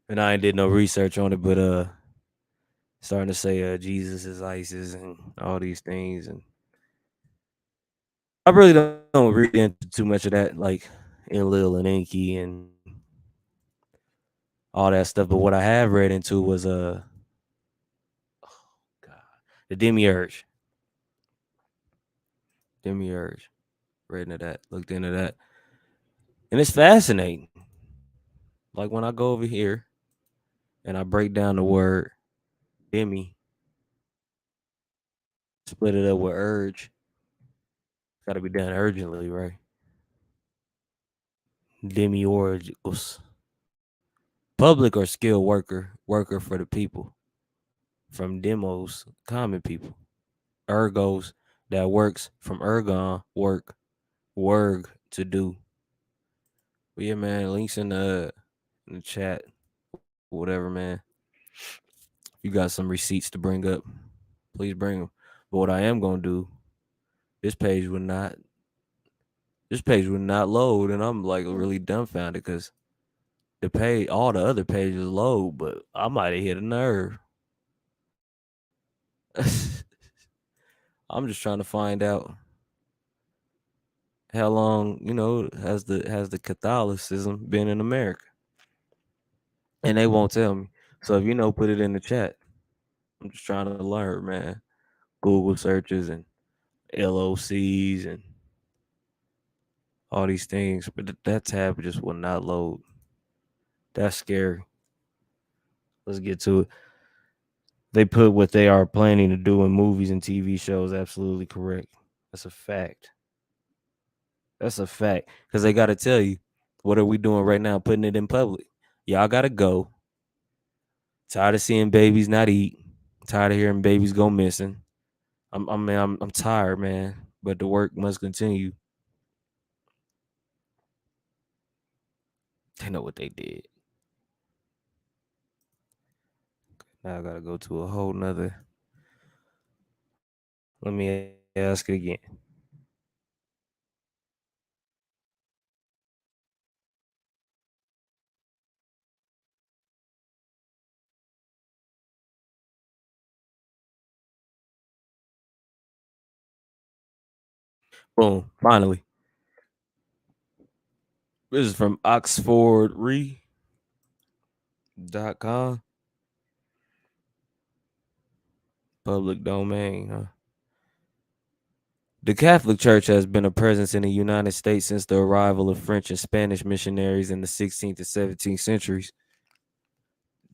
And I ain't did no research on it, but starting to say Jesus is ISIS and all these things, and I really don't read into too much of that, like Enlil and Enki and all that stuff. But what I have read into was God, the demiurge. Demiurge. Read into that, looked into that, and it's fascinating. Like when I go over here and I break down the word demi, split it up with urge. Got to be done urgently, right? Demiurgos. Public or skilled worker, worker for the people. From demos, common people. Ergos, that works. From ergon, work. Worg, to do. But yeah, man, links in the chat. Whatever, man. You got some receipts to bring up, please bring them. But what I am gonna do, this page would not load, and I'm like really dumbfounded because all the other pages load, but I might have hit a nerve. I'm just trying to find out how long, has the Catholicism been in America, and they won't tell me. So if you know, put it in the chat. I'm just trying to learn, man. Google searches and LOCs and all these things, but that tab just will not load. That's scary. Let's get to it. They put what they are planning to do in movies and TV shows. Absolutely correct. That's a fact. That's a fact. Because they got to tell you, what are we doing right now? Putting it in public. Y'all got to go. Tired of seeing babies not eat. Tired of hearing babies go missing. I'm tired, man. But the work must continue. They know what they did. Now I gotta go to a whole nother. Let me ask it again. Boom. Finally. This is from oxfordre.com. Public domain, huh? The Catholic Church has been a presence in the United States since the arrival of French and Spanish missionaries in the 16th and 17th centuries.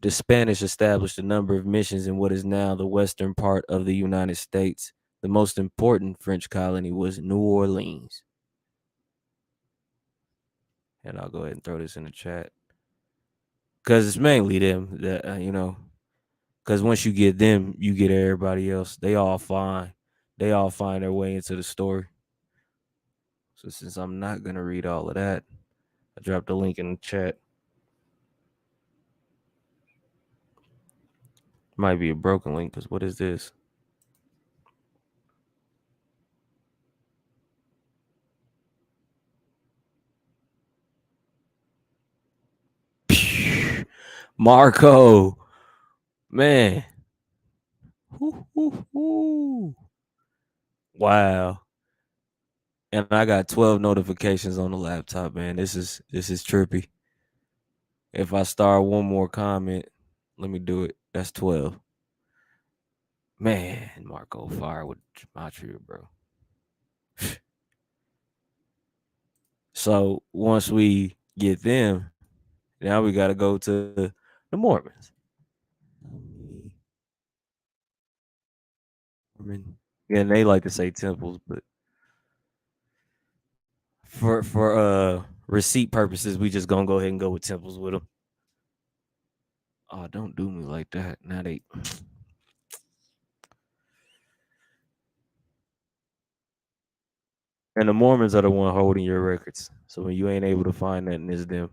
The Spanish established a number of missions in what is now the western part of the United States. The most important French colony was New Orleans. And I'll go ahead and throw this in the chat. Because it's mainly them that, because once you get them, you get everybody else. They all find their way into the story. So since I'm not going to read all of that, I dropped a link in the chat. Might be a broken link because what is this? Marco, man. Woo. Wow. And I got 12 notifications on the laptop, man. This is trippy. If I start one more comment, let me do it. That's 12. Man, Marco fire with Gematria, bro. So once we get them, now we got to go to the Mormons. And they like to say temples, but for receipt purposes, we just gonna go ahead and go with temples with them. Oh, don't do me like that. Now they. And the Mormons are the one holding your records. So when you ain't able to find nothing, it's them.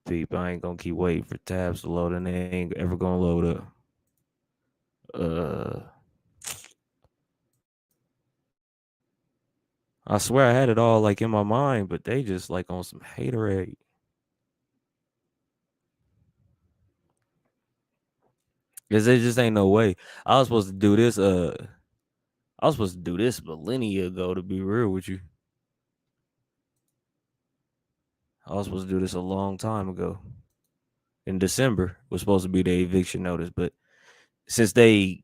People, I ain't gonna keep waiting for tabs to load, and they ain't ever gonna load up. I swear I had it all like in my mind, but they just like on some haterade. Cause there just ain't no way. I was supposed to do this. I was supposed to do this millennia ago. To be real with you, I was supposed to do this a long time ago. In December was supposed to be the eviction notice, but since they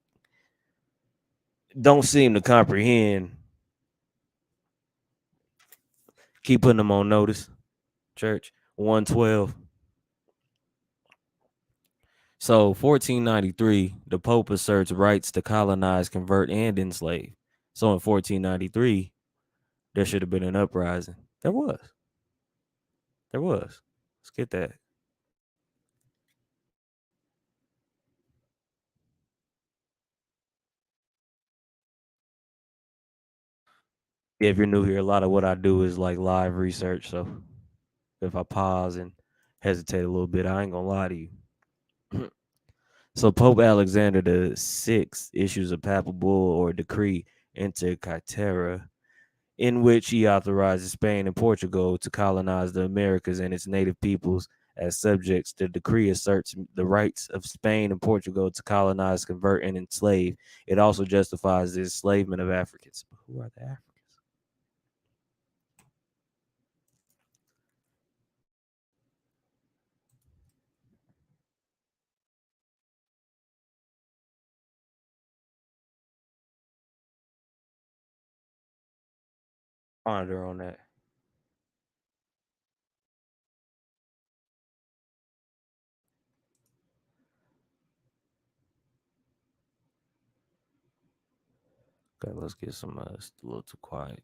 don't seem to comprehend, keep putting them on notice. Church 112. So 1493, the Pope asserts rights to colonize, convert, and enslave. So in 1493, there should have been an uprising. There was. Let's get that. If you're new here, a lot of what I do is like live research. So if I pause and hesitate a little bit, I ain't gonna lie to you. So Pope Alexander VI issues a papal bull or decree Inter Caetera, in which he authorizes Spain and Portugal to colonize the Americas and its native peoples as subjects. The decree asserts the rights of Spain and Portugal to colonize, convert, and enslave. It also justifies the enslavement of Africans. But who are the Africans? Ponder on that. Okay, let's get some. It's a little too quiet.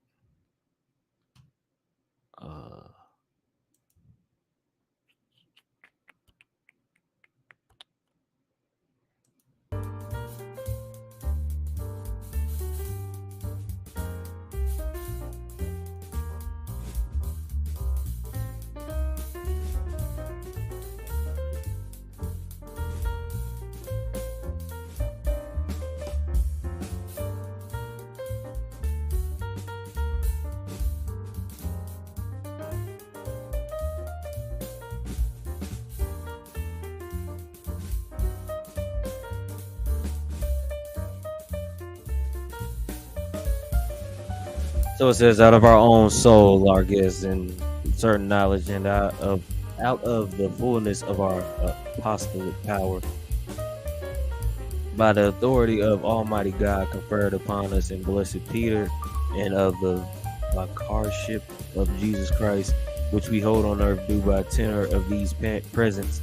So it says, out of our own soul, our gifts, and certain knowledge, and out of the fullness of our apostolic power, by the authority of Almighty God conferred upon us in Blessed Peter, and of the vicarship of Jesus Christ, which we hold on earth, due by tenor of these presents.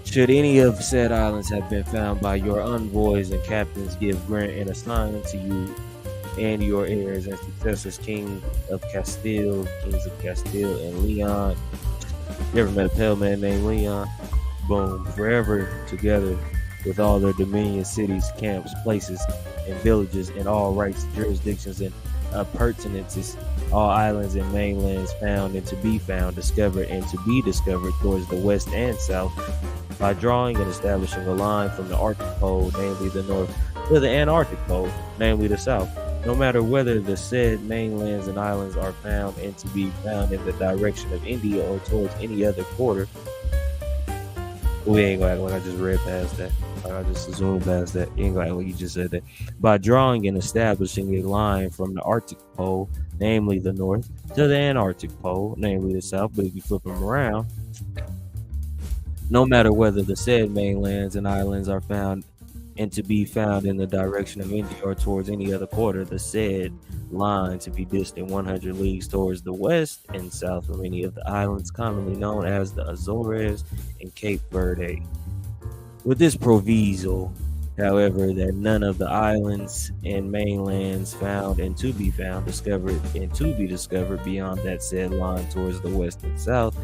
Should any of said islands have been found by your envoys and captains, give, grant, and assign unto you and your heirs and successors, kings of Castile and Leon. You ever met a pale man named Leon? Boom. Forever together with all their dominion, cities, camps, places, and villages, and all rights, jurisdictions, and appurtenances, all islands and mainlands found and to be found, discovered and to be discovered towards the west and south, by drawing and establishing a line from the Arctic Pole, namely the north, to the Antarctic Pole, namely the south, no matter whether the said mainlands and islands are found and to be found in the direction of India or towards any other quarter. We ain't gonna act like I just read past that. I just zoomed past that. You ain't gonna act like you just said that. By drawing and establishing a line from the Arctic Pole, namely the north, to the Antarctic Pole, namely the south, but if you flip them around, no matter whether the said mainlands and islands are found and to be found in the direction of India or towards any other quarter, the said line to be distant 100 leagues towards the west and south from any of the islands commonly known as the Azores and Cape Verde. With this proviso, however, that none of the islands and mainlands found and to be found, discovered and to be discovered beyond that said line towards the west and south,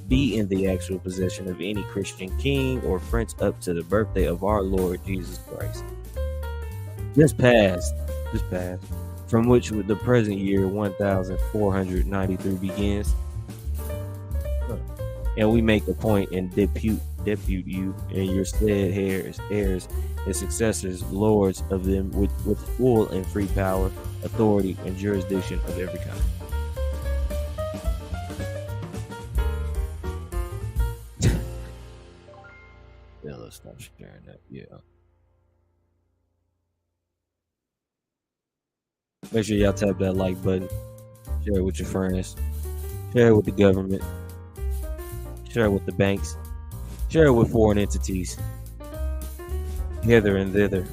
be in the actual possession of any Christian king or prince up to the birthday of our Lord Jesus Christ. This passed, from which with the present year 1493 begins, and we make a point and depute you and your said heirs and successors, lords of them with full and free power, authority, and jurisdiction of every kind. Yeah, let's stop sharing that. Yeah. Make sure y'all tap that like button. Share it with your friends. Share it with the government. Share it with the banks. Share it with foreign entities. Hither and thither.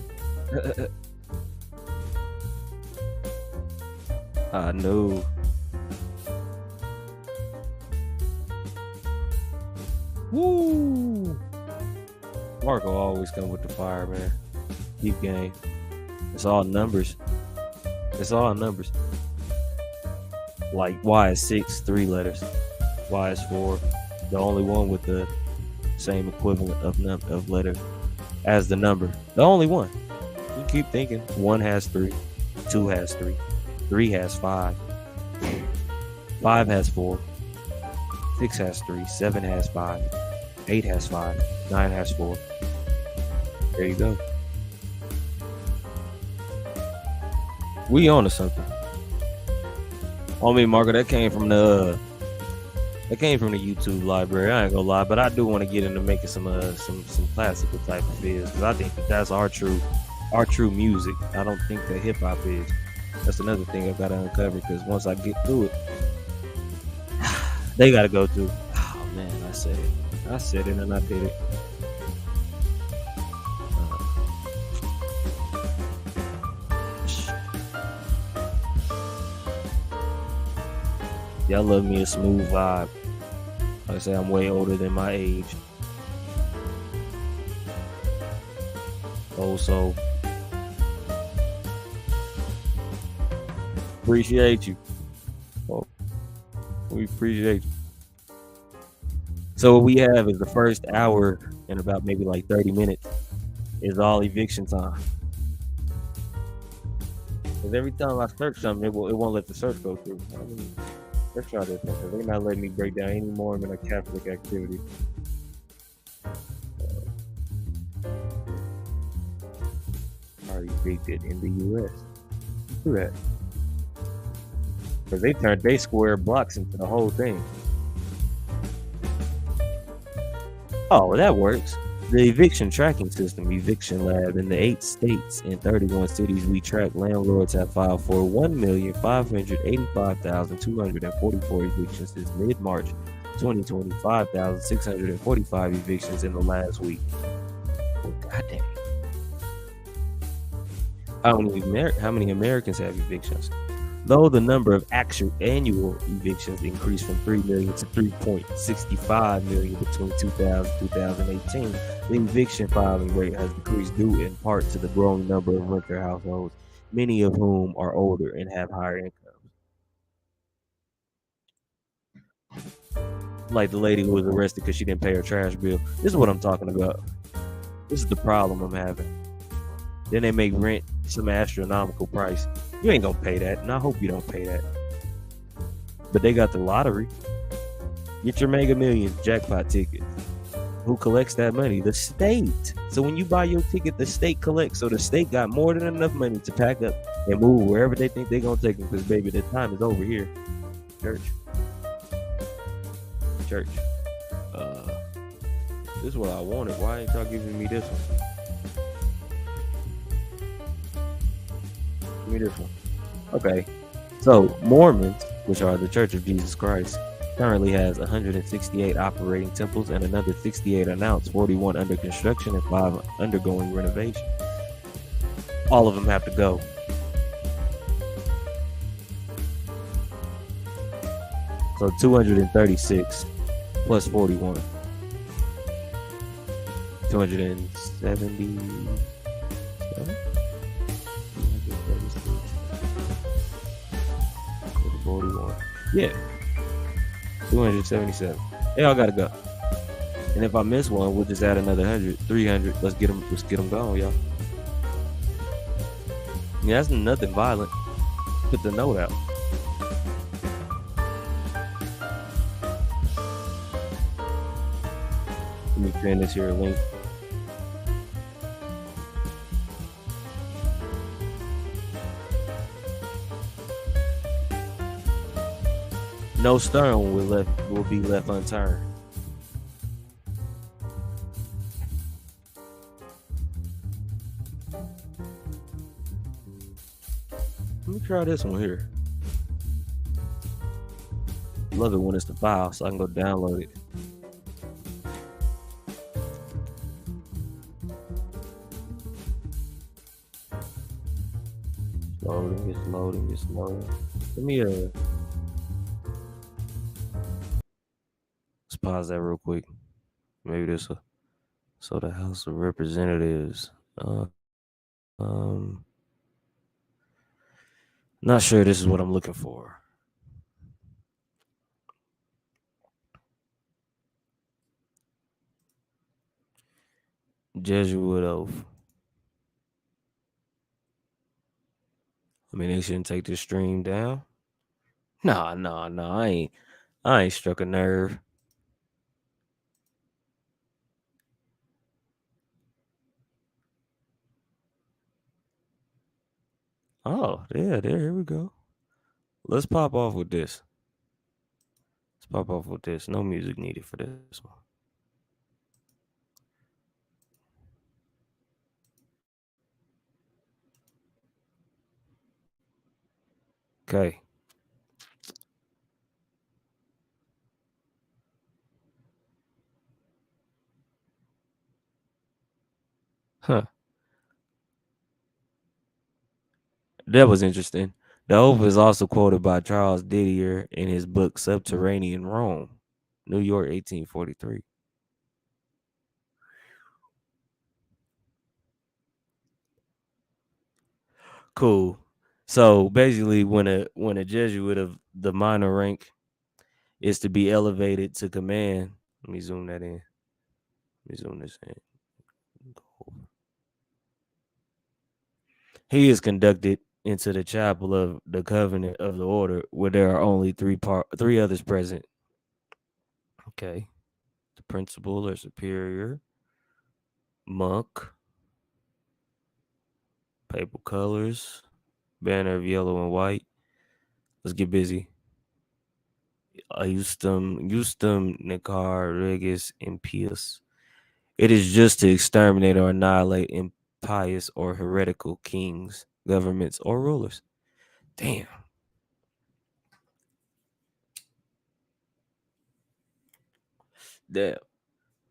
I know. Woo! Marco always come with the fire, man. Deep game. It's all numbers. It's all numbers. Like Y is 6, 3 letters. Y is 4. The only one with the same equivalent of letter as the number. The only one. You keep thinking. 1 has 3. 2 has 3. 3 has 5. 5 has 4. 6 has 3. 7 has 5. 8 has 5. 9 has 4. There you go. We on to something. I mean, Marco, that came from the YouTube library. I ain't gonna lie, but I do want to get into making some classical type of fizz because I think that's our true music. I don't think that hip hop is. That's another thing I've got to uncover because once I get through it, they got to go through. Oh man, I said it and I did it. Y'all love me a smooth vibe. Like I say, I'm way older than my age. Also, appreciate you. Oh, we appreciate you. So what we have is the first hour in about maybe like 30 minutes is all eviction time. Because every time I search something, it won't let the search go through. I mean, let's try this one because they're not letting me break down any more than a Catholic activity. Are evicted in the U.S. Do that. Because they turned their square blocks into the whole thing. Oh, well, that works. The eviction tracking system, Eviction Lab, in the 8 states and 31 cities we track, landlords have filed for 1,585,244 evictions since mid-March 2020, 5,645 evictions in the last week. Oh, God dang. How many Americans have evictions? Though the number of actual annual evictions increased from 3 million to 3.65 million between 2000 and 2018, the eviction filing rate has decreased due in part to the growing number of renter households, many of whom are older and have higher incomes. Like the lady who was arrested because she didn't pay her trash bill. This is what I'm talking about. This is the problem I'm having. Then they make rent some astronomical price. You ain't gonna pay that, and I hope you don't pay that. But they got the lottery. Get your Mega Millions jackpot ticket. Who collects that money? The state. So when you buy your ticket, the state collects. So the state got more than enough money to pack up and move wherever they think they're gonna take them. Because baby, the time is over here. Church. This is what I wanted. Why ain't y'all giving me this one? Give me this one. Okay. So Mormons, which are the Church of Jesus Christ, currently has 168 operating temples and another 68 announced, 41 under construction, and 5 undergoing renovation. All of them have to go. So 236 plus 41. 277. 41. Yeah. 277. They all gotta go. And if I miss one, we'll just add another 100, 300. Let's get them gone, y'all. Yeah, that's nothing violent. Put the note out. Let me pin this here link. No stone will be left unturned. Let me try this one here. Love it when it's the file, so I can go download it. It's loading. Let me let's pause that real quick. Maybe this will. So the House of Representatives. Not sure this is what I'm looking for. Jesuit oath. I mean, they shouldn't take this stream down. Nah. I ain't struck a nerve. Oh, yeah, here we go. Let's pop off with this. No music needed for this one. Okay. Huh. That was interesting. The oath is also quoted by Charles Didier in his book Subterranean Rome, New York, 1843. Cool. So basically, when a Jesuit of the minor rank is to be elevated to command, let me zoom that in. Let me zoom this in. He is conducted into the chapel of the covenant of the order, where there are only three others present. Okay, the principal or superior, monk, papal colors, banner of yellow and white. Let's get busy. Justum Nicar Regis Impius. It is just to exterminate or annihilate impious or heretical kings, governments, or rulers. Damn.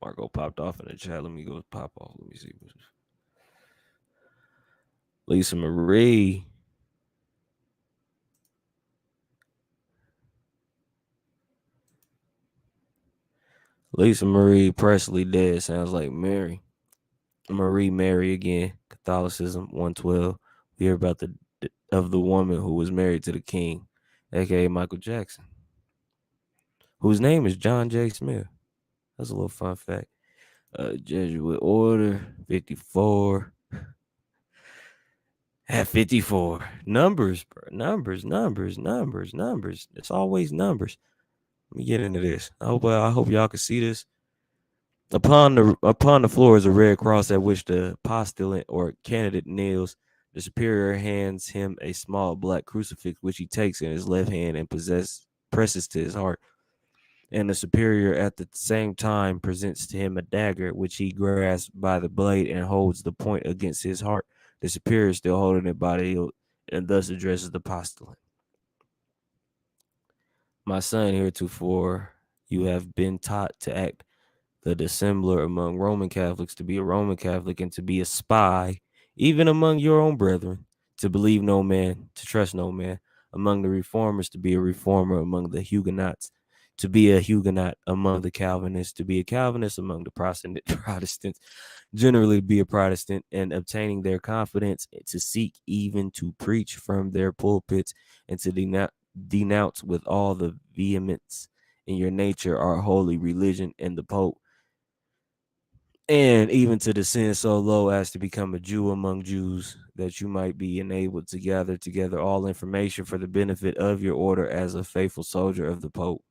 Marco popped off in the chat. Let me go pop off. Let me see. Lisa Marie. Lisa Marie Presley dead. Sounds like Mary. Mary again. Catholicism 112. We hear about the woman who was married to the king, aka Michael Jackson, whose name is John J. Smith. That's a little fun fact. Jesuit order 54. At 54. Numbers, bro. Numbers. It's always numbers. Let me get into this. I hope y'all can see this. Upon the floor is a red cross at which the postulant or candidate kneels The superior hands him a small black crucifix, which he takes in his left hand and presses to his heart. And the superior at the same time presents to him a dagger, which he grasps by the blade and holds the point against his heart. The superior still holding it by the hilt, and thus addresses the postulant. My son, heretofore you have been taught to act the dissembler among Roman Catholics, to be a Roman Catholic, and to be a spy, even among your own brethren, to believe no man, to trust no man, among the reformers, to be a reformer among the Huguenots, to be a Huguenot among the Calvinists, to be a Calvinist among the Protestants, generally be a Protestant, and obtaining their confidence, to seek even to preach from their pulpits, and to denounce with all the vehemence in your nature our holy religion and the Pope, and even to descend so low as to become a Jew among Jews, that you might be enabled to gather together all information for the benefit of your order as a faithful soldier of the Pope.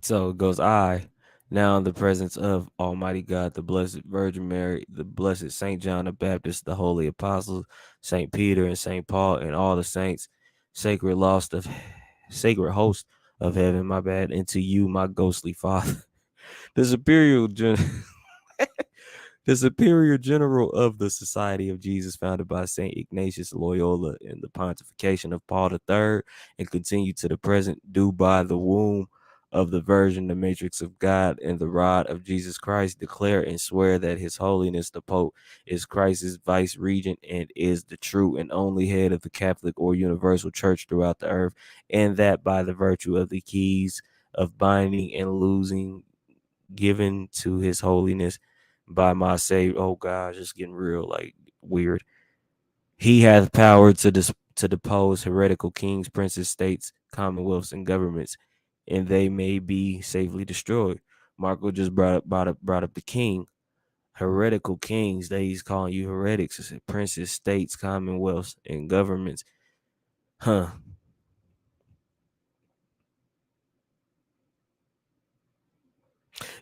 So it goes, I, now in the presence of Almighty God, the Blessed Virgin Mary, the Blessed Saint John the Baptist, the Holy Apostles, Saint Peter and Saint Paul, and all the saints, sacred host of heaven, my bad, and to you, my ghostly father, the superior the superior general of the Society of Jesus, founded by St. Ignatius Loyola in the pontification of Paul III, and continued to the present, do by the womb of the Virgin, the matrix of God, and the rod of Jesus Christ, declare and swear that His Holiness the Pope is Christ's vice regent and is the true and only head of the Catholic or Universal Church throughout the earth, and that by the virtue of the keys of binding and losing given to His Holiness by my Savior. Oh God, just getting real like weird. He hath power to depose heretical kings, princes, states, commonwealths, and governments, and they may be safely destroyed. Marco just brought up the king. Heretical kings, that he's calling you heretics, princes, states, commonwealths, and governments. Huh.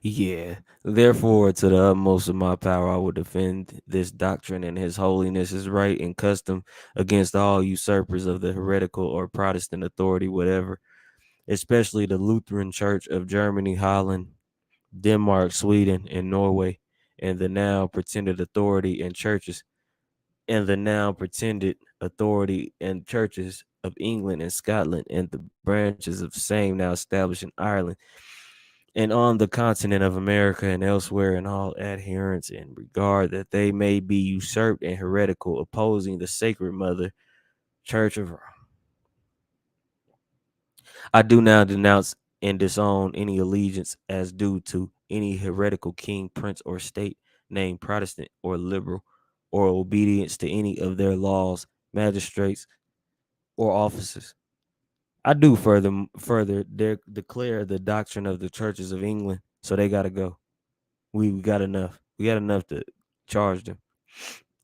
Yeah. Therefore, to the utmost of my power, I will defend this doctrine and His Holiness is right and custom against all usurpers of the heretical or Protestant authority, whatever, especially the Lutheran Church of Germany, Holland, Denmark, Sweden, and Norway, and the now pretended authority and churches, of England and Scotland, and the branches of same now established in Ireland and on the continent of America and elsewhere, in all adherence in regard that they may be usurped and heretical, opposing the sacred mother church of Rome. I do now denounce and disown any allegiance as due to any heretical king, prince, or state named Protestant or liberal, or obedience to any of their laws, magistrates, or officers. I do further declare the doctrine of the churches of England, so they got to go. We got enough. We got enough to charge them.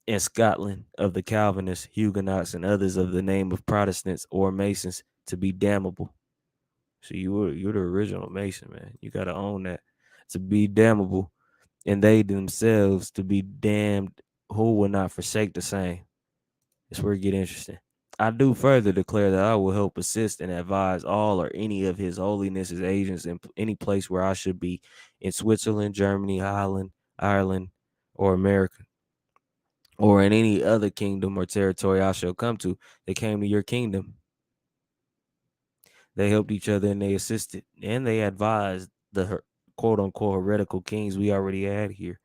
In Scotland, of the Calvinists, Huguenots, and others of the name of Protestants or Masons to be damnable. So you're the original Mason, man. You gotta own that. To be damnable, and they themselves to be damned, who will not forsake the same. That's where it get interesting. I do further declare that I will help assist and advise all or any of His Holiness's agents in any place where I should be, in Switzerland, Germany, Holland, Ireland, or America, or in any other kingdom or territory I shall come to. They came to your kingdom. They helped each other and they assisted and they advised the quote unquote heretical kings we already had here,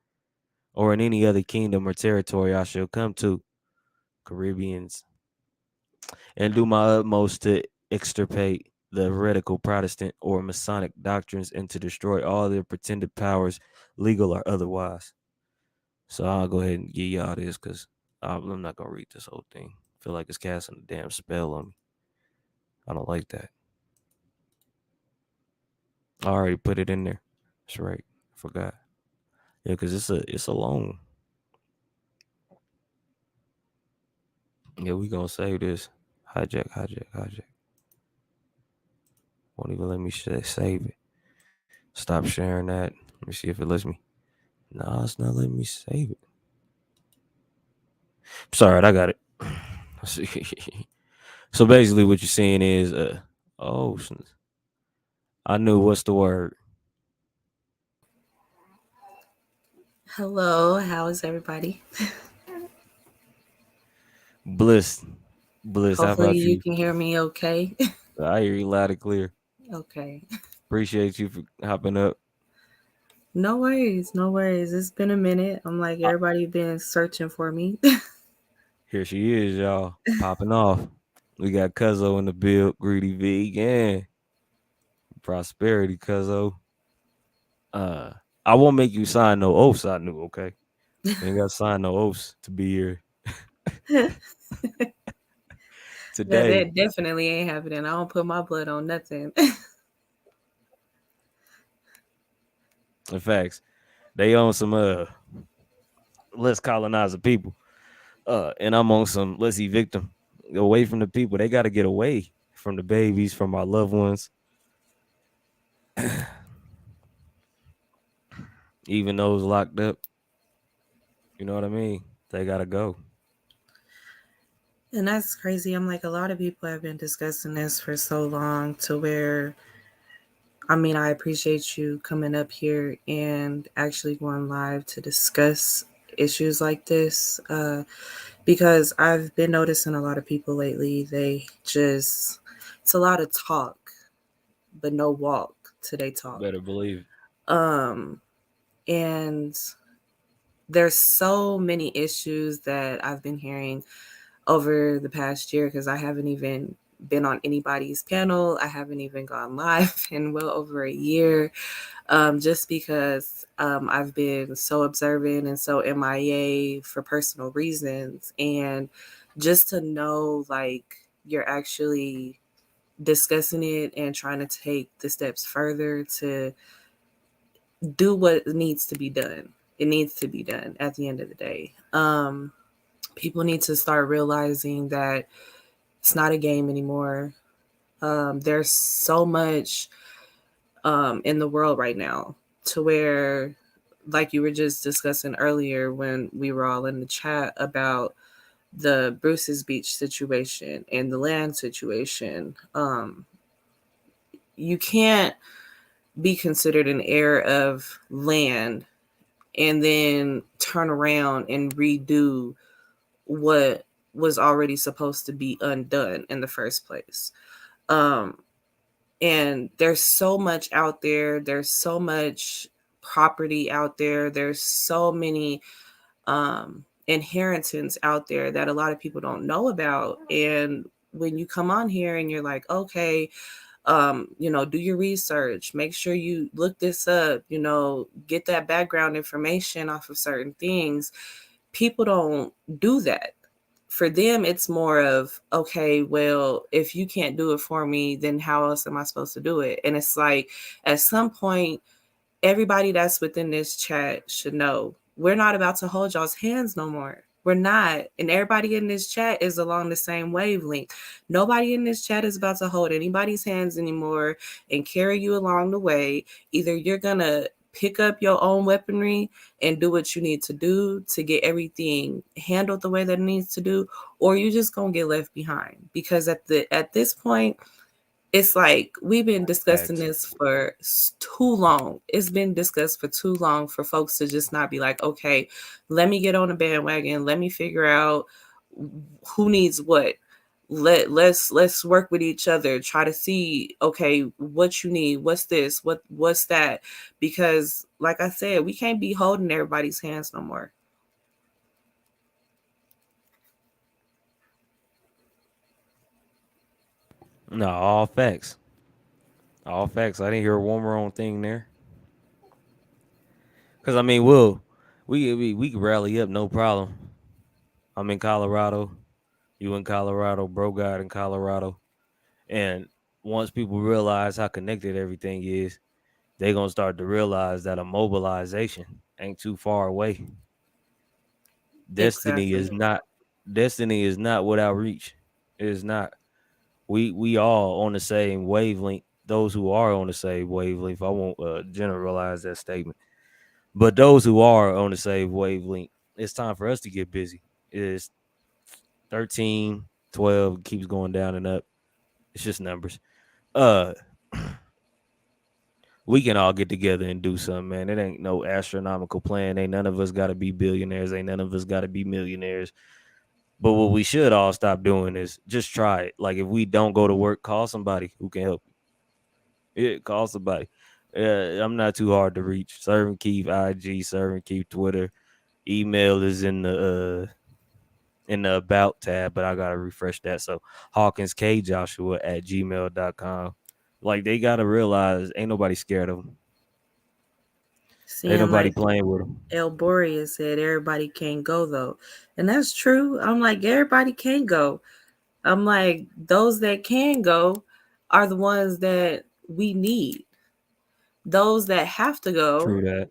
or in any other kingdom or territory I shall come to, Caribbeans, and do my utmost to extirpate the heretical Protestant or Masonic doctrines and to destroy all their pretended powers, legal or otherwise. So I'll go ahead and give y'all this because I'm not going to read this whole thing. I feel like it's casting a damn spell on me. I don't like that. I already put it in there. That's right. I forgot. Yeah, because it's a long. Yeah, we gonna save this. Hijack. Won't even let me save it. Stop sharing that. Let me see if it lets me. Nah, it's not letting me save it. Sorry, I got it. So basically, what you're saying is, oh, I knew what's the word. Hello, how is everybody? Bliss, bliss. How Hopefully about you you? can hear me okay. I hear you loud and clear. Okay. Appreciate you for hopping up. No worries, no worries. It's been a minute. I'm like Uh, everybody been searching for me. Here she is, y'all, popping off. We got Cuzzo in the build, Greedy Vegan, Prosperity Cuzzo. Uh, I won't make you sign no oaths. I knew, okay. You ain't got to sign no oaths to be here today. That definitely ain't happening. I don't put my blood on nothing. In fact, they own some let's colonize the people. And I'm on some let's evict them away from the people. They got to get away from the babies, from our loved ones. Even those locked up, you know what I mean? They got to go. And that's crazy. I'm like, a lot of people have been discussing this for so long to where, I mean, I appreciate you coming up here and actually going live to discuss issues like this. Because I've been noticing a lot of people lately, they just, it's a lot of talk, but no walk till they talk. Better believe Um, and there's so many issues that I've been hearing over the past year because I haven't even been on anybody's panel. I haven't even gone live in well over a year, just because I've been so observant and so MIA for personal reasons. And just to know, like, you're actually discussing it and trying to take the steps further to do what needs to be done. It needs to be done at the end of the day. People need to start realizing that it's not a game anymore. There's so much in the world right now to where, like you were just discussing earlier when we were all in the chat about the Bruce's Beach situation and the land situation. You can't be considered an heir of land and then turn around and redo what was already supposed to be undone in the first place. Um, and there's so much out there. There's so much property out there. There's so many inheritance out there that a lot of people don't know about. And when you come on here and you're like, okay, do your research, make sure you look this up, get that background information off of certain things. People don't do that. For them, it's more of, okay, well, if you can't do it for me, then how else am I supposed to do it? And it's like, at some point, everybody that's within this chat should know we're not about to hold y'all's hands no more. We're not. And everybody in this chat is along the same wavelength. Nobody in this chat is about to hold anybody's hands anymore and carry you along the way. Either you're going to pick up your own weaponry and do what you need to do to get everything handled the way that it needs to do, or you're just going to get left behind. Because at this point, it's like we've been discussing facts. this for too long. It's been discussed for too long for folks to just not be like, okay, let me get on the bandwagon. Let me figure out who needs what. Let's work with each other. Try to see, okay, what you need. What's this? What's that? Because, like I said, we can't be holding everybody's hands no more. No, all facts. All facts. I didn't hear one wrong thing there. Cause I mean, we can rally up, no problem. I'm in Colorado. You in Colorado, bro God in Colorado. And once people realize how connected everything is, they gonna start to realize that a mobilization ain't too far away. Destiny Exactly. is not destiny is not without reach. It is not. We all on the same wavelength. Those who are on the same wavelength, I won't generalize that statement. But those who are on the same wavelength, it's time for us to get busy. It's 13, 12, keeps going down and up. It's just numbers. Uh, we can all get together and do something, man. It ain't no astronomical plan. Ain't none of us got to be billionaires. Ain't none of us got to be millionaires. But what we should all stop doing is just try it. Like if we don't go to work, call somebody who can help you. Yeah, call somebody. I'm not too hard to reach. Servant Keith IG, Servant Keith Twitter. Email is in the about tab, but I gotta refresh that. So Hawkins K Joshua at gmail.com. Like they gotta realize ain't nobody scared of them. Ain't Seeing nobody like playing with them. El Borea said, everybody can't go though. And that's true. I'm like, everybody can't go. I'm like, those that can go are the ones that we need. Those that have to go, True that.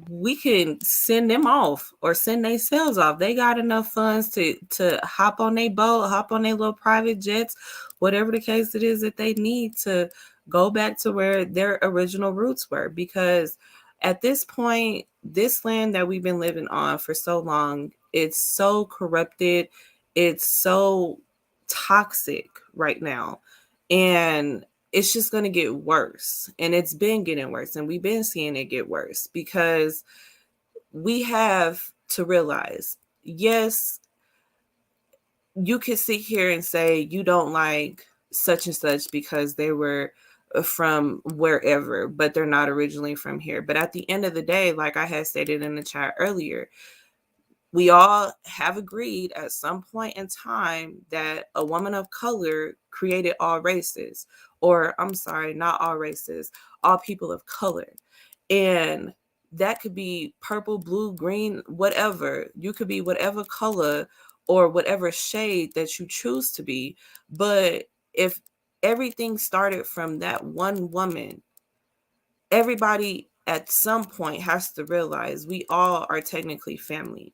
we can send them off or send themselves off. They got enough funds to hop on their boat, hop on their little private jets, whatever the case it is that they need to go back to where their original roots were. Because at this point, this land that we've been living on for so long, it's so corrupted, it's so toxic right now. And it's just going to get worse. And it's been getting worse. And we've been seeing it get worse because we have to realize, yes, you can sit here and say you don't like such and such because they were from wherever, but they're not originally from here. But at the end of the day, like I had stated in the chat earlier, we all have agreed at some point in time that a woman of color created all races, or I'm sorry, not all races, all people of color. And that could be purple, blue, green, whatever. You could be whatever color or whatever shade that you choose to be. But if everything started from that one woman, everybody at some point has to realize we all are technically family.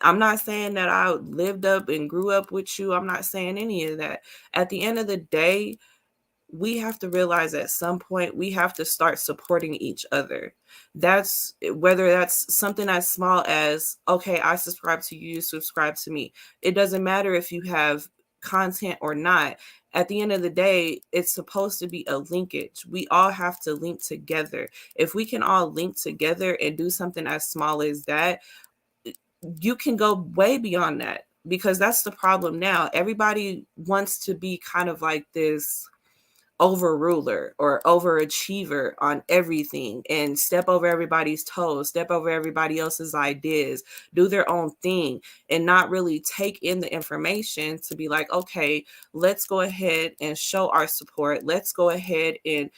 I'm not saying that I lived up and grew up with you. I'm not saying any of that. At the end of the day, we have to realize at some point we have to start supporting each other. That's whether that's something as small as, okay, I subscribe to you, you subscribe to me. It doesn't matter if you have content or not. At the end of the day, it's supposed to be a linkage. We all have to link together. If we can all link together and do something as small as that, you can go way beyond that, because that's the problem now. Everybody wants to be kind of like this overruler or overachiever on everything and step over everybody's toes, step over everybody else's ideas, do their own thing, and not really take in the information to be like, okay, let's go ahead and show our support. Let's go ahead and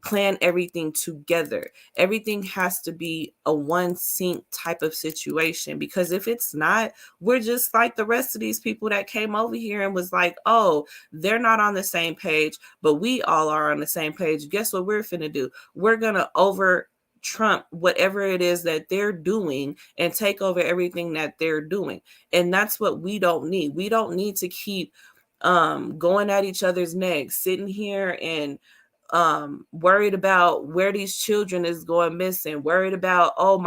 plan everything together. Everything has to be a one sync type of situation, because if it's not, we're just like the rest of these people that came over here and was like, oh, they're not on the same page, but we all are on the same page. Guess what we're finna do? We're gonna over trump whatever it is that they're doing and take over everything that they're doing. And that's what we don't need. We don't need to keep going at each other's necks, sitting here and worried about where these children is going missing, worried about, oh,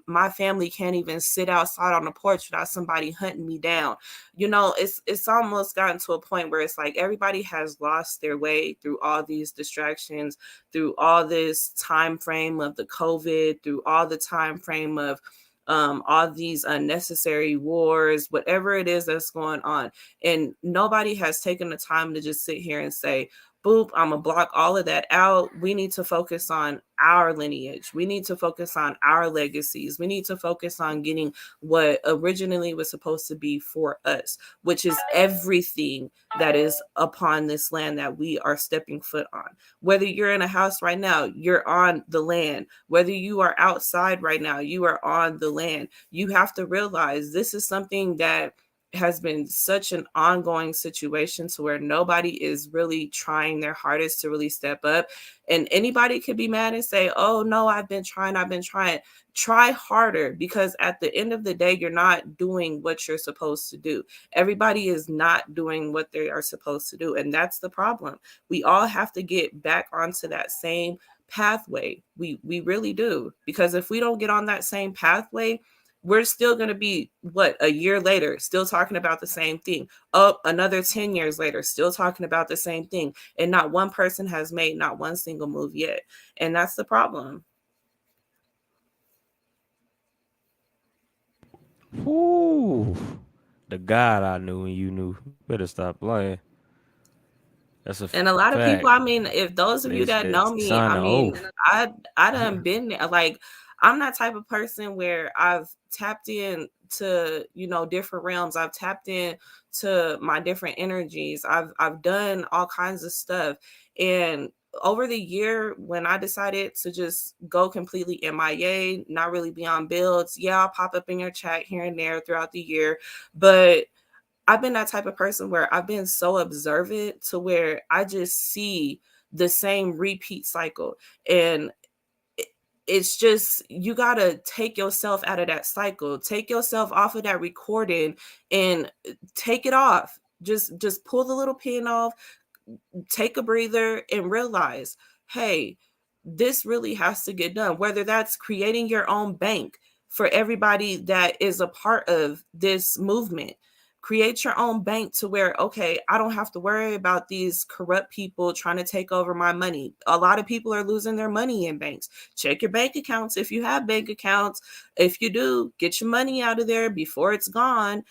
my family can't even sit outside on the porch without somebody hunting me down. You know, it's almost gotten to a point where it's like everybody has lost their way through all these distractions, through all this time frame of the COVID, through all the time frame of all these unnecessary wars, whatever it is that's going on. And nobody has taken the time to just sit here and say, boop, I'm gonna block all of that out. We need to focus on our lineage. We need to focus on our legacies. We need to focus on getting what originally was supposed to be for us, which is everything that is upon this land that we are stepping foot on. Whether you're in a house right now, you're on the land. Whether you are outside right now, you are on the land. You have to realize this is something that has been such an ongoing situation to where nobody is really trying their hardest to really step up. And anybody could be mad and say, oh no, I've been trying. Try harder, because at the end of the day, you're not doing what you're supposed to do. Everybody is not doing what they are supposed to do. And that's the problem. We all have to get back onto that same pathway. We really do. Because if we don't get on that same pathway, we're still going to be a year later still talking about the same thing. Another 10 years later still talking about the same thing, and not one person has made not one single move yet. And that's the problem. Whoo. The God I knew and you knew. Better stop playing. That's a And a lot of fact. people, I mean, if those of you that know me, Sign I the mean, oath. I done been there. Like, I'm that type of person where I've tapped in to, different realms. I've tapped in to my different energies. I've done all kinds of stuff. And over the year, when I decided to just go completely MIA, not really be on builds, yeah, I'll pop up in your chat here and there throughout the year. But I've been that type of person where I've been so observant to where I just see the same repeat cycle. And it's just, you got to take yourself out of that cycle, take yourself off of that recording and take it off. Just pull the little pin off, take a breather and realize, hey, this really has to get done. Whether that's creating your own bank for everybody that is a part of this movement. Create your own bank to where, okay, I don't have to worry about these corrupt people trying to take over my money. A lot of people are losing their money in banks. Check your bank accounts if you have bank accounts. If you do, get your money out of there before it's gone.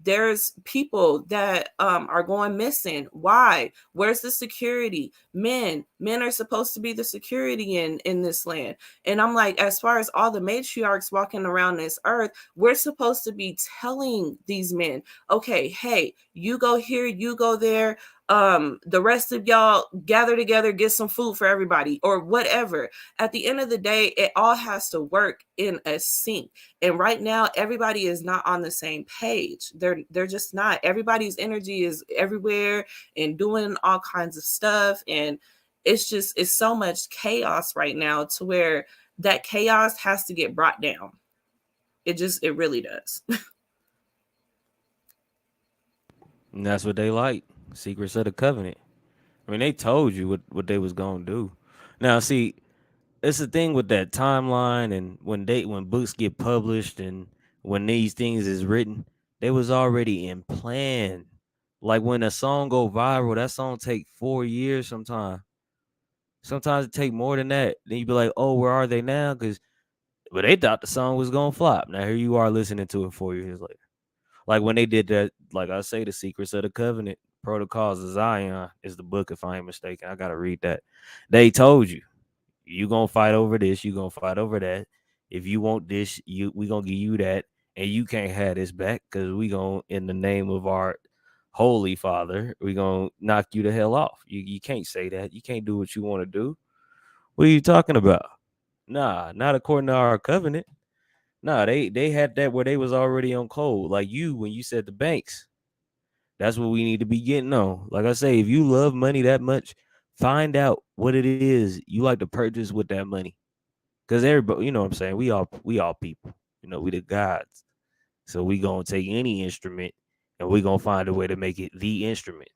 There's people that are going missing. Why? Where's the security? Men are supposed to be the security in this land. And I'm like, as far as all the matriarchs walking around this earth, we're supposed to be telling these men, okay, hey, you go here, you go there, the rest of y'all gather together, get some food for everybody or whatever. At the end of the day, it all has to work in a sync. And right now, everybody is not on the same page. They're just not. Everybody's energy is everywhere and doing all kinds of stuff. And it's so much chaos right now to where that chaos has to get brought down. It really does. And that's what they like. Secrets of the covenant. I mean, they told you what they was gonna do. Now, see, it's the thing with that timeline, and when books get published and when these things is written, they was already in plan. Like when a song go viral, that song take 4 years sometimes. Sometimes it take more than that. Then you be like, oh, where are they now? But they thought the song was gonna flop. Now here you are listening to it 4 years later. Like when they did that, like I say, the Secrets of the Covenant, Protocols of Zion is the book, if I ain't mistaken. I gotta read that. They told you gonna fight over this, you gonna fight over that. If you want this, we gonna give you that, and you can't have this back because we gonna, in the name of our Holy Father, we gonna knock you the hell off. You can't say that. You can't do what you want to do. What are you talking about? Nah, not according to our covenant. Nah, they had that where they was already on code. Like you, when you said the banks, that's what we need to be getting on. Like I say, if you love money that much, find out what it is you like to purchase with that money. Cause everybody, you know what I'm saying? We all people. We the gods. So we gonna take any instrument and we gonna find a way to make it the instrument.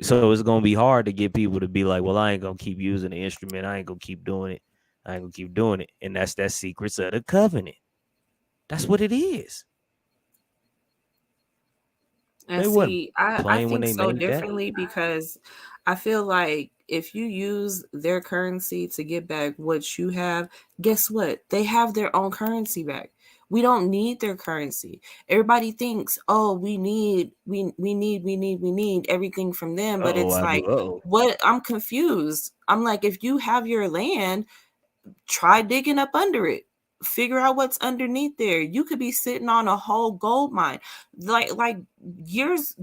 So it's gonna be hard to get people to be like, well, I ain't gonna keep using the instrument. I ain't gonna keep doing it. I ain't gonna keep doing it. And that's that secrets of the covenant. That's what it is. And They wasn't see, I playing when think they so made that. differently because I feel like if you use their currency to get back what you have, guess what? They have their own currency back. We don't need their currency. Everybody thinks, oh, we need everything from them. But Oh, it's I do. like, Oh, what? I'm confused. I'm like, if you have your land, try digging up under it. Figure out what's underneath there. You could be sitting on a whole gold mine. Like years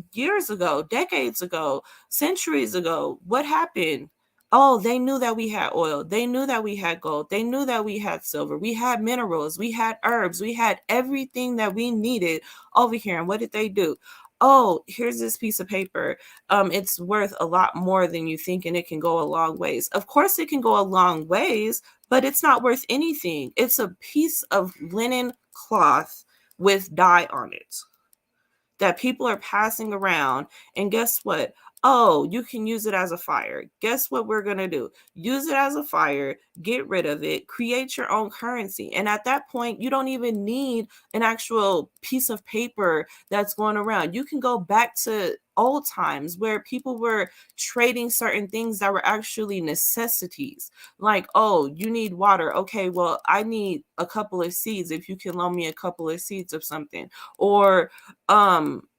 ago, decades ago, centuries ago, what happened? Oh, they knew that we had oil. They knew that we had gold. They knew that we had silver. We had minerals. We had herbs. We had everything that we needed over here. And what did they do? Oh, here's this piece of paper. It's worth a lot more than you think, and it can go a long ways. Of course, it can go a long ways, but it's not worth anything. It's a piece of linen cloth with dye on it that people are passing around. And guess what? oh, you can use it as a fire. Guess what we're going to do? Use it as a fire, get rid of it, create your own currency. And at that point, you don't even need an actual piece of paper that's going around. You can go back to old times where people were trading certain things that were actually necessities. Like, oh, you need water. Okay, well, I need a couple of seeds if you can loan me a couple of seeds of something. Or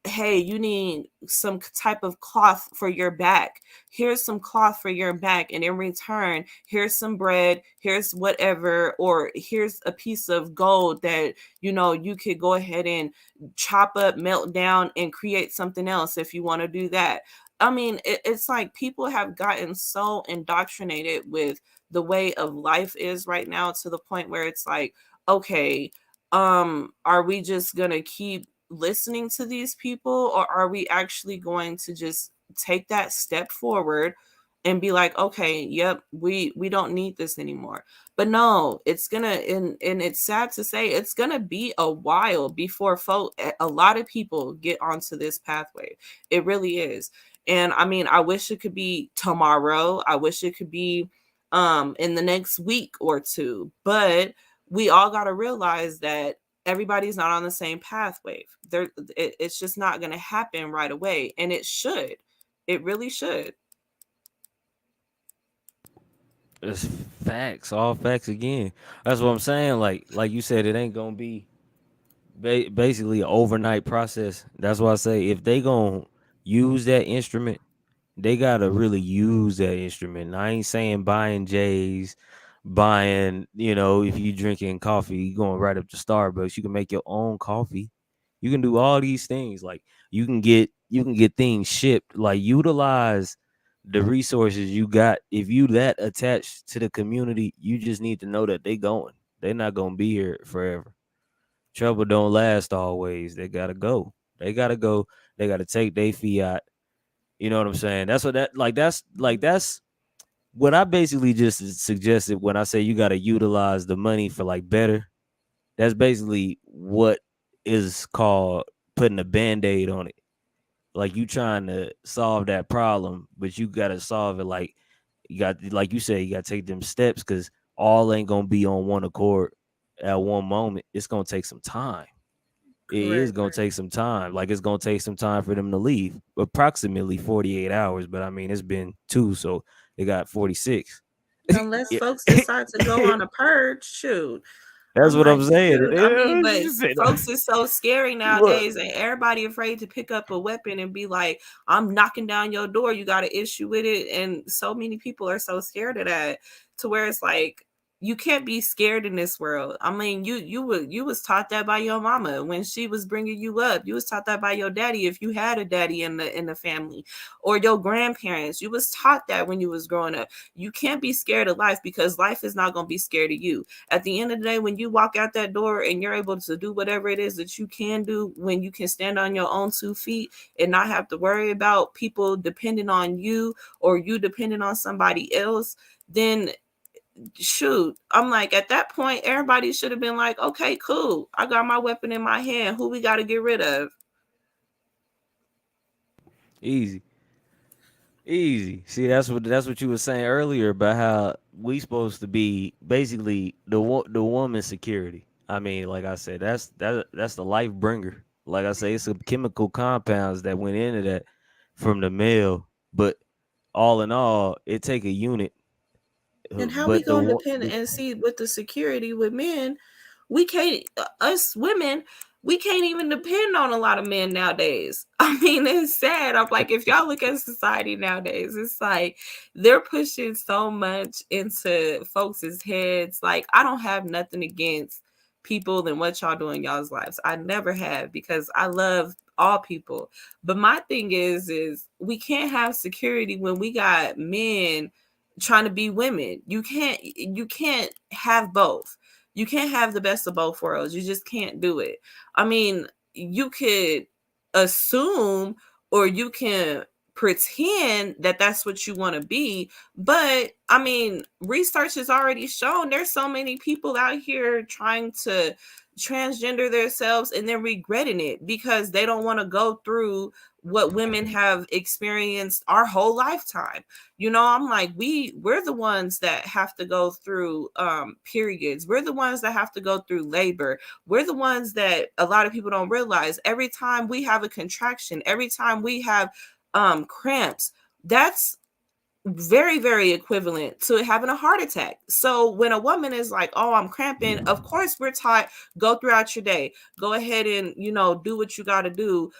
hey, you need some type of cloth for your back. Here's some cloth for your back, and in return, here's some bread, here's whatever, or here's a piece of gold that you could go ahead and chop up, melt down, and create something else if you want to do that. I mean, it's like people have gotten so indoctrinated with the way of life is right now, to the point where it's like, okay, are we just gonna keep listening to these people, or are we actually going to just take that step forward and be like, okay, yep, we don't need this anymore? But no, it's gonna, and it's sad to say, it's gonna be a while before a lot of people get onto this pathway. It really is. And I mean, I wish it could be tomorrow. I wish it could be in the next week or two, but we all got to realize that everybody's not on the same pathway. It's just not going to happen right away, and it should. It really should. It's facts, all facts again. That's what I'm saying. Like you said, it ain't gonna be basically an overnight process. That's why I say if they gonna use that instrument, they gotta really use that instrument. And I ain't saying buying J's, buying, if you drinking coffee, you going right up to Starbucks. You can make your own coffee. You can do all these things. Like you can get things shipped. Like utilize the resources you got. If you that attached to the community, you just need to know that they going. They're not gonna be here forever. Trouble don't last always. They gotta go. They gotta go. They gotta take their fiat. You know what I'm saying? That's what that's what I basically just suggested when I say you gotta utilize the money for like better. That's basically what is called putting a band-aid on it. Like you trying to solve that problem, but you gotta solve it like you got, like you say, you gotta take them steps, because all ain't gonna be on one accord at one moment. It's gonna take some time. It is Correct. gonna take some time. Like it's gonna take some time for them to leave. Approximately 48 hours, but I mean it's been 2, so they got 46. Unless Yeah. folks decide to go on a purge, shoot. That's I'm what I'm like, saying. shoot. I mean, but Look, folks is so scary nowadays, and everybody afraid to pick up a weapon and be like, I'm knocking down your door. You got an issue with it. And so many people are so scared of that, to where it's like, you can't be scared in this world. I mean, you was taught that by your mama when she was bringing you up. You was taught that by your daddy, if you had a daddy in the family, or your grandparents. You was taught that when you was growing up. You can't be scared of life, because life is not going to be scared of you. At the end of the day, when you walk out that door and you're able to do whatever it is that you can do, when you can stand on your own 2 feet and not have to worry about people depending on you, or you depending on somebody else, then shoot, I'm like, at that point, everybody should have been like, okay, cool, I got my weapon in my hand, who we got to get rid of? easy. Easy. See, that's what you were saying earlier about how we supposed to be basically the woman's security. I mean, like I said, that's the life bringer. Like I say, it's some chemical compounds that went into that from the male, but all in all, it take a unit. And how we But the gonna one, depend and see with the security with men? We can't. Us women, we can't even depend on a lot of men nowadays. I mean, it's sad. I'm like, if y'all look at society nowadays, it's like they're pushing so much into folks' heads. Like, I don't have nothing against people and what y'all do in y'all's lives. I never have, because I love all people. But my thing is we can't have security when we got men trying to be women. You can't have both. You can't have the best of both worlds. You just can't do it. I mean, you could assume, or you can pretend that that's what you want to be, but I mean, research has already shown there's so many people out here transgender themselves and then regretting it because they don't want to go through what women have experienced our whole lifetime. I'm like, we're the ones that have to go through periods. We're the ones that have to go through labor. We're the ones that a lot of people don't realize every time we have a contraction, every time we have cramps, that's very, very equivalent to having a heart attack. So when a woman is like, oh, I'm cramping, of course we're taught, go throughout your day, go ahead and do what you got to do.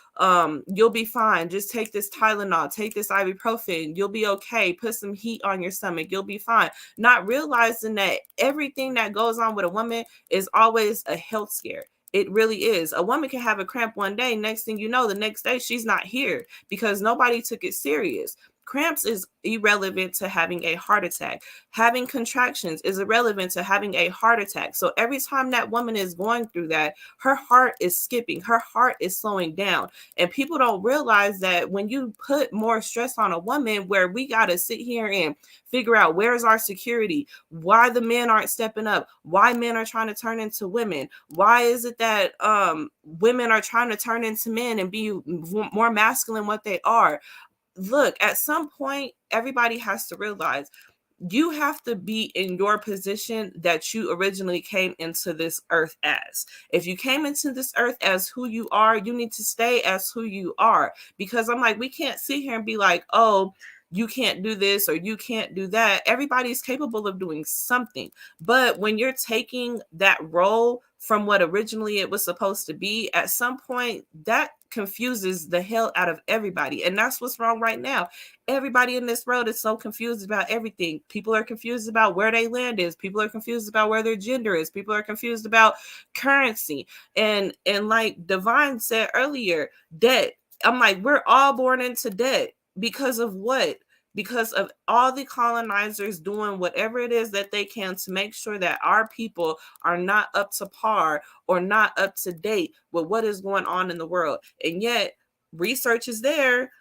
You'll be fine. Just take this Tylenol, take this ibuprofen, you'll be okay. Put some heat on your stomach, you'll be fine. Not realizing that everything that goes on with a woman is always a health scare. It really is. A woman can have a cramp one day, next thing you know, the next day she's not here because nobody took it serious. Cramps is irrelevant to having a heart attack. Having contractions is irrelevant to having a heart attack. So every time that woman is going through that, her heart is skipping, her heart is slowing down. And people don't realize that when you put more stress on a woman, where we got to sit here and figure out where's our security, why the men aren't stepping up, why men are trying to turn into women, why is it that women are trying to turn into men and be more masculine what they are. Look, at some point, everybody has to realize you have to be in your position that you originally came into this earth as. If you came into this earth as who you are, you need to stay as who you are. Because I'm like, we can't sit here and be like, oh, you can't do this or you can't do that. Everybody's capable of doing something. But when you're taking that role from what originally it was supposed to be, at some point that confuses the hell out of everybody. And that's what's wrong right now. Everybody in this world is so confused about everything. People are confused about where their land is. People are confused about where their gender is. People are confused about currency. And like Divine said earlier, debt. I'm like, we're all born into debt. Because of what? Because of all the colonizers doing whatever it is that they can to make sure that our people are not up to par or not up to date with what is going on in the world. And yet research is there,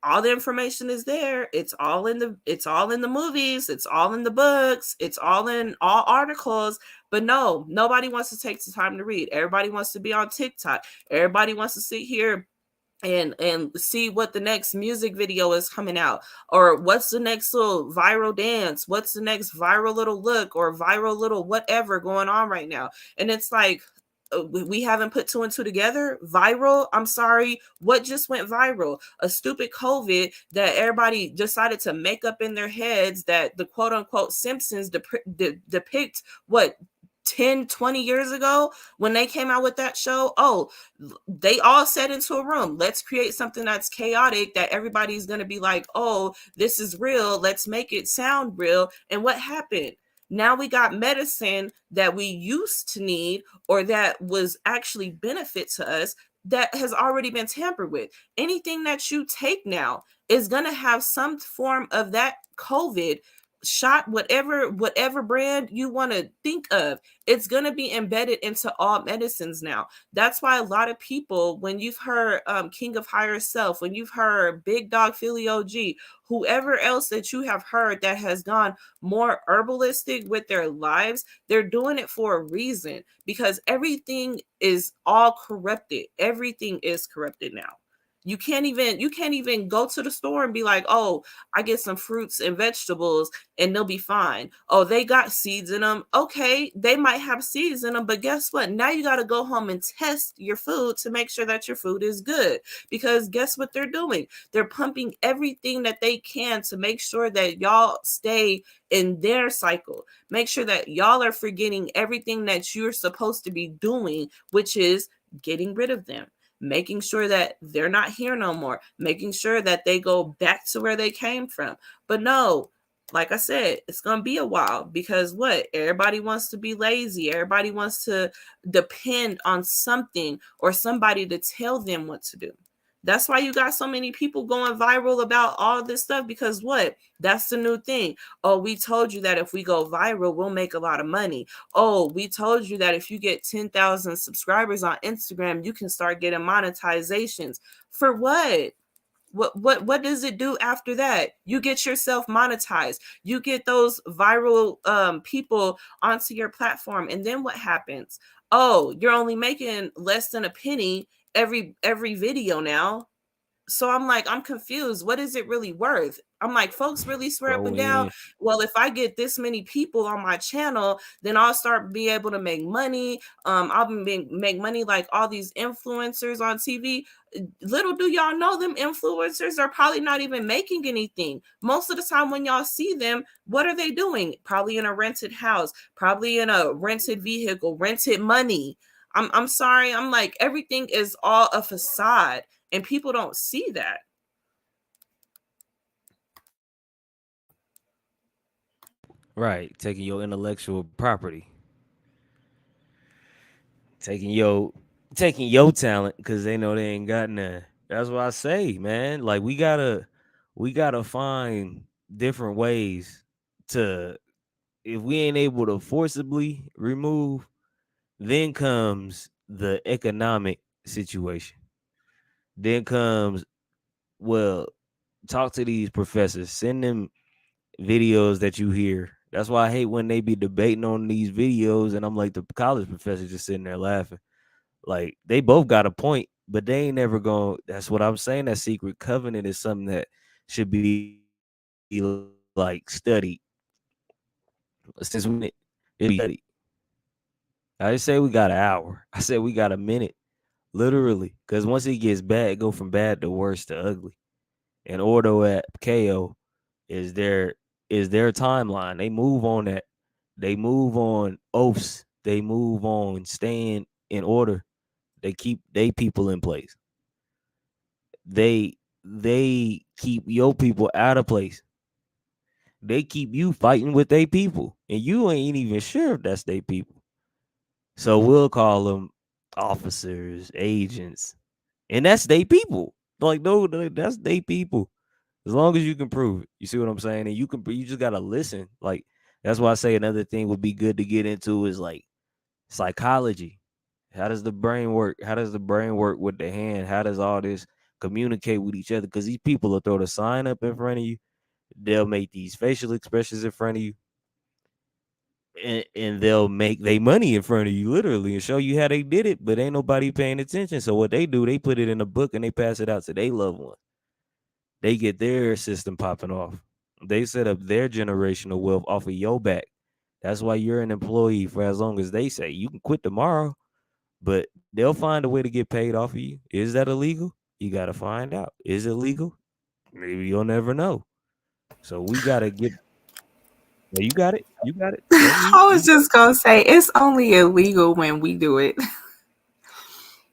all the information is there, it's all in the movies, it's all in the books, it's all in all articles. But no, nobody wants to take the time to read. Everybody wants to be on TikTok. Everybody wants to sit here and see what the next music video is coming out, or what's the next little viral dance, what's the next viral little look or viral little whatever going on right now. And it's like, we haven't put two and two together. Viral, I'm sorry, what just went viral? A stupid COVID that everybody decided to make up in their heads that the quote unquote Simpsons depict what 10, 20 years ago when they came out with that show. Oh, they all sat into a room. Let's create something that's chaotic that everybody's going to be like, oh, this is real. Let's make it sound real. And what happened? Now we got medicine that we used to need or that was actually benefit to us that has already been tampered with. Anything that you take now is going to have some form of that COVID shot, whatever brand you want to think of. It's going to be embedded into all medicines now. That's why a lot of people, when you've heard King of Higher Self, when you've heard Big Dog Philly OG, whoever else that you have heard that has gone more herbalistic with their lives, they're doing it for a reason, because everything is all corrupted. Everything is corrupted now. You can't even go to the store and be like, oh, I get some fruits and vegetables and they'll be fine. Oh, they got seeds in them. Okay, they might have seeds in them, but guess what? Now you got to go home and test your food to make sure that your food is good. Because guess what they're doing? They're pumping everything that they can to make sure that y'all stay in their cycle. Make sure that y'all are forgetting everything that you're supposed to be doing, which is getting rid of them. Making sure that they're not here no more, making sure that they go back to where they came from. But no, like I said, it's going to be a while, because what? Everybody wants to be lazy. Everybody wants to depend on something or somebody to tell them what to do. That's why you got so many people going viral about all this stuff, because what? That's the new thing. Oh, we told you that if we go viral, we'll make a lot of money. Oh, we told you that if you get 10,000 subscribers on Instagram, you can start getting monetizations. For what? What does it do after that? You get yourself monetized. You get those viral people onto your platform, and then what happens? Oh, you're only making less than a penny every video now. So I'm like, I'm confused. What is it really worth? I'm like, folks really swear up Go and down, in. well, if I get this many people on my channel, then I'll start be able to make money. I'll make money like all these influencers on TV. Little do y'all know, them influencers are probably not even making anything. Most of the time when y'all see them, what are they doing? Probably in a rented house, probably in a rented vehicle, rented money. I'm sorry. I'm like, everything is all a facade, and people don't see that. Right, taking your intellectual property, taking your talent because they know they ain't got none. That's what I say, man. Like we gotta find different ways to, if we ain't able to forcibly remove, then comes the economic situation. Then comes, well, talk to these professors, send them videos that you hear. That's why I hate when they be debating on these videos and I'm like, the college professor just sitting there laughing. Like, they both got a point, but they ain't never going. That's what I'm saying. That secret covenant is something that should be like studied. Since it be studied. I didn't say we got an hour. I said we got a minute, literally. Because once it gets bad, it go from bad to worse to ugly. And Ordo at KO is their timeline. They move on that. They move on oaths. They move on staying in order. They keep they people in place. They keep your people out of place. They keep you fighting with they people, and you ain't even sure if that's they people. So we'll call them officers, agents, and that's they people. Like, no, that's they people. As long as you can prove it, you see what I'm saying, and you just gotta listen. Like, that's why I say another thing would be good to get into is like psychology. How does the brain work? How does the brain work with the hand? How does all this communicate with each other? Because these people will throw the sign up in front of you. They'll make these facial expressions in front of you, and they'll make they money in front of you, literally, and show you how they did it. But ain't nobody paying attention. So what they do, they put it in a book and they pass it out to their loved ones. They get their system popping off. They set up their generational wealth off of your back. That's why you're an employee for as long as they say. You can quit tomorrow, but they'll find a way to get paid off of you. Is that illegal? You got to find out. Is it legal? Maybe you'll never know. So we got to get. Well, you got it. You got it. Go me. I was just gonna say, it's only illegal when we do it.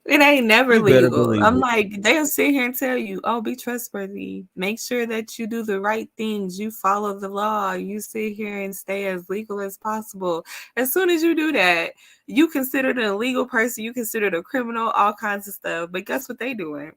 It ain't never You better legal. believe I'm it. like, they'll sit here and tell you, oh, be trustworthy. Make sure that you do the right things. You follow the law. You sit here and stay as legal as possible. As soon as you do that, you considered an illegal person. You considered a criminal, all kinds of stuff. But guess what they doing?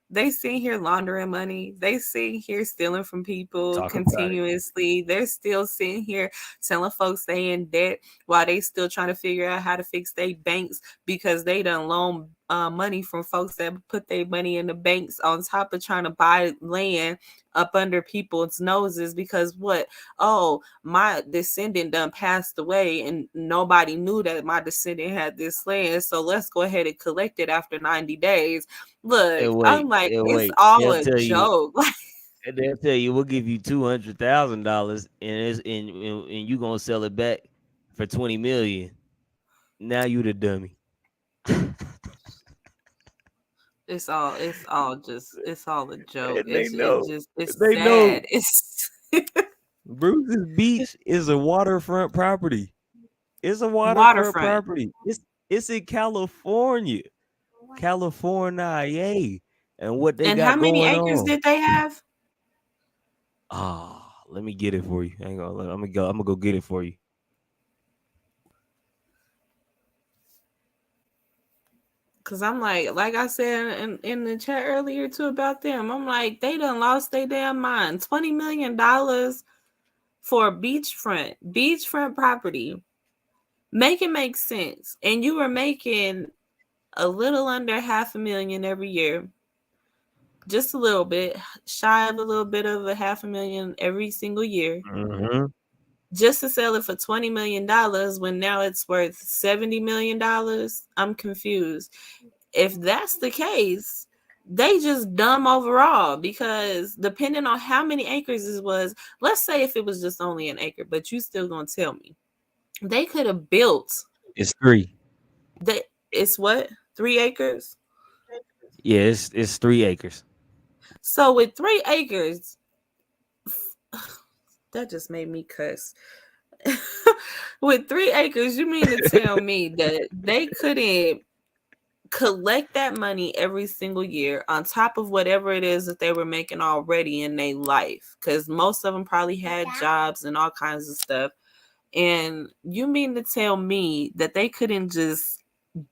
They sitting here laundering money. They sitting here stealing from people Talk about it. continuously. They're still sitting here telling folks they in debt while they still trying to figure out how to fix their banks because they done loan money from folks that put their money in the banks on top of trying to buy land up under people's noses because what? Oh, my descendant done passed away and nobody knew that my descendant had this land. So let's go ahead and collect it after 90 days. Look, I'm like, And it's wait. all a joke. And they'll tell you we'll give you $200,000, and you gonna sell it back for 20 million. Now you the dummy. It's all it's all a joke. And they It's know. just it's They know. sad. It's Bruce's Beach is a waterfront property. It's a waterfront waterfront. property. It's in California. California. And what they And how got many going acres on. did they have? Let me get it for you. Hang on. I'm gonna go get it for you. Cause I'm like I said in the chat earlier too about them. I'm like, they done lost their damn mind. $20 million for beachfront property. Make it make sense. And you were making a little under $500,000 every year. just a little bit, shy of a little bit of a $500,000 every single year, Mm-hmm. just to sell it for $20 million when now it's worth $70 million. I'm confused. If that's the case, they just dumb overall, because depending on how many acres it was, let's say if it was just only an acre, but you still gonna tell me they could have built It's 3. that. It's what, 3 acres? Yeah, it's 3 acres. So with 3 acres, that just made me cuss. With 3 acres, you mean to tell me that they couldn't collect that money every single year on top of whatever it is that they were making already in their life? Because most of them probably had jobs and all kinds of stuff. And you mean to tell me that they couldn't just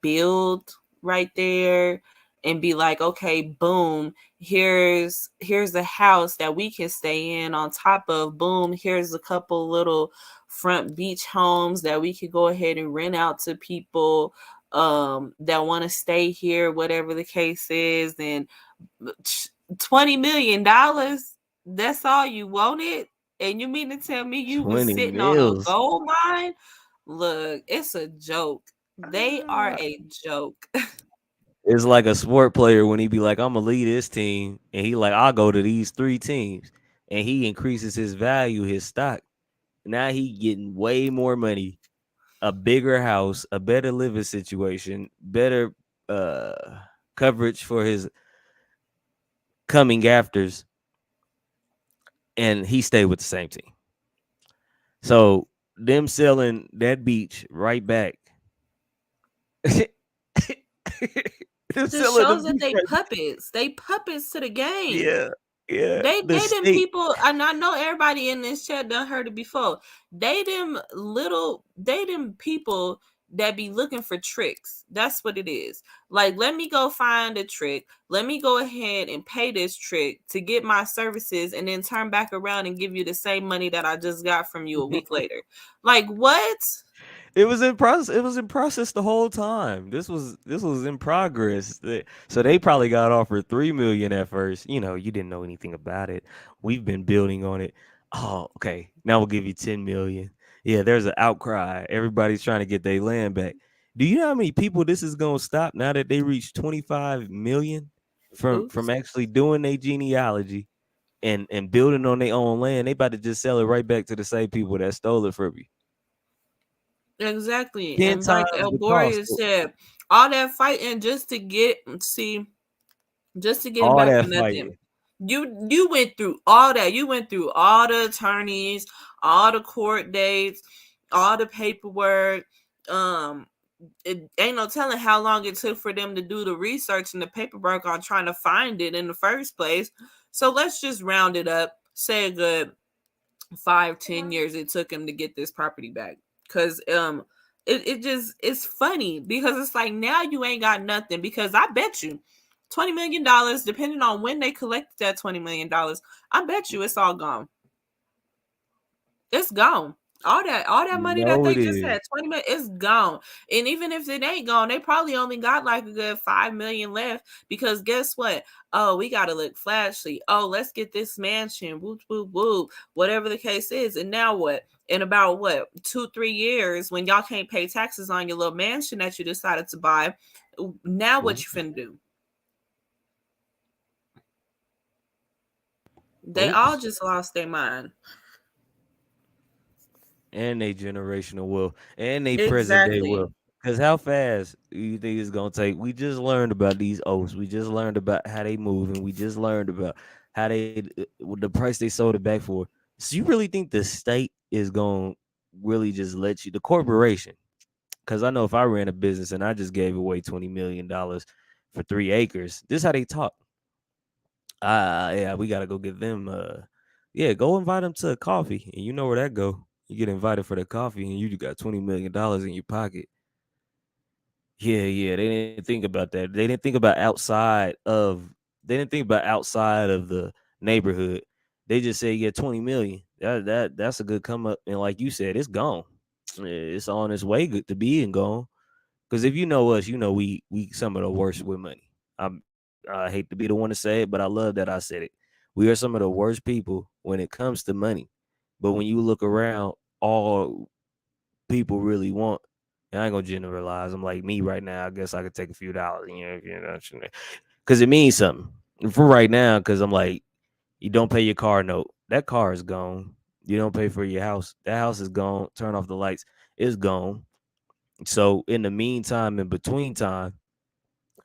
build right there and be like, okay, boom, here's a house that we can stay in, on top of, boom, here's a couple little front beach homes that we could go ahead and rent out to people that want to stay here, whatever the case is, and $20 million, that's all you wanted? And you mean to tell me you was 20 sitting on a mils. gold mine? Look, it's a joke. They are a joke. It's like a sport player when he be like, I'm gonna lead this team, and he like, I'll go to these 3 teams, and he increases his value, his stock. Now he getting way more money, a bigger house, a better living situation, better coverage for his coming afters, and he stayed with the same team. So them selling that beach right back. Them Just selling the shows that beach they right back. puppets. They puppets to the game. Yeah, yeah. The They them state. people, and I know everybody in this chat done heard it before. They them people that be looking for tricks. That's what it is. Like, let me go find a trick. Let me go ahead and pay this trick to get my services, and then turn back around and give you the same money that I just got from you a week later. Like, what? It was in process. It was in process the whole time. This was in progress. So they probably got offered 3 million at first. You didn't know anything about it. We've been building on it. Oh, okay. Now we'll give you 10 million. Yeah, there's an outcry. Everybody's trying to get their land back. Do you know how many people this is gonna stop now that they reach 25 million from Oops. actually doing their genealogy and building on their own land? They about to just sell it right back to the same people that stole it from you. Exactly. 10 And like times the cost. Elboria said, all that fighting just to get it All back for that nothing. fighting. You went through all that. You went through all the attorneys, all the court dates, all the paperwork. Um, it ain't no telling how long it took for them to do the research and the paperwork on trying to find it in the first place. So let's just round it up. Say a good 5-10 years it took him to get this property back. Because it's funny, because it's like, now you ain't got nothing, because I bet you $20 million, depending on when they collected that $20 million, I bet you it's all gone. It's gone. All that money that No, they it just had, is. 20 million, it's gone. And even if it ain't gone, they probably only got like a good 5 million left, because guess what? Oh, we gotta look flashy. Oh, let's get this mansion. Whoop, whoop, whoop. Whatever the case is. And now what? In about what, 2-3 years, when y'all can't pay taxes on your little mansion that you decided to buy, now what you finna do? They all Oops. just lost their mind. And they generational wealth. And they present day Exactly. wealth. Because how fast do you think it's gonna take? We just learned about these oaths. We just learned about how they move, and we just learned about how the price they sold it back for. So you really think the state is gonna really just let you, the corporation? Because I know if I ran a business and I just gave away $20 million for 3 acres, this is how they talk. Yeah, we gotta go get them. Yeah, go invite them to a coffee, and you know where that go. You get invited for the coffee, and you got $20 million in your pocket. Yeah, yeah. They didn't think about that. They didn't think about outside of. They didn't think about outside of the neighborhood. They just say, yeah, 20 million. That's a good come up. And like you said, it's gone. It's on its way to being gone. Because if you know us, you know we some of the worst with money. I hate to be the one to say it, but I love that I said it. We are some of the worst people when it comes to money. But when you look around, all people really want, and I ain't gonna generalize. I'm like me right now. I guess I could take a few dollars, because it means something for right now. Because I'm like, you don't pay your car note, that car is gone. You don't pay for your house, that house is gone. Turn off the lights, it's gone. So in the meantime, in between time,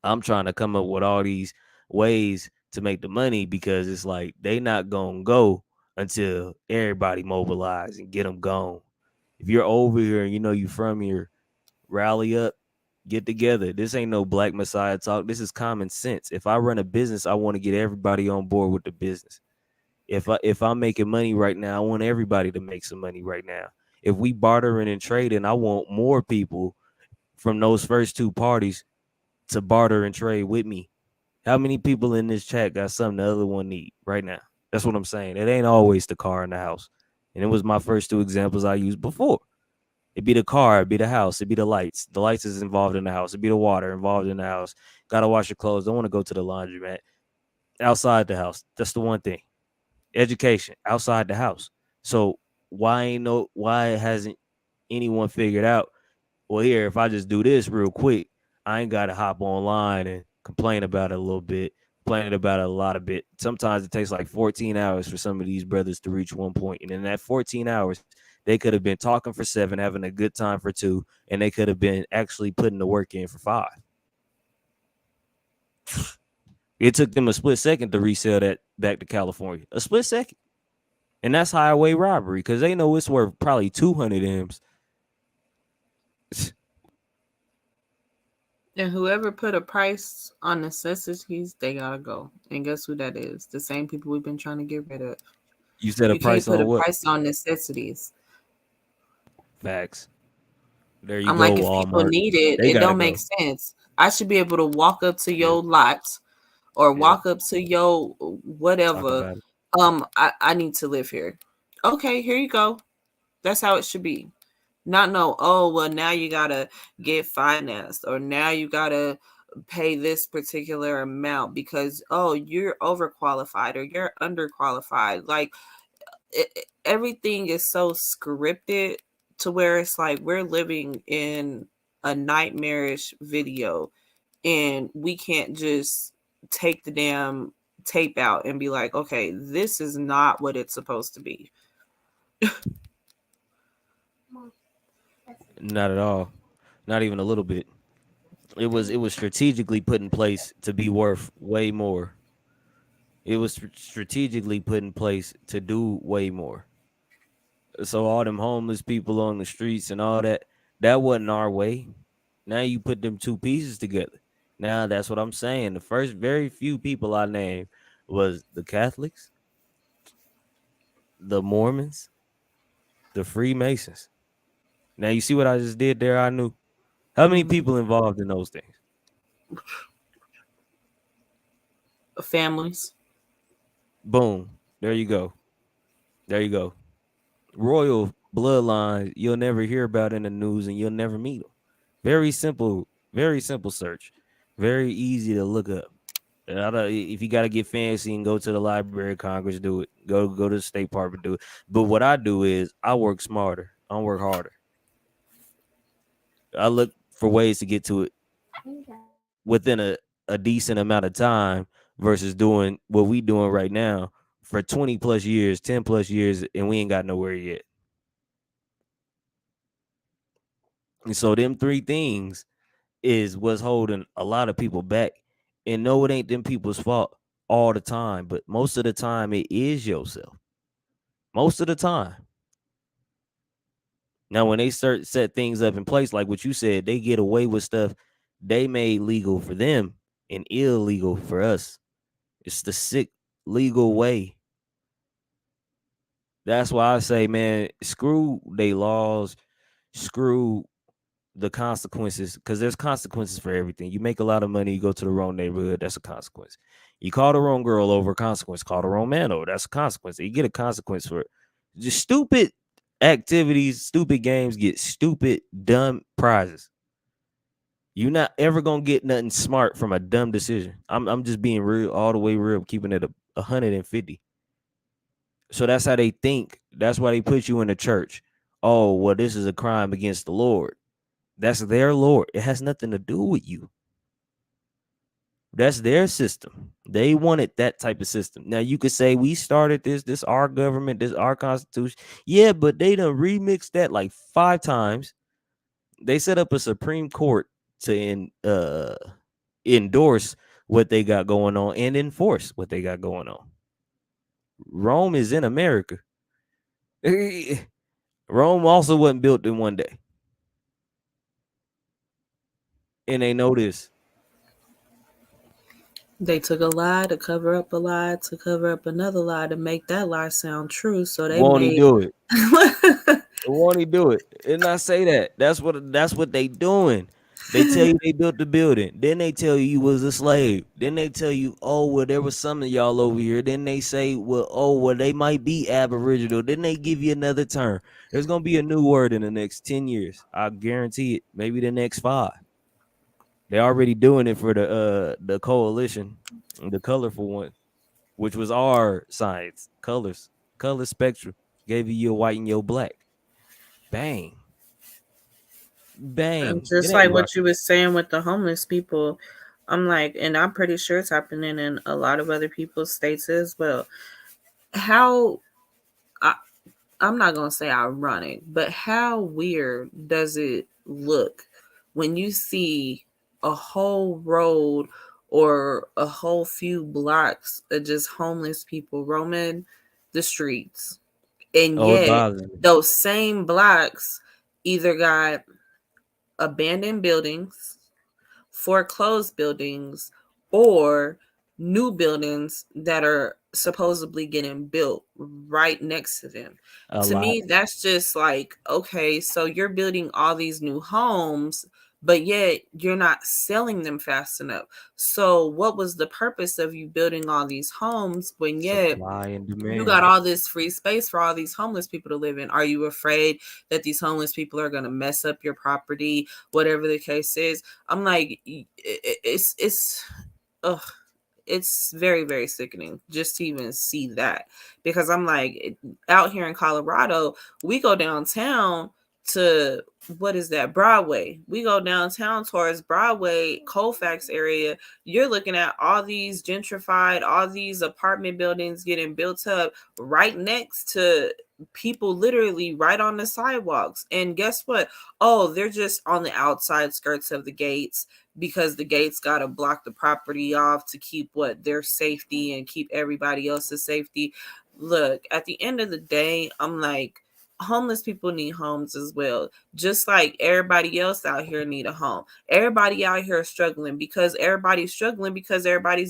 I'm trying to come up with all these ways to make the money because it's like they not gonna go until everybody mobilize and get them gone. If you're over here and you know you from here, rally up, get together. This ain't no black messiah talk. This is common sense. If I run a business, I want to get everybody on board with the business. If I'm making money right now, I want everybody to make some money right now. If we bartering and trading, I want more people from those first two parties to barter and trade with me. How many people in this chat got something the other one need right now? That's what I'm saying. It ain't always the car in the house. And it was my first two examples I used before. It'd be the car, it'd be the house, it'd be the lights. The lights is involved in the house. It'd be the water involved in the house. Gotta wash your clothes. Don't want to go to the laundromat. Outside the house. That's the one thing. Education outside the house. So why hasn't anyone figured out, well, here, if I just do this real quick, I ain't got to hop online and complain about it a little bit, complaining about it a lot of bit. Sometimes it takes like 14 hours for some of these brothers to reach one point. And in that 14 hours, they could have been talking for 7, having a good time for 2, and they could have been actually putting the work in for 5. It took them a split second to resell that back to California. A split second. And that's highway robbery because they know it's worth probably 200 M's. And whoever put a price on necessities, they gotta go. And guess who that is? The same people we've been trying to get rid of. You said a You can't price put on a what? price on necessities. Facts. There you I'm go, like, if people Walmart. need it, They it gotta don't make go. sense. I should be able to walk up to Yeah. your lot or Yeah. walk up to your Talk whatever. about it. I need to live here. Okay, here you go. That's how it should be. Not no, oh, well, now you gotta get financed or now you gotta pay this particular amount because, oh, you're overqualified or you're underqualified. Like, everything is so scripted to where it's like we're living in a nightmarish video and we can't just take the damn tape out and be like, okay, this is not what it's supposed to be. Not at all. Not even a little bit. It was strategically put in place to be worth way more. It was strategically put in place to do way more. So all them homeless people on the streets and all that, that wasn't our way. Now you put them two pieces together. Now that's what I'm saying. The first very few people I named was the Catholics, the Mormons, the Freemasons. Now you see what I just did there? I knew. How many people involved in those things? Families. Boom. There you go. There you go. Royal bloodlines you'll never hear about in the news and you'll never meet them. Very simple search. Very easy to look up. If you got to get fancy and go to the Library of Congress, do it. Go to the State Department, do it. But what I do is I work smarter. I work harder. I look for ways to get to it within a decent amount of time versus doing what we doing right now for 20 plus years, 10 plus years, and we ain't got nowhere yet. And so them 3 things is what's holding a lot of people back. And no, it ain't them people's fault all the time, but most of the time it is yourself. Most of the time. Now, when they set things up in place, like what you said, they get away with stuff they made legal for them and illegal for us. It's the sick legal way. That's why I say, man, screw they laws, screw the consequences, because there's consequences for everything. You make a lot of money, you go to the wrong neighborhood, that's a consequence. You call the wrong girl over, consequence. Call the wrong man over, that's a consequence. You get a consequence for it. Just stupid activities, stupid games get stupid, dumb prizes. You're not ever gonna get nothing smart from a dumb decision. I'm just being real, all the way real, keeping it 150. So that's how they think. That's why they put you in the church. Oh, well, this is a crime against the Lord. That's their Lord. It has nothing to do with you. That's their system. They wanted that type of system. Now you could say we started this our government, this our constitution. Yeah, but they done remixed that like 5 times. They set up a Supreme Court to endorse what they got going on and enforce what they got going on. Rome is in America. Rome also wasn't built in one day. And they know this. They took a lie to cover up a lie to cover up another lie to make that lie sound true. So they Won't he made. do it? Won't he do it? And I say that. That's what they doing. They tell you they built the building. Then they tell you was a slave. Then they tell you, oh, well, there was some of y'all over here. Then they say, well, oh, well, they might be aboriginal. Then they give you another term. There's gonna be a new word in the next 10 years. I guarantee it. Maybe the next 5. They're already doing it for the coalition, the colorful one, which was our science, color spectrum. Gave you your white and your black. Bang. And Bang. It just ain't like what rocket. you was saying with the homeless people, I'm like, and I'm pretty sure it's happening in a lot of other people's states as well. How I, I'm not gonna say ironic, but how weird does it look when you see a whole road or a whole few blocks of just homeless people roaming the streets, and Oh, it yet bothers me. those same blocks either got abandoned buildings, foreclosed buildings, or new buildings that are supposedly getting built right next to them. A To lot. me, that's just like, okay, so you're building all these new homes, but yet you're not selling them fast enough. So, what was the purpose of you building all these homes when yet Supply and you got demand. all this free space for all these homeless people to live in? Are you afraid that these homeless people are going to mess up your property, whatever the case is? I'm like, it's ugh, it's very, very sickening just to even see that, because I'm like, out here in Colorado, we go downtown to, what is that, Broadway. We go downtown towards Broadway, Colfax area. You're looking at all these gentrified, all these apartment buildings getting built up right next to people, literally right on the sidewalks. And guess what? Oh, they're just on the outside skirts of the gates, because the gates got to block the property off to keep what their safety and keep everybody else's safety. Look, at the end of the day, I'm like, homeless people need homes as well, just like everybody else out here need a home. Everybody out here is struggling because everybody's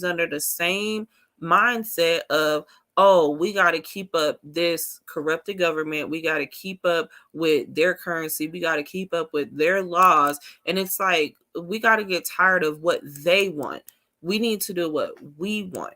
under the same mindset of, oh, we got to keep up this corrupted government, we got to keep up with their currency, we got to keep up with their laws. And it's like, we got to get tired of what they want. We need to do what we want.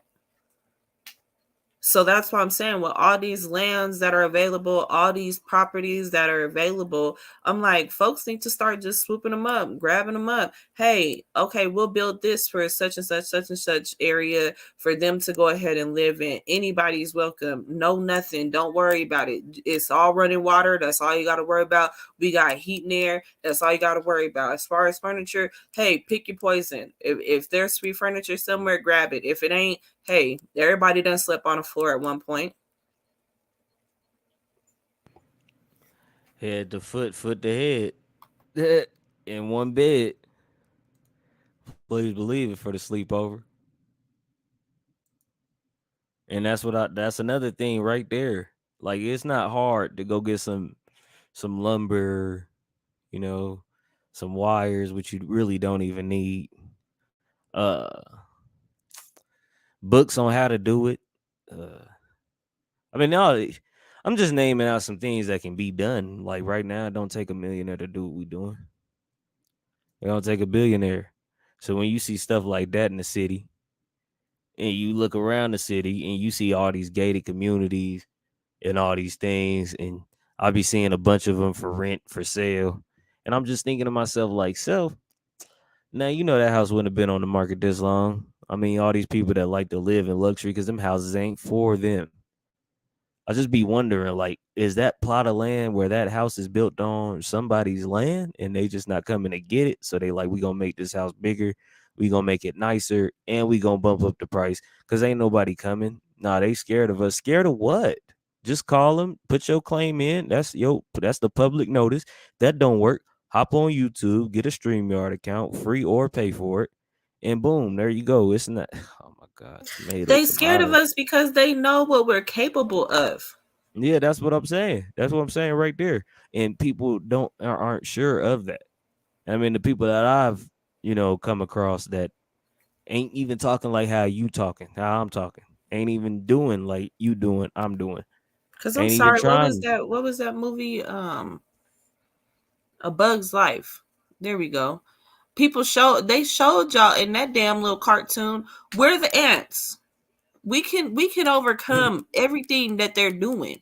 So that's why I'm saying, with all these lands that are available, all these properties that are available, I'm like, folks need to start just swooping them up, grabbing them up. Hey, okay, we'll build this for such and such area for them to go ahead and live in. Anybody's welcome. No, nothing. Don't worry about it. It's all running water. That's all you got to worry about. We got heat and air. That's all you got to worry about. As far as furniture, hey, pick your poison. If there's free furniture somewhere, grab it. If it ain't, hey, everybody done slept on the floor at one point. Head to foot, foot to head. In one bed. Please believe it for the sleepover. And that's another thing right there. Like, it's not hard to go get some lumber, you know, some wires, which you really don't even need. Uh Books on how to do it. Uh I mean, no, I'm just naming out some things that can be done. Like right now, it don't take a millionaire to do what we doing. It don't take a billionaire. So when you see stuff like that in the city, and you look around the city and you see all these gated communities and all these things, and I'll be seeing a bunch of them for rent, for sale, and I'm just thinking to myself, like, self, Now you know that house wouldn't have been on the market this long. I mean, all these people that like to live in luxury because them houses ain't for them. I just be wondering, like, is that plot of land where that house is built on somebody's land and they just not coming to get it? So they like, we gonna make this house bigger, we gonna make it nicer, and we gonna bump up the price because ain't nobody coming. Nah, they scared of us. Scared of what? Just call them, put your claim in. That's the public notice. That don't work. Hop on YouTube, get a StreamYard account, free or pay for it, and boom, there you go. It's not. Oh my God, They scared of tomato. us because they know what we're capable of. Yeah, that's what I'm saying. That's what I'm saying right there. And people aren't sure of that. I mean, the people that I've come across that ain't even talking like how you talking, how I'm talking, ain't even doing like you doing, I'm doing, Cause I'm ain't even sorry, what was trying. that? What was that movie? A Bug's Life. There we go. They showed y'all in that damn little cartoon. We're the ants. We can overcome everything that they're doing.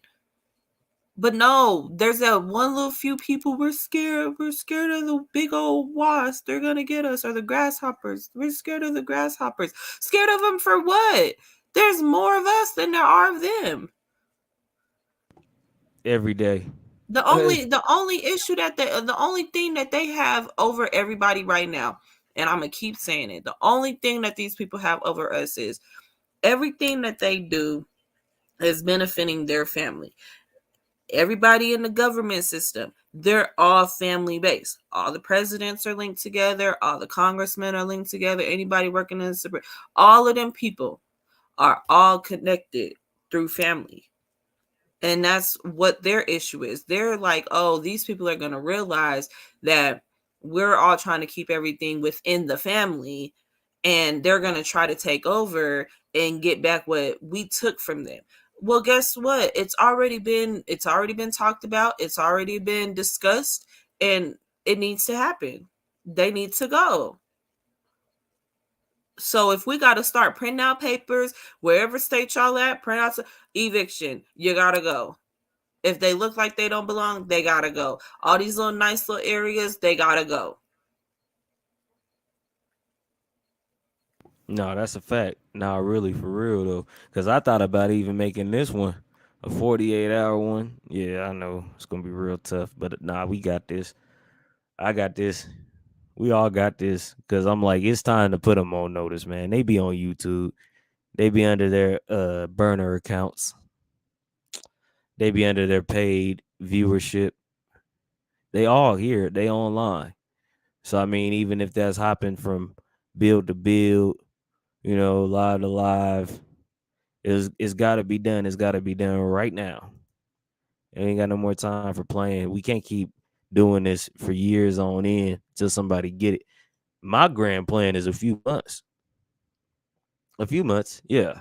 But no, there's that one little few people. We're scared. We're scared of the big old wasps. They're gonna get us, or the grasshoppers. We're scared of the grasshoppers. Scared of them for what? There's more of us than there are of them. Every day. The only issue that the only thing that they have over everybody right now, and I'm gonna keep saying it, the only thing that these people have over us is everything that they do is benefiting their family. Everybody in the government system, they're all family based. All the presidents are linked together, all the congressmen are linked together, anybody working in the Supreme, all of them people are all connected through family. And that's what their issue is. They're like, oh, these people are going to realize that we're all trying to keep everything within the family, and they're going to try to take over and get back what we took from them. Well, guess what? It's already been talked about. It's already been discussed, and it needs to happen. They need to go. So if we got to start printing out papers wherever state y'all at, print out eviction, you got to go. If they look like they don't belong, they gotta go. All these little nice little areas, they gotta go. No, that's a fact. Nah, really, for real though. Cause I thought about even making this one a 48-hour one. Yeah, I know it's gonna be real tough, but nah, we got this. I got this. We all got this. Cause I'm like, it's time to put them on notice, man. They be on YouTube. They be under their burner accounts. They be under their paid viewership. They all here. They online. So I mean, even if that's hopping from build to build, live to live, it's got to be done. It's got to be done right now. Ain't got no more time for playing. We can't keep doing this for years on end till somebody get it. My grand plan is a few months. A few months, yeah,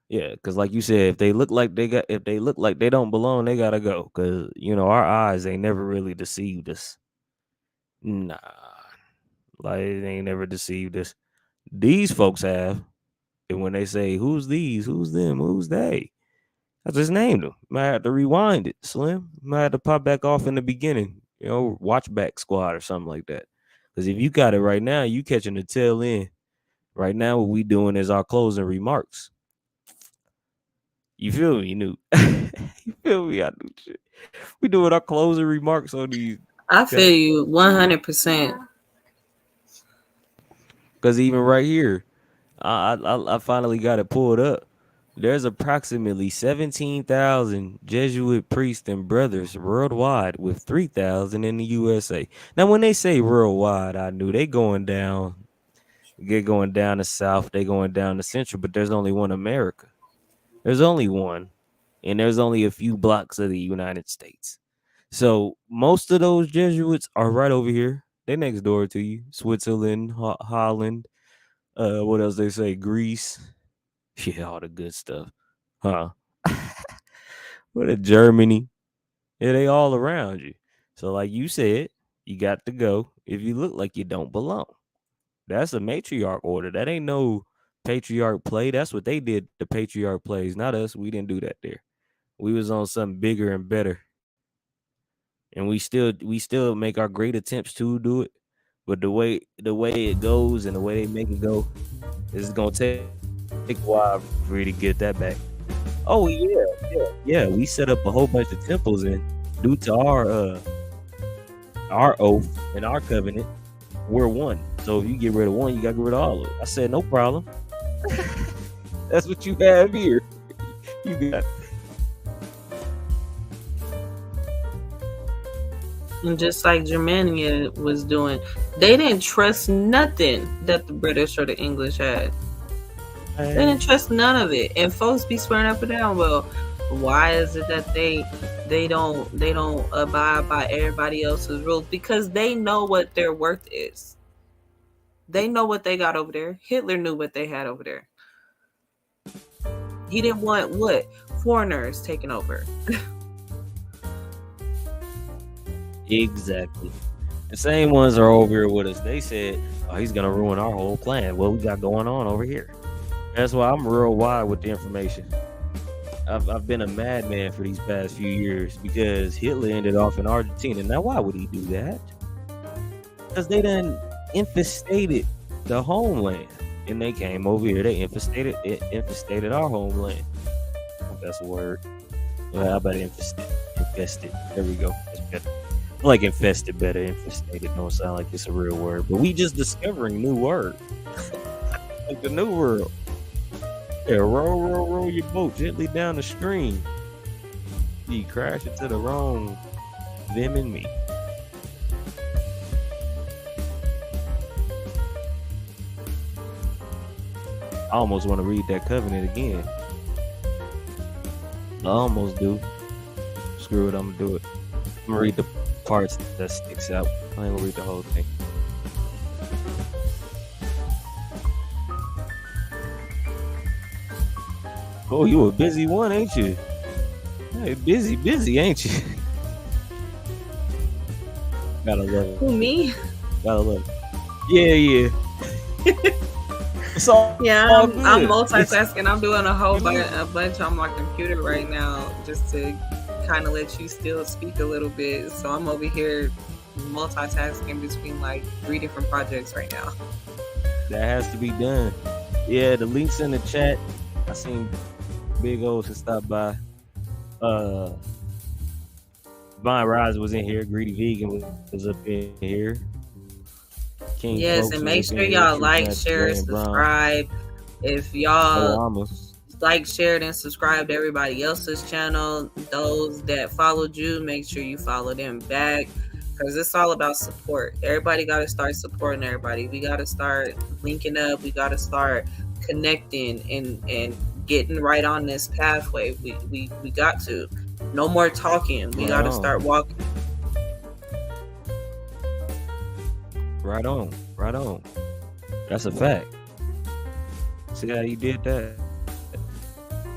yeah. Because like you said, if they look like they don't belong, they gotta go. Because our eyes ain't never really deceived us. Nah, like it ain't never deceived us. These folks have, and when they say who's these, who's them, who's they, I just named them. Might have to rewind it, Slim. Might have to pop back off in the beginning. Watch back squad or something like that. Because if you got it right now, you catching the tail end. Right now, what we doing is our closing remarks. You feel me, Newt? You feel me? I do shit. We doing our closing remarks on these. I feel you 100%. Because even right here, I finally got it pulled up. There's approximately 17,000 Jesuit priests and brothers worldwide, with 3,000 in the USA. Now, when they say worldwide, I knew they going down. They're going down the south. They going down the central. But there's only one America. There's only one, and there's only a few blocks of the United States. So most of those Jesuits are right over here. They next door to you. Switzerland, Holland. What else they say? Greece. Yeah, all the good stuff. Huh? What a Germany. Yeah, they all around you. So like you said, you got to go if you look like you don't belong. That's a matriarch order. That ain't no patriarch play. That's what they did. The patriarch plays, not us. We didn't do that there. We was on something bigger and better. And we still make our great attempts to do it. But the way it goes and the way they make it go, it's gonna take a while for you to get that back. Oh yeah. We set up a whole bunch of temples, and due to our oath and our covenant, we're one. So if you get rid of one, you gotta get rid of all of it. I said no problem. That's what you have here. You got. And just like Germania was doing, they didn't trust nothing that the British or the English had. They didn't trust none of it, and folks be swearing up and down. Well, why is it that they don't abide by everybody else's rules? Because they know what their worth is. They know what they got over there. Hitler knew what they had over there. He didn't want what? Foreigners taking over. Exactly. The same ones are over here with us. They said, "Oh, he's gonna ruin our whole plan." What we got going on over here? That's why I'm real wide with the information. I've been a madman for these past few years because Hitler ended off in Argentina. Now, why would he do that? Because they done infestated the homeland, and they came over here. They infestated our homeland. If that's a word. Well, how about infested? There we go. That's better. I like infested better. Infestated don't sound like it's a real word, but we just discovering new words. Like the new world. Yeah, roll your boat gently down the stream. You crash into the wrong them and me. I almost want to read that covenant again. I almost do. Screw it, I'm gonna do it. I'm gonna read the parts that sticks out. I ain't gonna read the whole thing. Oh, you a busy one, ain't you? Hey, busy, ain't you? Gotta love it. Who, me? Gotta love it. Yeah. It's all, I'm good. multitasking. I'm doing a bunch on my computer right now just to kind of let you still speak a little bit. So I'm over here multitasking between like 3 different projects right now. That has to be done. Yeah, the link's in the chat. I seen Big O's to stop by. Divine Rise was in here. Greedy Vegan was up in here. King yes, Folks and make was sure in here. y'all True like, Match, share, Grand Brown. subscribe. If y'all Obama. like, shared, and subscribe to everybody else's channel, those that followed you, make sure you follow them back. Because it's all about support. Everybody got to start supporting everybody. We got to start linking up. We got to start connecting and getting right on this pathway. We got to. No more talking. We got to start walking. Right on. That's a fact. See how you did that?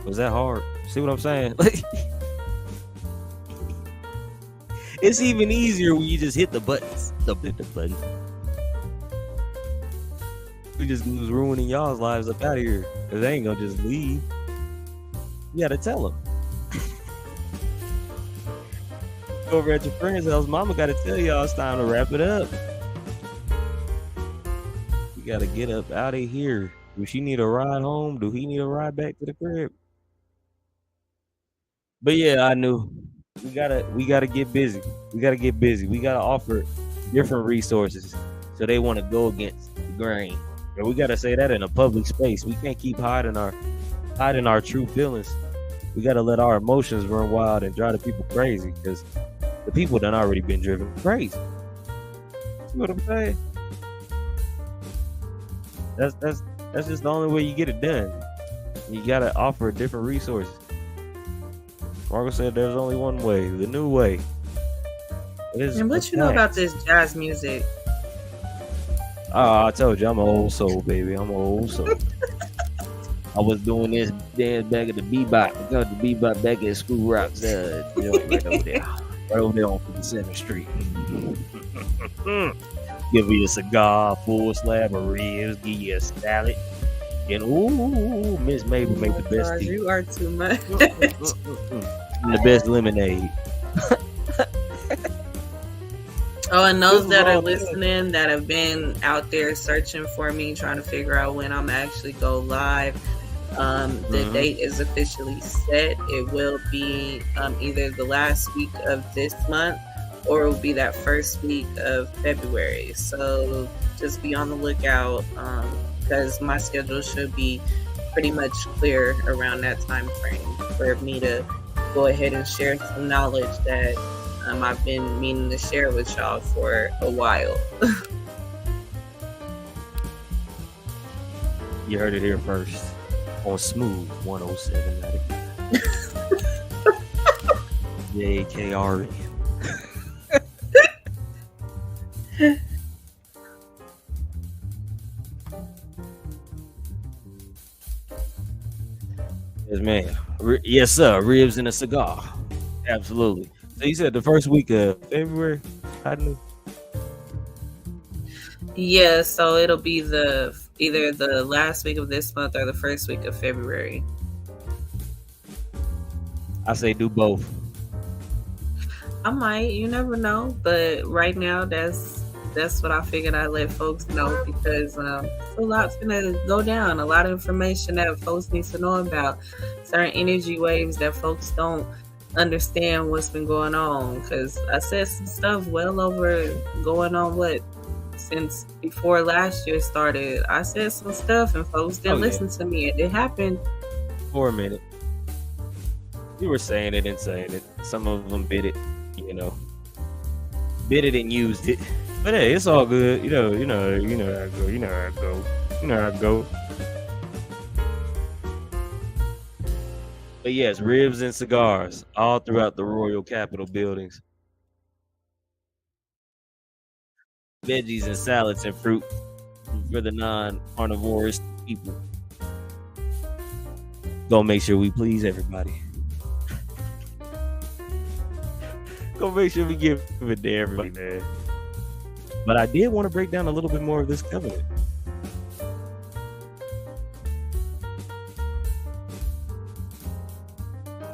Was that hard? See what I'm saying? It's even easier when you just hit the buttons. Don't hit the button. We just was ruining y'all's lives up out of here. Cause they ain't gonna just leave. You gotta tell them. Over at your friend's house, mama gotta tell y'all it's time to wrap it up. You gotta get up out of here. Do she need a ride home? Do he need a ride back to the crib? But yeah, I knew we gotta get busy. We gotta offer different resources so they want to go against the grain. And we gotta say that in a public space. We can't keep hiding our true feelings. We gotta let our emotions run wild and drive the people crazy because the people done already been driven crazy. See what I'm saying? That's just the only way you get it done. You gotta offer different resources. Margo said there's only one way, the new way. And what you know about this jazz music? Oh, I told you, I'm an old soul, baby. I'm an old soul. I was doing this dance back at the bebop. I got the bebop back at School Rocks, joint right over there. Right over there on 57th Street. Give you a cigar, full slab of ribs, give you a salad. And ooh, Miss Mabel made the best tea. You are too much. And the best lemonade. Oh, and those This was that are all listening that have been out there searching for me, trying to figure out when I'm actually go live. The date is officially set. It will be either the last week of this month or it will be that first week of February. So just be on the lookout because my schedule should be pretty much clear around that time frame for me to go ahead and share some knowledge that I've been meaning to share with y'all for a while. You heard it here first on Smooth 107.9. JKRN. Yes, man. Yes, sir. Ribs and a cigar. Absolutely. So you said the first week of February? I knew. Yeah, so it'll be either the last week of this month or the first week of February. I say do both. I might, you never know, but right now that's what I figured I'd let folks know because a lot's gonna go down. A lot of information that folks need to know about certain energy waves that folks don't understand what's been going on. Because I said some stuff well over going on since before last year started. I said some stuff and folks didn't listen to me. It happened for a minute. You were saying it and saying it. Some of them bit it, bit it and used it. But hey, it's all good. You know how it go. You know how it go. You know how it go. But yes, ribs and cigars all throughout the Royal Capitol buildings. Veggies and salads and fruit for the non-carnivorous people. Gonna make sure we please everybody. Gonna make sure we give it to everybody, man. But I did want to break down a little bit more of this covenant.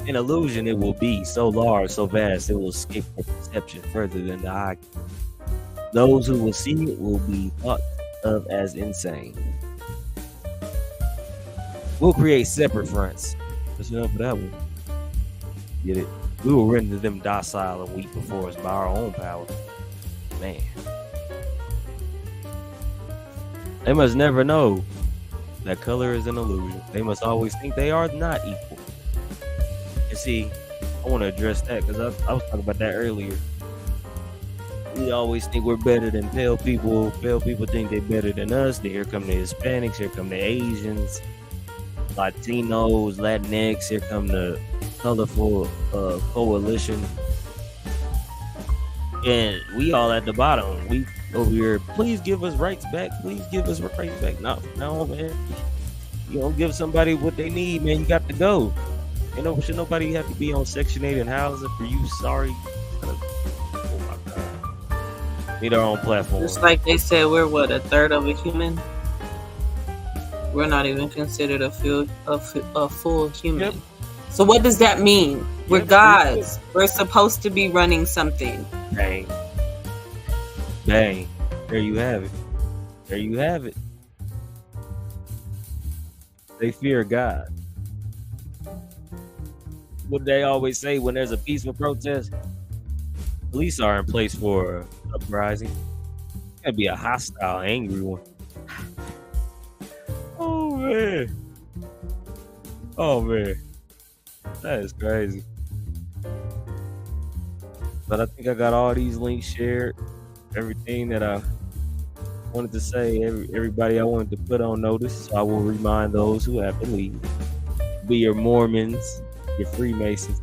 An illusion it will be, so large, so vast, it will escape our perception further than the eye. Those who will see it will be thought of as insane. We'll create separate fronts. That's enough for that one. Get it? We will render them docile and weak before us by our own power. Man. They must never know that color is an illusion. They must always think they are not equal. And see, I want to address that because I was talking about that earlier. We always think we're better than pale people. Pale people think they're better than us. Then here come the Hispanics. Here come the Asians, Latinos, Latinx. Here come the colorful coalition. And we all at the bottom. We over here, please give us rights back. Please give us rights back. No, man. You don't give somebody what they need, man. You got to go. Should nobody have to be on Section 8 and housing for you? Sorry. Oh my God. Need our own platform. Just like they said, we're a third of a human. We're not even considered a full human. Yep. So what does that mean? We're gods. We're supposed to be running something. Bang. Bang. There you have it. There you have it. They fear God. What they always say when there's a peaceful protest, police are in place for uprising. It's gotta be a hostile, angry one. Oh man. Oh man. That is crazy. But I think I got all these links shared. Everything that I wanted to say, everybody I wanted to put on notice. So I will remind those who have to leave. Be your Mormons, your Freemasons,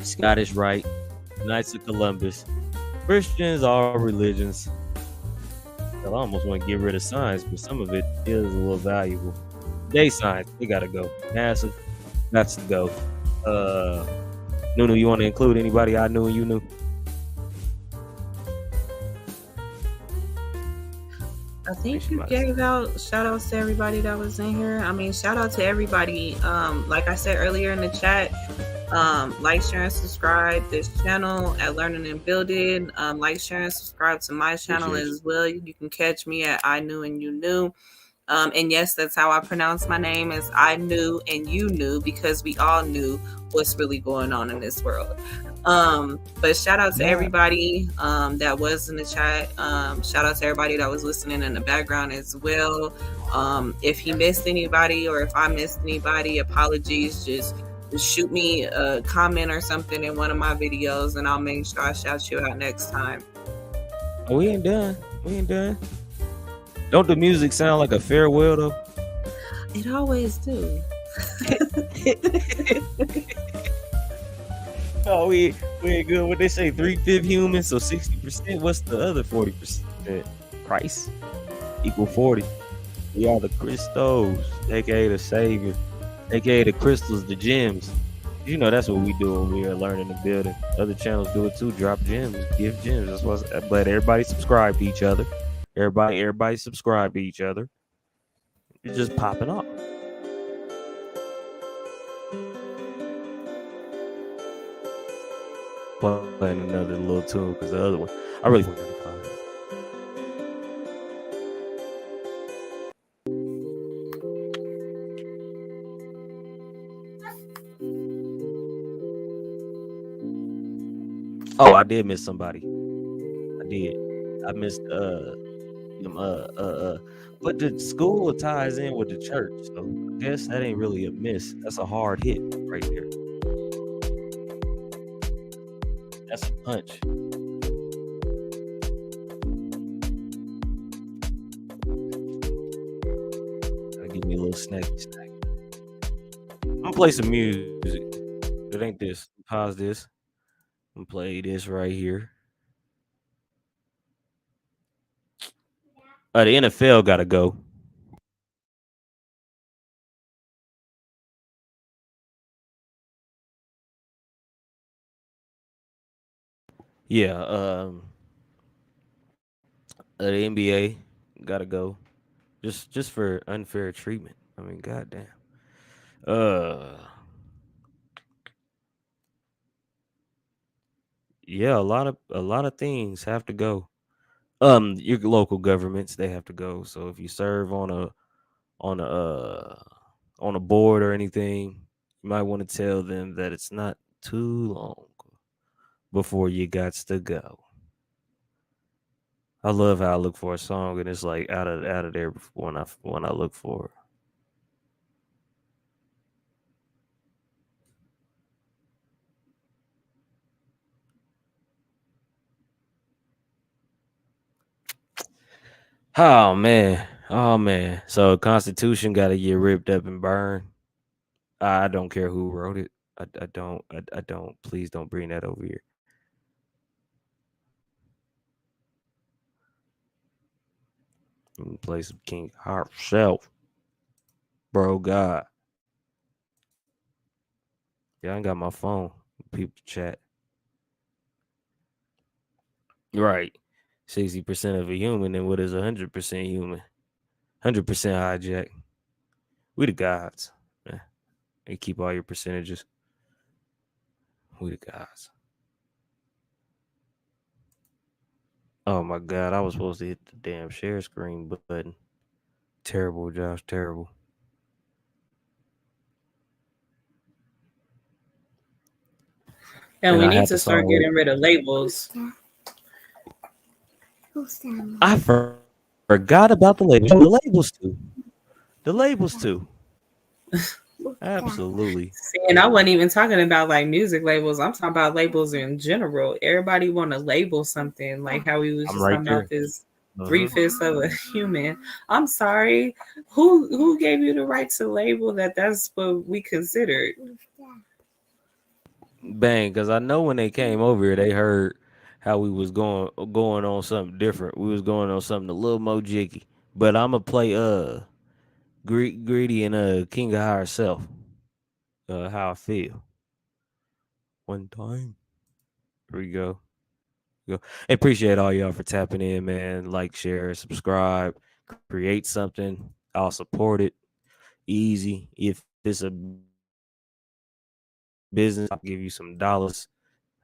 Scottish Rite, Knights of Columbus, Christians, all religions. I almost want to get rid of science, but some of it is a little valuable. Day science, they gotta go. NASA, that's to go. Nunu, you want to include anybody I knew and you knew? I think you gave out shout outs to everybody that was in here. I mean, shout out to everybody. Like I said earlier in the chat, Like, share, and subscribe this channel at Learning and Building. Like, share, and subscribe to my channel Appreciate you. as well. You can catch me at I Knew and You Knew. And yes, that's how I pronounce my name, as I knew and you knew, because we all knew what's really going on in this world. But shout out to Yeah. everybody that was in the chat. Shout out to everybody that was listening in the background as well. If he missed anybody or if I missed anybody, apologies. Just shoot me a comment or something in one of my videos and I'll make sure I shout you out next time. Oh, we ain't done. We ain't done. Don't the music sound like a farewell though? It always do. No, we ain't good. What they say, 3/5 human, so 60%. What's the other 40%? Christ equal 40. We are the Christos, aka the Savior, aka the crystals, the gems. You know that's what we do when we are learning and building. Other channels do it too. Drop gems, give gems. That's what's. But everybody subscribe to each other. Everybody subscribe to each other. It's just popping off. Playing another little tune because the other one, I really want to find. Oh, I did miss somebody. I did. I missed them but the school ties in with the church, so I guess that ain't really a miss. That's a hard hit right there. That's a punch. Gotta give me a little snacky snack. I'm gonna play some music. It ain't this. Pause this. I'm gonna play this right here. The NFL gotta go. Yeah, the NBA gotta go. Just for unfair treatment. I mean, goddamn. Yeah, a lot of things have to go. Your local governments, they have to go. So if you serve on a on a board or anything, you might want to tell them that it's not too long before you got to go. I love how I look for a song and it's like out of there when I look for it. Oh man. Oh man. So Constitution got to get ripped up and burned. I don't care who wrote it. I don't. I don't. Please don't bring that over here. Play some King herself, bro. God, yeah, I ain't got my phone. People chat. Right, 60% of a human, and what is 100% human? 100% hijack. We the gods. Man. And keep all your percentages. We the gods. Oh my God, I was supposed to hit the damn share screen button. Terrible, Josh. Terrible. And And we I need had to the start song ready. getting rid of labels. I forgot about the labels. The labels too. The labels too. Absolutely. See, and I wasn't even talking about like music labels. I'm talking about labels in general. Everybody want to label something, like how we was I'm just right talking there. about this 3/5 of a human. I'm sorry. Who gave you the right to label that? That's what we considered. Bang, because I know when they came over here, they heard how we was going on something different. We was going on something a little more jiggy. But I'ma play Greedy and King of Higher Self. How I feel. One time. Here we go. Go. I appreciate all y'all for tapping in, man. Like, share, subscribe, create something. I'll support it. Easy. If it's a business, I'll give you some dollars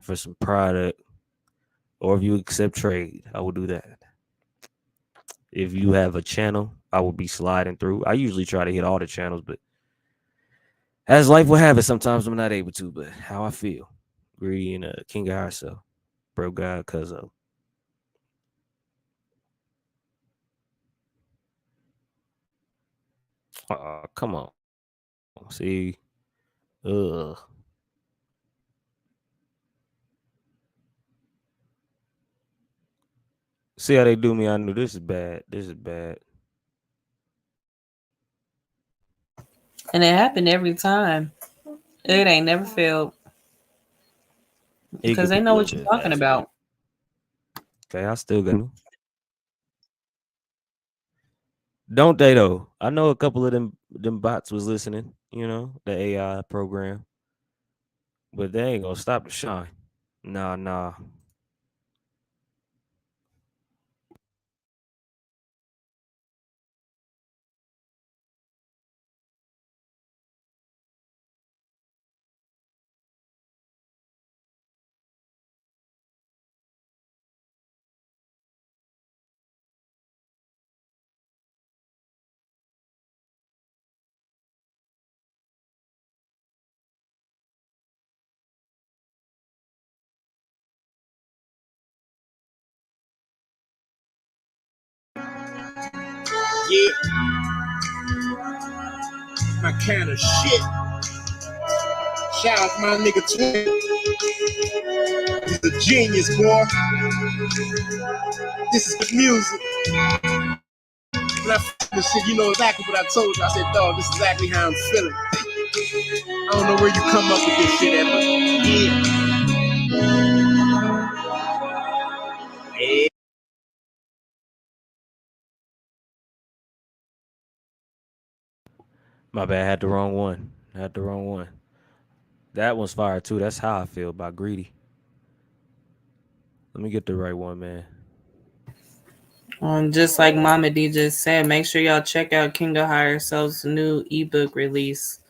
for some product, or if you accept trade, I will do that. If you have a channel, I will be sliding through. I usually try to hit all the channels, but as life will have it, sometimes I'm not able to. But how I feel, Greedy and King of Ourself, Bro God, Cuzzo. Come on, see, ugh. See how they do me? I knew this is bad. This is bad. And it happened every time. It ain't never failed It because could they be know a what little you're bit talking faster. about. Okay, I still got you. Don't they though? I know a couple of them bots was listening. You know the AI program, but they ain't gonna stop the shine. Nah, nah. Yeah, my kind of shit. Shout out to my nigga Twin. He's a genius, boy. This is the music. When I f this shit, you know exactly what I told you. I said, dog, this is exactly how I'm feeling. I don't know where you come up with this shit at, but yeah. My bad. Had the wrong one. Had the wrong one. That one's fire too. That's how I feel about Greedy. Let me get the right one, man. Just like Mama D just said, make sure y'all check out King of Higher Self's new ebook release.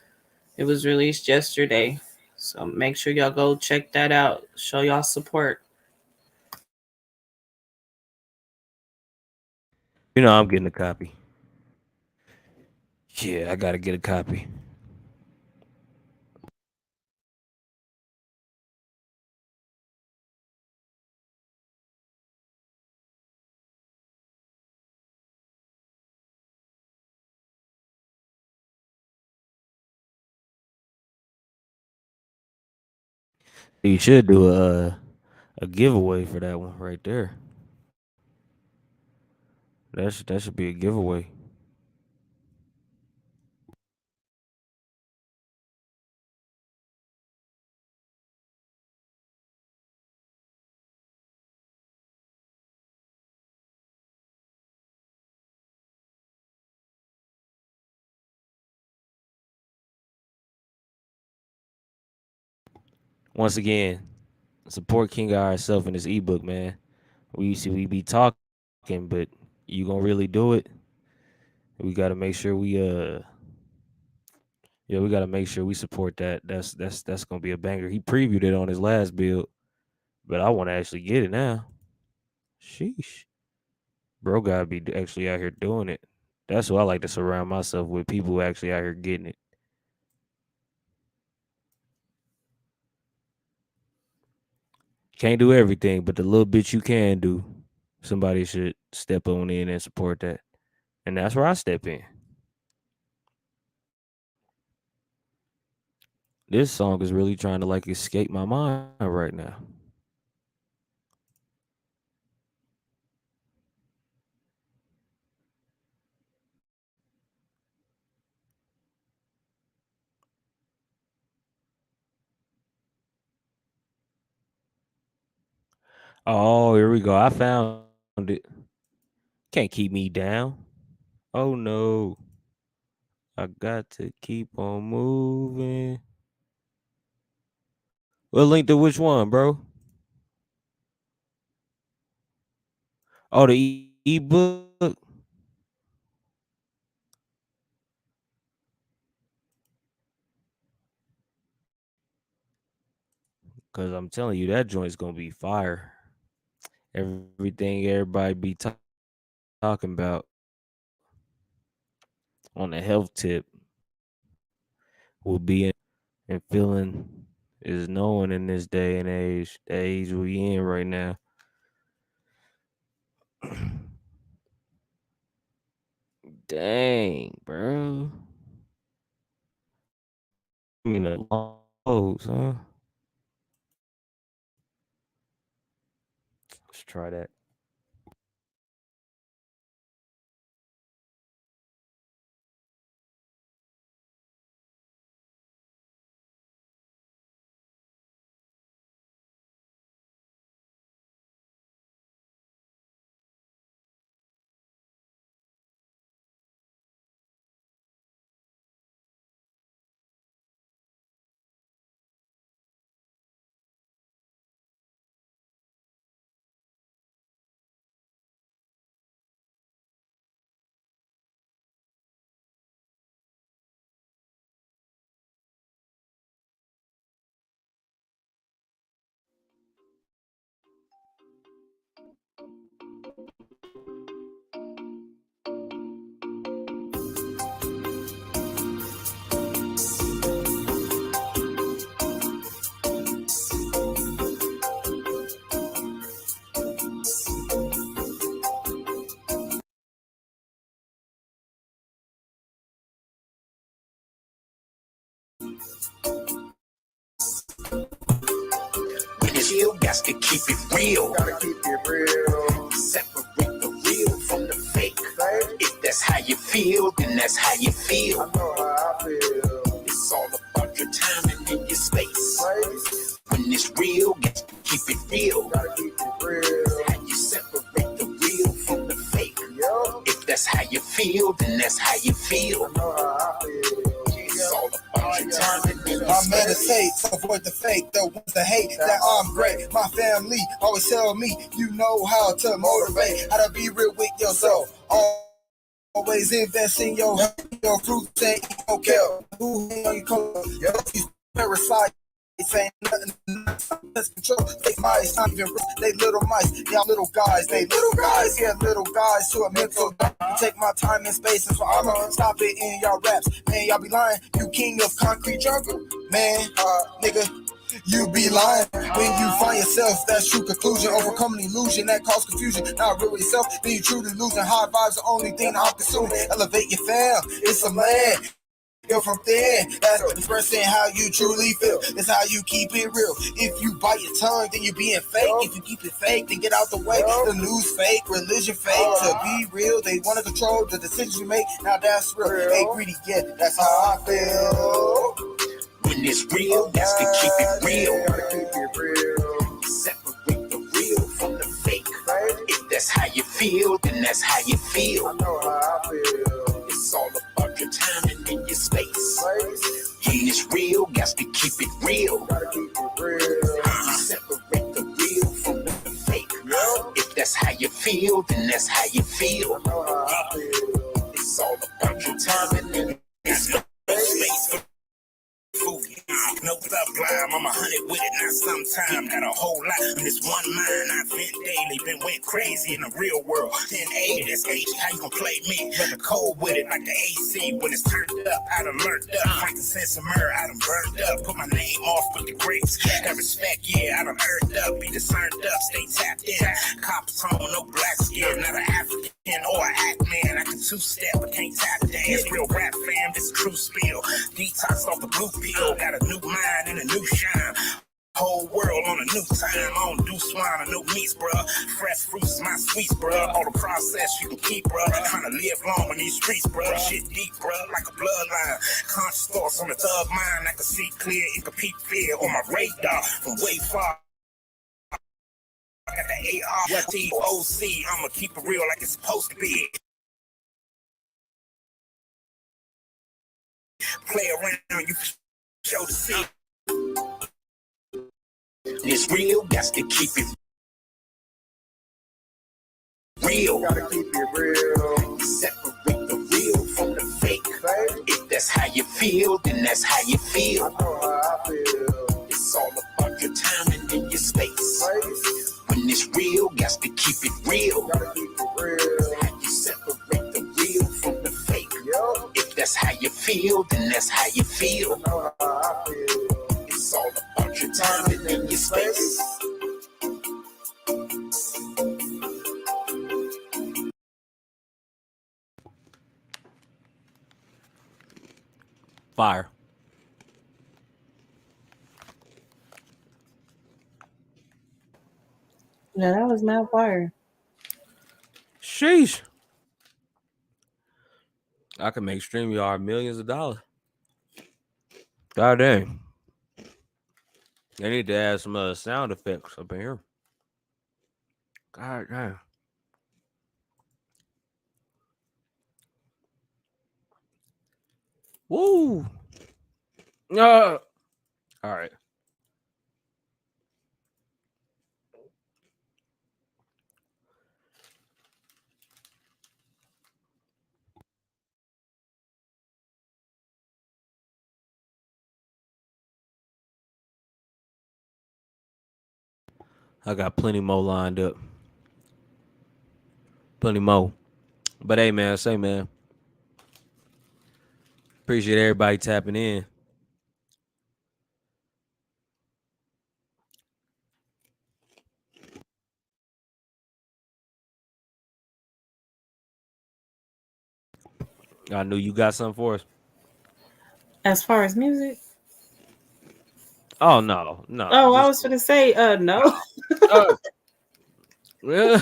It was released yesterday. So make sure y'all go check that out. Show y'all support. You know I'm getting a copy. Yeah, I gotta get a copy. You should do a giveaway for that one right there. That should be a giveaway. Once again, support King of Ourself in this ebook, man. We be talking, but you gonna really do it? We gotta make sure we gotta make sure we support that. That's gonna be a banger. He previewed it on his last build, but I want to actually get it now. Sheesh, bro, gotta be actually out here doing it. That's what I like to surround myself with, people who actually out here getting it. Can't do everything, but the little bit you can do, somebody should step on in and support that. And that's where I step in. This song is really trying to like escape my mind right now. Oh, here we go. I found it. Can't keep me down. Oh no. I got to keep on moving. Well, link to which one, bro? Oh, the ebook. Cause I'm telling you, that joint's gonna be fire. Everything everybody be talking about on the health tip will be in and feeling is knowing in this day and age, the age we in right now. Dang, bro. I mean, the lows, huh? Let's try that. When it's real, got to keep it real. Gotta keep it real. Separate the real from the fake. If that's how you feel, then that's how you feel. I know how I feel. It's all about your time and in your space. When it's real, got to keep it real. Gotta keep it real. How you separate the real from the fake. Yo. If that's how you feel, then that's how you feel. I know how I feel. It's all about your time and in your I space. meditate, avoid the fake, the ones that hate that I'm great. My family always tell me, you know how to motivate, how to be real with yourself. Always invest in your fruits and eat your kale. Who on your clothes? These parasites ain't nothing. Let's control. Take mice, not even they little mice. Y'all little guys, they little guys. Yeah, little guys to a mental. Take my time and space, and so I'ma stop it in y'all raps. Man, y'all be lying. You king of concrete jungle, man. Nigga. You be lying when you find yourself. That's true conclusion. Overcoming illusion that cause confusion. Not real yourself, then you truly losing. High vibes the only thing I'm consuming. Elevate your fam. It's a man. Yo, from there, that's expressing how you truly feel. It's how you keep it real. If you bite your tongue, then you're being fake. If you keep it fake, then get out the way. The news fake, religion fake. To be real, they want to control the decisions you make. Now that's real. Hey, greedy, yeah, that's how I feel. When it's real, got to keep it real. Gotta keep it real. Separate the real from the fake. If that's how you feel, then that's how you feel. I know how I feel. It's all about your time and in your space. When it's real, got to keep it real. Gotta keep it real. Separate the real from the fake. If that's how you feel, then that's how you feel. I know how I feel. It's all about your time and in your space. No sublime, I'm 100 with it, not sometime. Got a whole lot in this one mind. I vent daily, been went crazy in the real world. 10A, that's H, how you gon' play me? But the cold with it, like the AC. When it's turned up, I done learned up. Frankincense and myrrh, I done burned up. Put my name off with the grapes. Got respect, yeah, I done earned up. Be discerned up, stay tapped in. Copper tone, no black skin, not an African or an act man. I can two-step, but can't tap dance. Real rap fam, this true spiel. Detox off the blue pill, got a new mind and a new shine. Whole world on a new time. I don't do swine or no meats, bruh. Fresh fruits is my sweets, bruh. All the process you can keep, bruh. Trying to live long in these streets, bruh. Shit deep, bruh, like a bloodline. Conscious thoughts on the thug mind. I can see clear, it can peep fear on my radar from way far. I got the AR-T-O-C. I'ma keep it real like it's supposed to be. Play around, you show the see. It's real, got to keep it real. Gotta keep it real. Separate the real from the fake. If that's how you feel, then that's how you feel. I know how I feel. It's all about your time that's how you feel. It's all about your time and in your space. Fire. Yeah, that was mad fire. Sheesh. I can make StreamYard millions of dollars. God dang. They need to add some sound effects up in here. God damn. Woo. All right. I got plenty more lined up. Plenty more. But hey, man, say, man, appreciate everybody tapping in. I knew you got something for us. As far as music? Oh, no. No. Oh, I Just, was gonna say, no. yeah.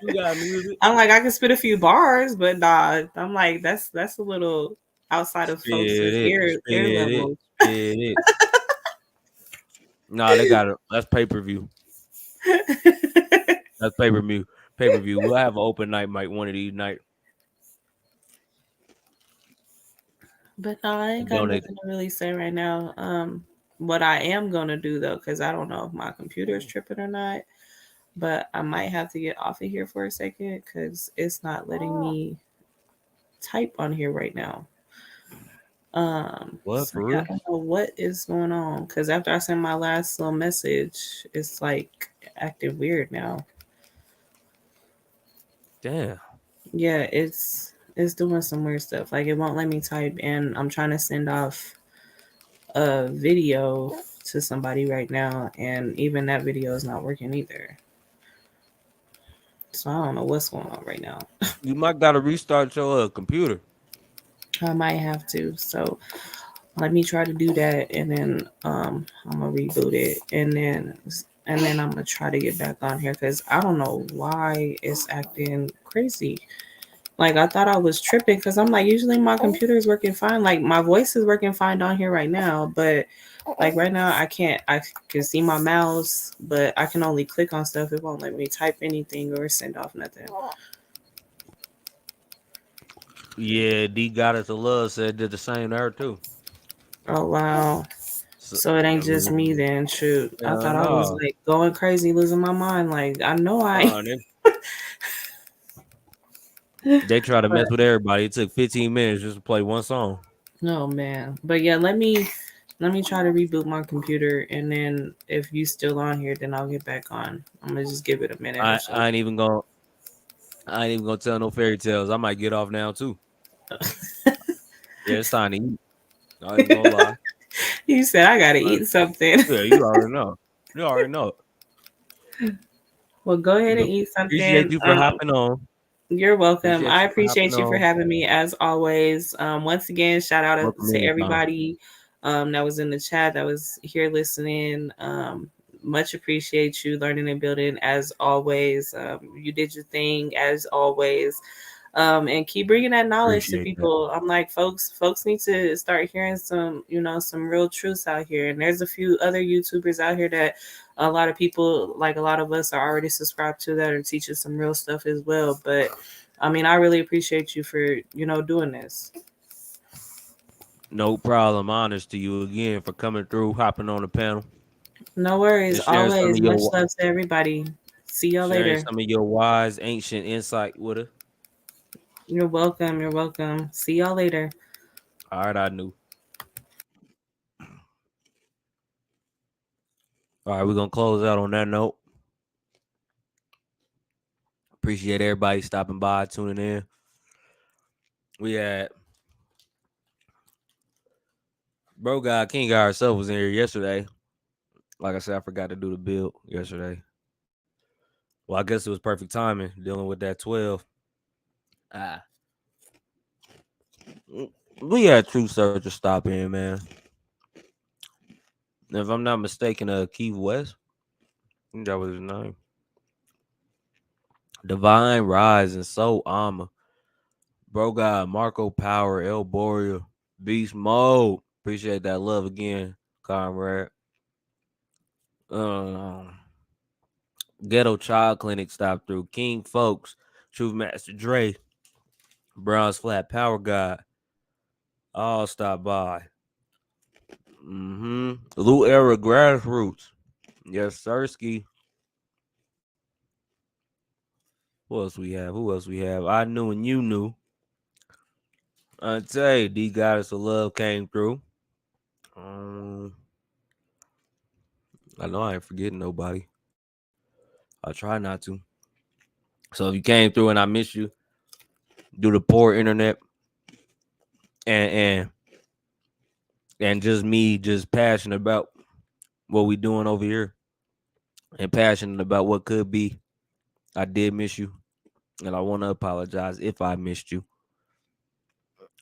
You got music. I'm like, I can spit a few bars, but nah. I'm like, that's a little outside of Spit folks' it. ear Spit it. level. Spit it. Nah, they got it. That's pay-per-view. That's pay-per-view. Pay-per-view. We'll have an open night, Mike, one of these nights. But no, I ain't got Donate. nothing to really say right now. What I am gonna do though, because I don't know if my computer is tripping or not, but I might have to get off of here for a second because it's not letting me type on here right now. What, So for yeah, I real? don't know what is going on because after I send my last little message, it's like acting weird now. Damn. Yeah, it's doing some weird stuff. Like it won't let me type, and I'm trying to send off a video to somebody right now, and even that video is not working either. So I don't know what's going on right now. You might got to restart your computer. I might have to. So let me try to do that, and then I'm gonna reboot it, and then I'm gonna try to get back on here because I don't know why it's acting crazy. Like I thought I was tripping because I'm like usually my computer is working fine. Like my voice is working fine down here right now, but like right now I can't. I can see my mouse, but I can only click on stuff. It won't let me type anything or send off nothing. Yeah, D got us a love said did the same to her too. Oh wow. So it ain't just me then. Shoot, I thought I was No. like going crazy, losing my mind. Like I know I. They try to But mess with everybody. It took 15 minutes just to play one song. no man. But yeah, let me try to reboot my computer, and then if you still on here, then I'll get back on. I'm gonna just give it a minute or I, so. I ain't even gonna I ain't even gonna tell no fairy tales. I might get off now too. Yeah, it's time to eat. I ain't gonna lie. You said I gotta eat something. Yeah, you already know. You already know. Well, go ahead and But eat appreciate something. you for hopping on. You're welcome. Appreciate I you for hopping appreciate you for on. having me as always. Once again, shout out Welcome to anytime. everybody that was in the chat, that was here listening. Much appreciate you learning and building as always. You did your thing as always. And keep bringing that knowledge to Appreciate that. people. I'm like, folks need to start hearing some, some real truths out here. And there's a few other YouTubers out here that a lot of people, like a lot of us, are already subscribed to that are teaching some real stuff as well. But I mean, I really appreciate you for, doing this. No problem. Honest to you again for coming through, hopping on the panel. No worries. And sharing some of Always much your love to everybody. See y'all sharing later. some of your wise, ancient insight with us. You're welcome. You're welcome. See y'all later. All right, I knew. All right, we're gonna close out on that note. Appreciate everybody stopping by, tuning in. We had Bro, God, King God herself was in here yesterday. Like I said, I forgot to do the build yesterday. Well, I guess it was perfect timing dealing with that 12. We had True Searcher stop in, man. If I'm not mistaken, Keith West. I think that was his name. Divine Rise and Soul Armor. Bro, God, Marco Power, El Boreal, Beast Mode. Appreciate that love again, comrade. Ghetto Child Clinic stopped through. King Folks, Truth Master Dre, Bronze Flat Power God, all stop by. Lou Era Grassroots. Yes, Sirski. Who else we have? I knew and you knew. I tell you, D Goddess of Love came through. I know I ain't forgetting nobody. I try not to. So if you came through and I missed you, due to poor internet and just me just passionate about what we doing over here and passionate about what could be, I did miss you. And I want to apologize if I missed you.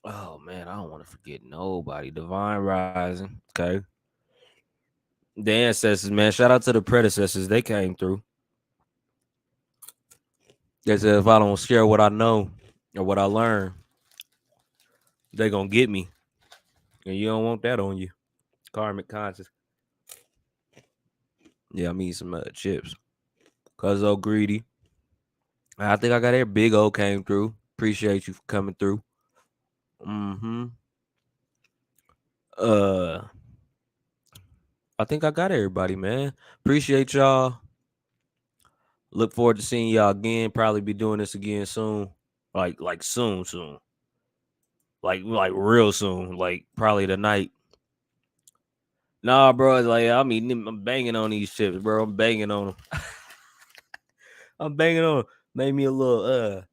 Oh man, I don't want to forget nobody. Divine Rising. Okay. The ancestors, man. Shout out to the predecessors. They came through. They said if I don't share what I know or what I learn, they gonna get me. And you don't want that on you. Karmic conscious. Yeah, I'm eating some chips. Cuz so greedy. I think I got there. Big O came through. Appreciate you for coming through. I think I got everybody, man. Appreciate y'all. Look forward to seeing y'all again. Probably be doing this again soon. Like soon. Like real soon. Like probably tonight. Nah, bro. It's like I'm banging on these chips, bro. I'm banging on them. I'm banging on them. Made me a little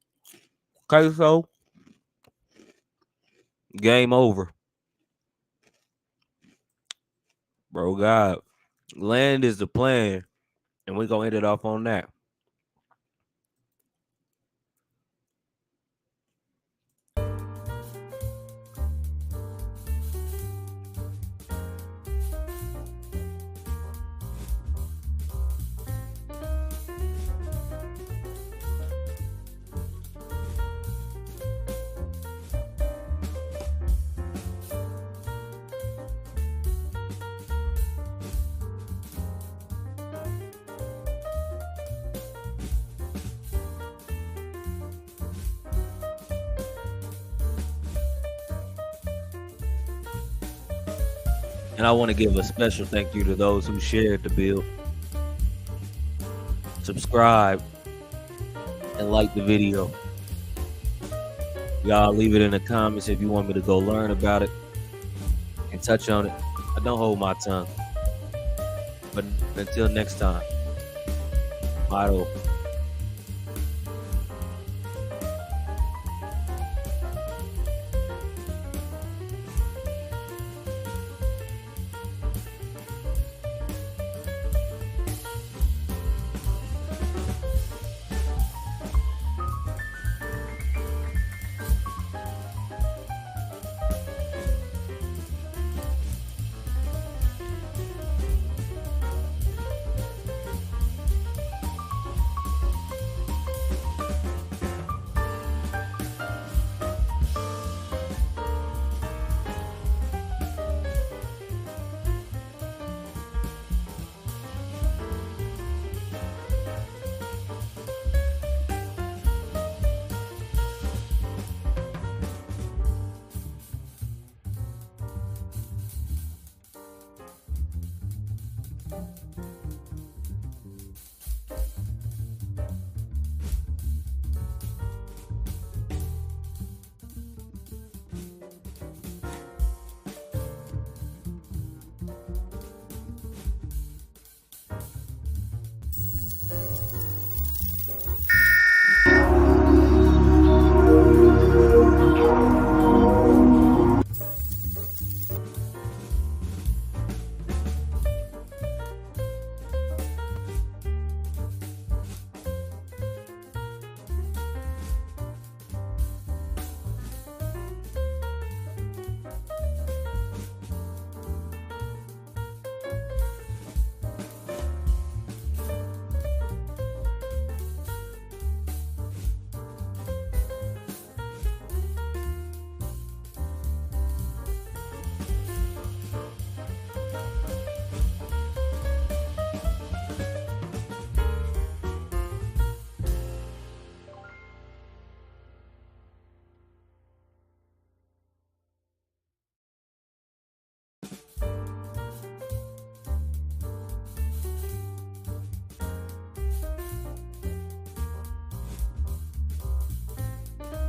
queso. Game over. Bro, God. Land is the plan. And we're gonna end it off on that. And I want to give a special thank you to those who shared the build, subscribe, and like the video. Y'all leave it in the comments if you want me to go learn about it and touch on it. I don't hold my tongue. But until next time, wide open.